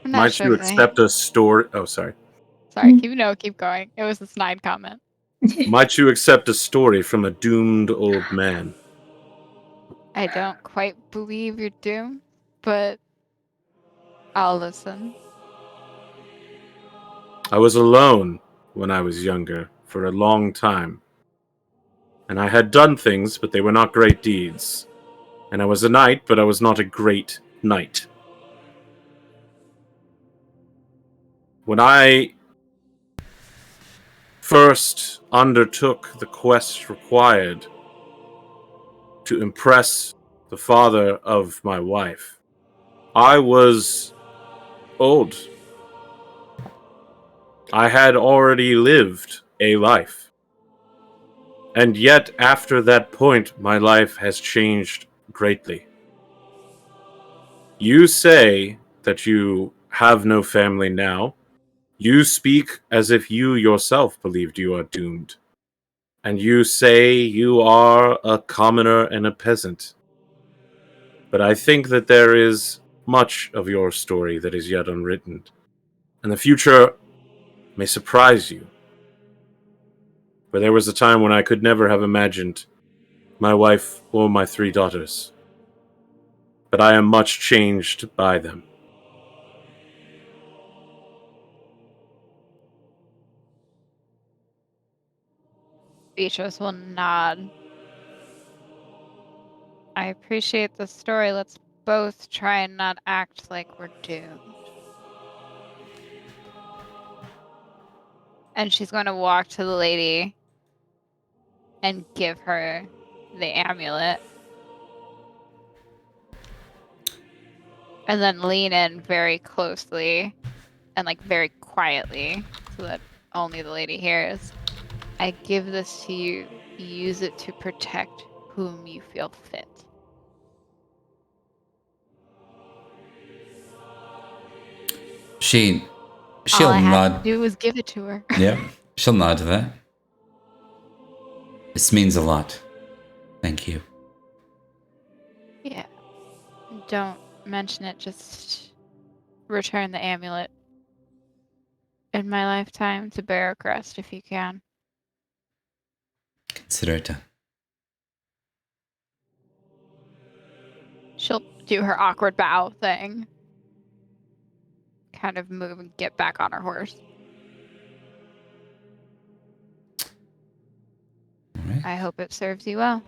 I'm not Might sure you if I- accept a story? Oh, sorry. Sorry, keep going. It was a snide comment. Might you accept a story from a doomed old man? I don't quite believe you're doomed, but I'll listen. I was alone when I was younger for a long time. And I had done things, but they were not great deeds. And I was a knight, but I was not a great knight. When I first undertook the quest required to impress the father of my wife, I was old. I had already lived a life. And yet, after that point, my life has changed greatly. You say that you have no family now. You speak as if you yourself believed you are doomed. And you say you are a commoner and a peasant. But I think that there is much of your story that is yet unwritten, and the future may surprise you. For there was a time when I could never have imagined my wife or my 3 daughters. But I am much changed by them. Beatrice will nod. I appreciate the story. Let's both try and not act like we're doomed. And she's going to walk to the lady and give her the amulet. And then lean in very closely and like very quietly so that only the lady hears. I give this to you. Use it to protect whom you feel fit. She'll All I had nod. to do was give it to her. Yep, she'll nod to that. This means a lot. Thank you. Yeah. Don't mention it, just return the amulet in my lifetime to Barrow Crest if you can. Consider it done. She'll do her awkward bow thing. Kind of move and get back on her horse. All right. I hope it serves you well.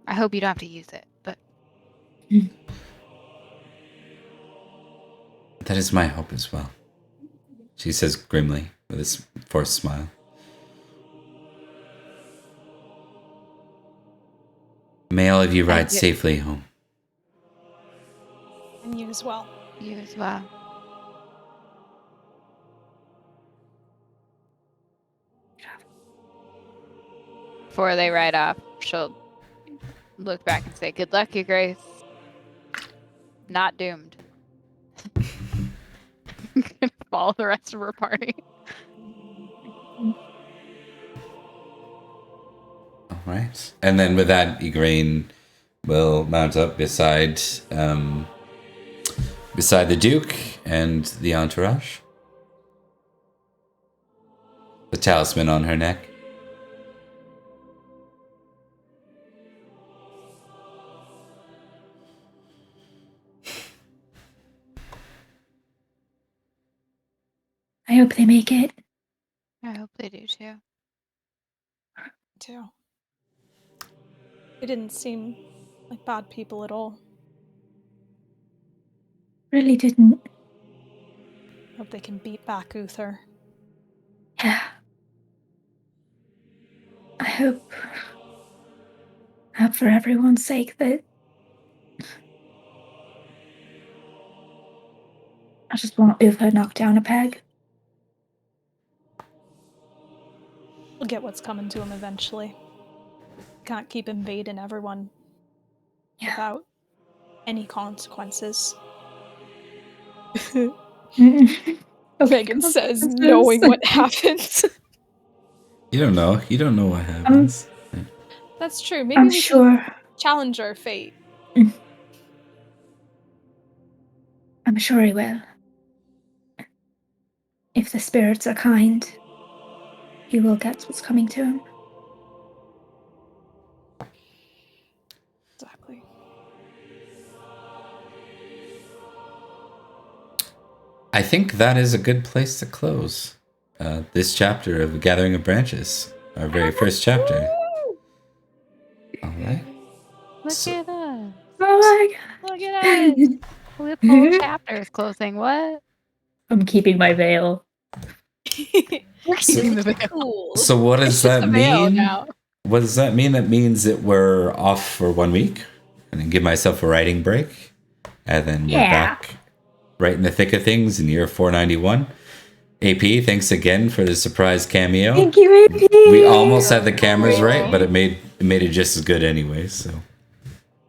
I hope you don't have to use it, but That is my hope as well. She says grimly with a forced smile. May all of you ride you. safely home. And you as well. you as well. Before they ride off, she'll look back and say, "Good luck, Your Grace. Not doomed." Follow the rest of her party. All right. And then with that, Igraine will mount up beside the Duke and the entourage. The talisman on her neck. I hope they make it. I hope they do too. Too. They didn't seem like bad people at all. Really didn't. Hope they can beat back Uther. Yeah. I hope for everyone's sake that I just want Uther knocked down a peg. We'll get what's coming to him eventually. Can't keep invading everyone Yeah. without any consequences. Megan says, knowing what happens. You don't know. You don't know what happens. That's true. Maybe I'm we sure. can challenge our fate. I'm sure he will. If the spirits are kind, he will get what's coming to him. Exactly. I think that is a good place to close this chapter of Gathering of Branches, our very first chapter. All right. Look So- at us. Oh my Look at us. This whole chapter is closing. What? I'm keeping my veil. Keeping the veil. Cool. So what does It's just that a veil mean? now. What does that mean? That means that we're off for 1 week and then give myself a writing break. And then we're Yeah. back right in the thick of things in year 491. AP, thanks again for the surprise cameo. Thank you, AP. We almost had the cameras right, but it made it just as good anyway. So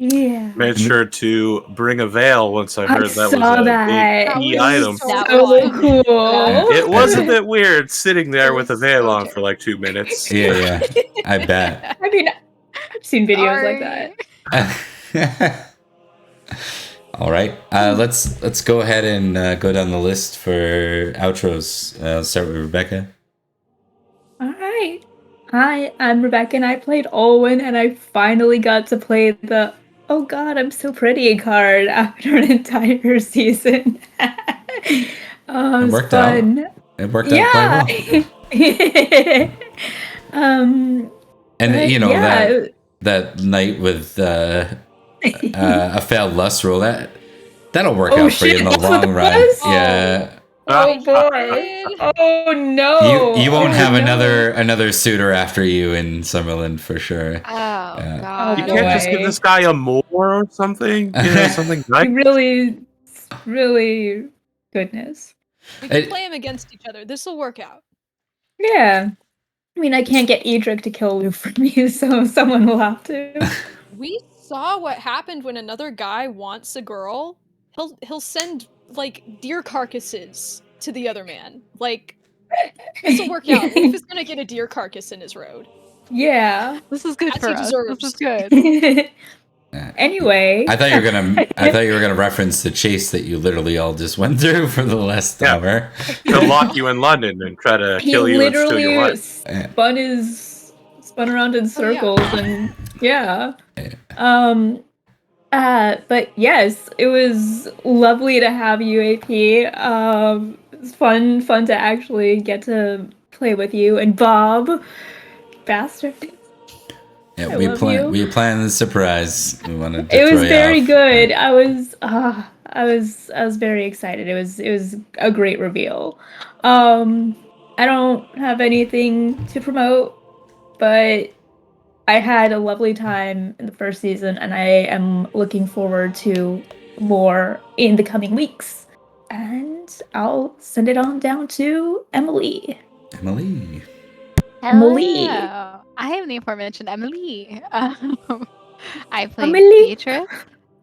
Yeah. Made sure to bring a veil once I heard that was saw a that. big key That was item. so That So was- cool. It was a bit weird sitting there It with a was veil so on for like 2 minutes. yeah, I bet. I mean, I've seen videos like that. All right. Let's go ahead and go down the list for outros. I'll start with Rebecca. All right. Hi, I'm Rebecca, and I played Olwen, and I finally got to play the "Oh God, I'm so pretty" card after an entire season. It was worked out. fun. It worked out quite well. And but you know yeah, that night with a failed lust roll that'll work Oh, out for you in shit, the that's what long it run. was? Yeah. Oh boy! Oh no! You won't Oh, have no. another suitor after you in Summerland for sure. Oh Yeah. god. You can't just give boy. this guy a more or something? You know, something nice? Really, goodness. We can play them against each other. This will work out. Yeah. I mean, I can't get Edric to kill Lou for me, so someone will have to. We saw what happened when another guy wants a girl. He'll send like deer carcasses to the other man. Like this will work out. Leaf is gonna get a deer carcass in his road. Yeah. This is good As for he us. deserves. This is good. Anyway. I thought you were gonna reference the chase that you literally all just went through for the last hour. He'll lock you in London and try to He kill you and steal literally your wife. spun around in circles and yeah. But yes, it was lovely to have you, AP. It's fun to actually get to play with you and Bob, bastard. Yeah, I we love planned you. the surprise. We wanted to It throw was you very off. good. I was very excited. It was a great reveal. I don't have anything to promote, but I had a lovely time in the first season, and I am looking forward to more in the coming weeks. And I'll send it on down to Emily. Emily. Emily. Hello. I am the aforementioned Emily. I play Emily. Beatrice.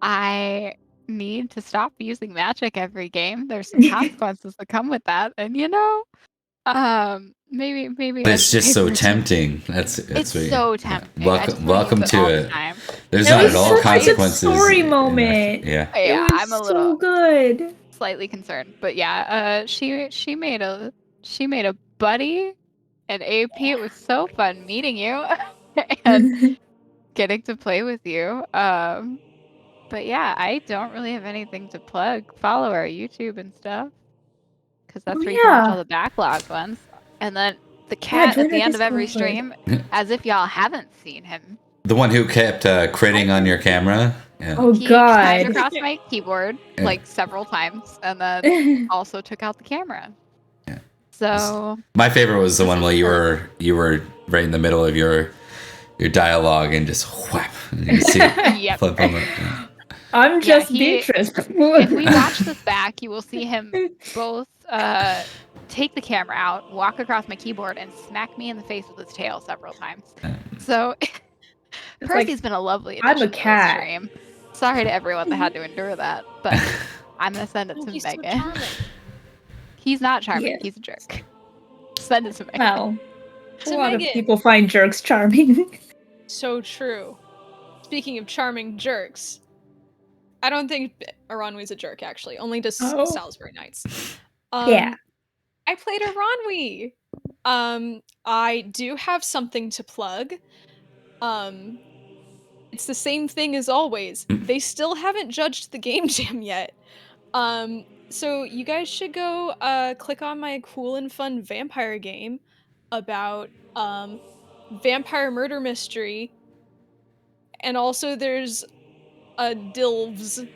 I need to stop using magic every game. There's some consequences that come with that, and maybe. But it's I just should so pay more tempting. That's It's what you- so tempting. I Welcome, just wanna welcome use it all to the it. time. There's That not was at all such a good consequences. story in that. moment. Yeah. Yeah, It was I'm a so little good. slightly concerned, but yeah, she made a buddy, and AP. It was so fun meeting you and getting to play with you. But yeah, I don't really have anything to plug. Follow our YouTube and stuff, because that's where you can watch all the backlog ones. And then the cat join at the our end of every Discord. stream, as if y'all haven't seen him. The one who kept critting on your camera. Yeah. Oh He God. climbed across my keyboard Yeah. like several times, and then also took out the camera. Yeah. So My favorite was the one where you were right in the middle of your dialogue and just whap. And you see it yep. flip on it. Yeah. I'm just he- Beatrice. If we watch this back, you will see him both take the camera out, walk across my keyboard, and smack me in the face with his tail several times. So Percy's been a lovely I'm a addition to the cat. stream. Sorry to everyone that had to endure that, but I'm gonna send it to He's so Megan. charming. He's not charming. Yes. He's a jerk. Send it to Megan. Well, a To lot Megan. of people find jerks charming. So true. Speaking of charming jerks, I don't think Aranwi's a jerk actually. Only to Oh. Salisbury Knights. Yeah. I played Aranwi. I do have something to plug. It's the same thing as always. They still haven't judged the game jam yet. So you guys should go click on my cool and fun vampire game about vampire murder mystery. And also there's a Dilves.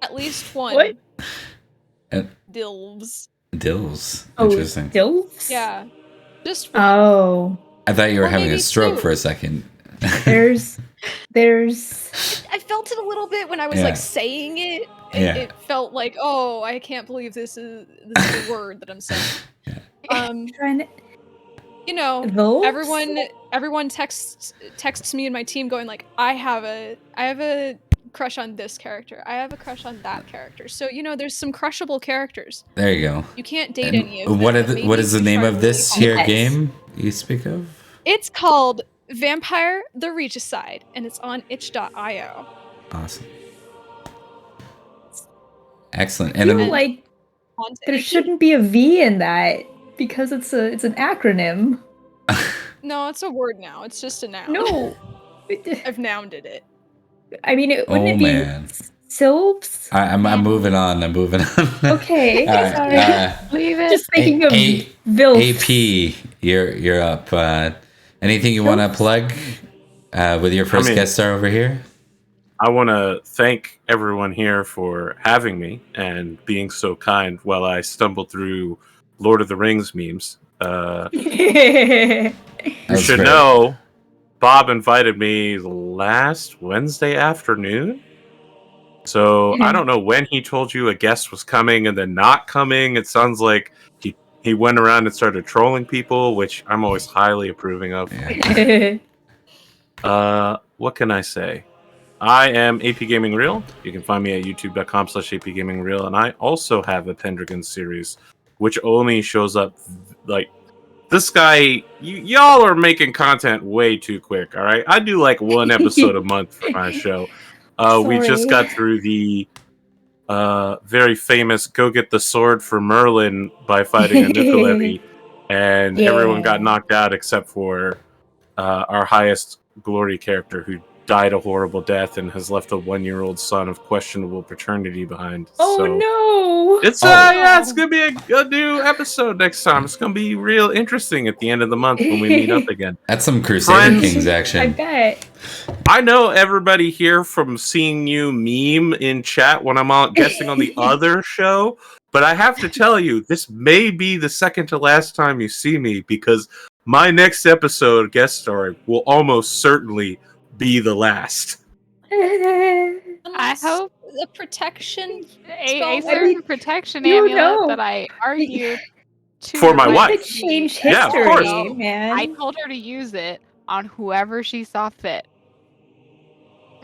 At least one. What? Dilves. Dills. Oh, Interesting. Dilfs? Yeah. Just one. Oh, I thought you were Or having a maybe stroke two. for a second. there's. I felt it a little bit when I was Yeah. like saying it. Yeah. It felt like, oh, I can't believe this is the word that I'm saying. Yeah. Trying to. You know, Dilfs? everyone texts me and my team going like, I have a crush on this character. I have a crush on that character. So you know, there's some crushable characters. There you go. You can't date And any of them. what Maybe is the you name try of really this hard. here Yes. game you speak of? It's called Vampire the Regicide, and it's on itch.io. Awesome. Excellent. I And feel then, like Haunted. there shouldn't be a V in that because it's an acronym. No, it's a word now. It's just a noun. No. I've nounded it. I mean, wouldn't it be man. Silbs? I'm moving on. I'm moving on. Okay, All right, sorry. Leave it. Just thinking of A- Vilf. AP, you're up. Anything you want to plug with your first mean- guest star over here? I want to thank everyone here for having me and being so kind while I stumbled through Lord of the Rings memes. You That's should great. know, Bob invited me last Wednesday afternoon. So I don't know when he told you a guest was coming and then not coming. It sounds like he went around and started trolling people, which I'm always highly approving of. Yeah. What can I say? I am AP Gaming Real. You can find me at youtube.com/AP Gaming Real, and I also have a Pendragon series, which only shows up like this guy. Y'all are making content way too quick. All right, I do like one episode a month for my show. We just Sorry. got through the very famous "Go Get the Sword for Merlin" by fighting a Nukulevi, and everyone got Yeah. knocked out except for our highest glory character, who died a horrible death and has left a 1-year-old son of questionable paternity behind. Oh So no! it's it's gonna be a new episode next time. It's gonna be real interesting at the end of the month when we meet up again. That's some Crusader Friends. Kings I action. bet. I know everybody here from seeing you meme in chat when I'm on guesting on the other show, but I have to tell you, this may be the second to last time you see me, because my next episode guest story will almost certainly be the last. I Unless hope the protection. a Spell- certain protection you amulet know. that I argued to For my We wife. could change Yeah, of history, course. man. I told her to use it on whoever she saw fit.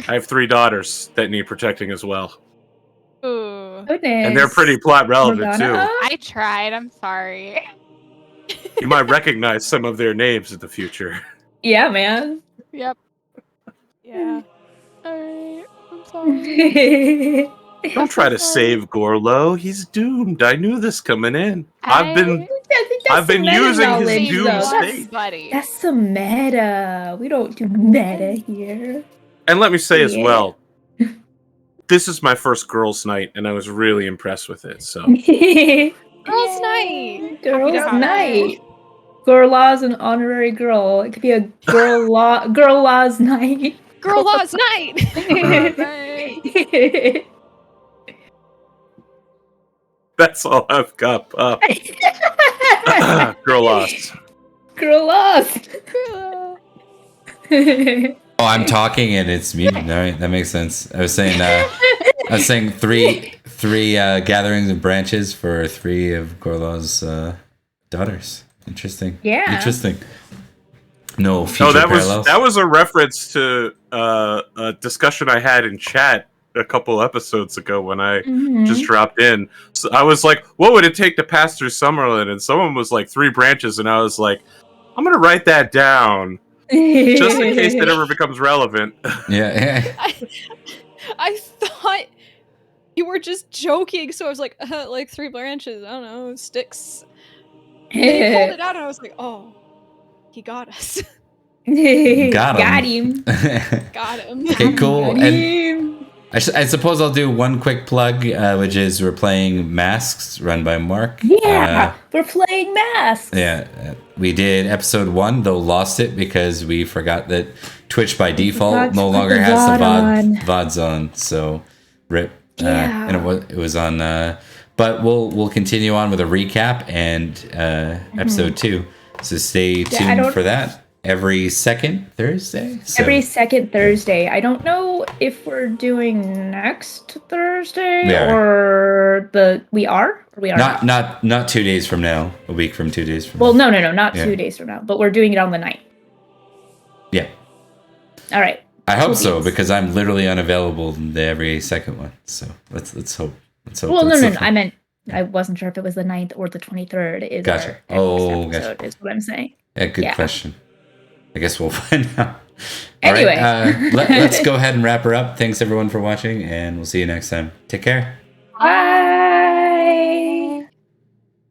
I have 3 daughters that need protecting as well, Ooh. Goodness. and they're pretty plot relevant Morgana? too. I tried. I'm sorry. You might recognize some of their names in the future. Yeah, man. Yep. Yeah. Alright. I'm sorry. Don't try to save Gorlo. He's doomed. I knew this coming in. I've been I've been using his knowledge, doom though. state. buddy. That's some meta. We don't do meta here. And let me say as Yeah. well, this is my first girls' night, and I was really impressed with it. So Girls' night. Girls' Happy to night. Girl law's an honorary girl. It could be a girl law's night. Girl Laws Night. that's all I've got. Girl lost. Girl laws. Oh, I'm talking and it's muted. All right, that makes sense. I was saying three gatherings of branches for 3 of Gorlaw's daughters. Interesting. Yeah. Interesting. No future No, parallels. that was a reference to a discussion I had in chat a couple episodes ago when I Mhm. just dropped in. So I was like, "What would it take to pass through Summerlin?" And someone was like, 3 branches, and I was like, "I'm gonna write that down just in case it ever becomes relevant." yeah. I thought you were just joking, so I was like 3 branches. I don't know, sticks. And then you pulled it out, and I was like, oh, he got us. Got him. Got him. Okay, cool. Got And him. I suppose I'll do one quick plug, which is we're playing Masks, run by Mark. Yeah, we're playing masks. We did episode 1, though lost it because we forgot that Twitch by default forgot to no put longer the has the VOD VODs on. So rip. Yeah. And it was on. But we'll continue on with a recap and episode 2. So stay Mm-hmm. I tuned don't- for that every second Thursday. So, Every second Thursday. I don't know if we're doing next Thursday We are. or we are. Or we are not 2 days from now. A week from 2 days from Well, now. no, not Yeah. 2 days from now. But we're doing it on the 9th. Yeah. All right. I hope 2 so weeks. because I'm literally unavailable in every second one. So let's hope. Let's hope. Well, that's no. the fun. I meant I wasn't sure if it was the 9th or the 23rd. Is Gotcha. our next Oh, episode, gotcha. is what I'm saying. Yeah, good yeah. question. I guess we'll find out. Anyway. All right, let's go ahead and wrap her up. Thanks everyone for watching, and we'll see you next time. Take care. Bye.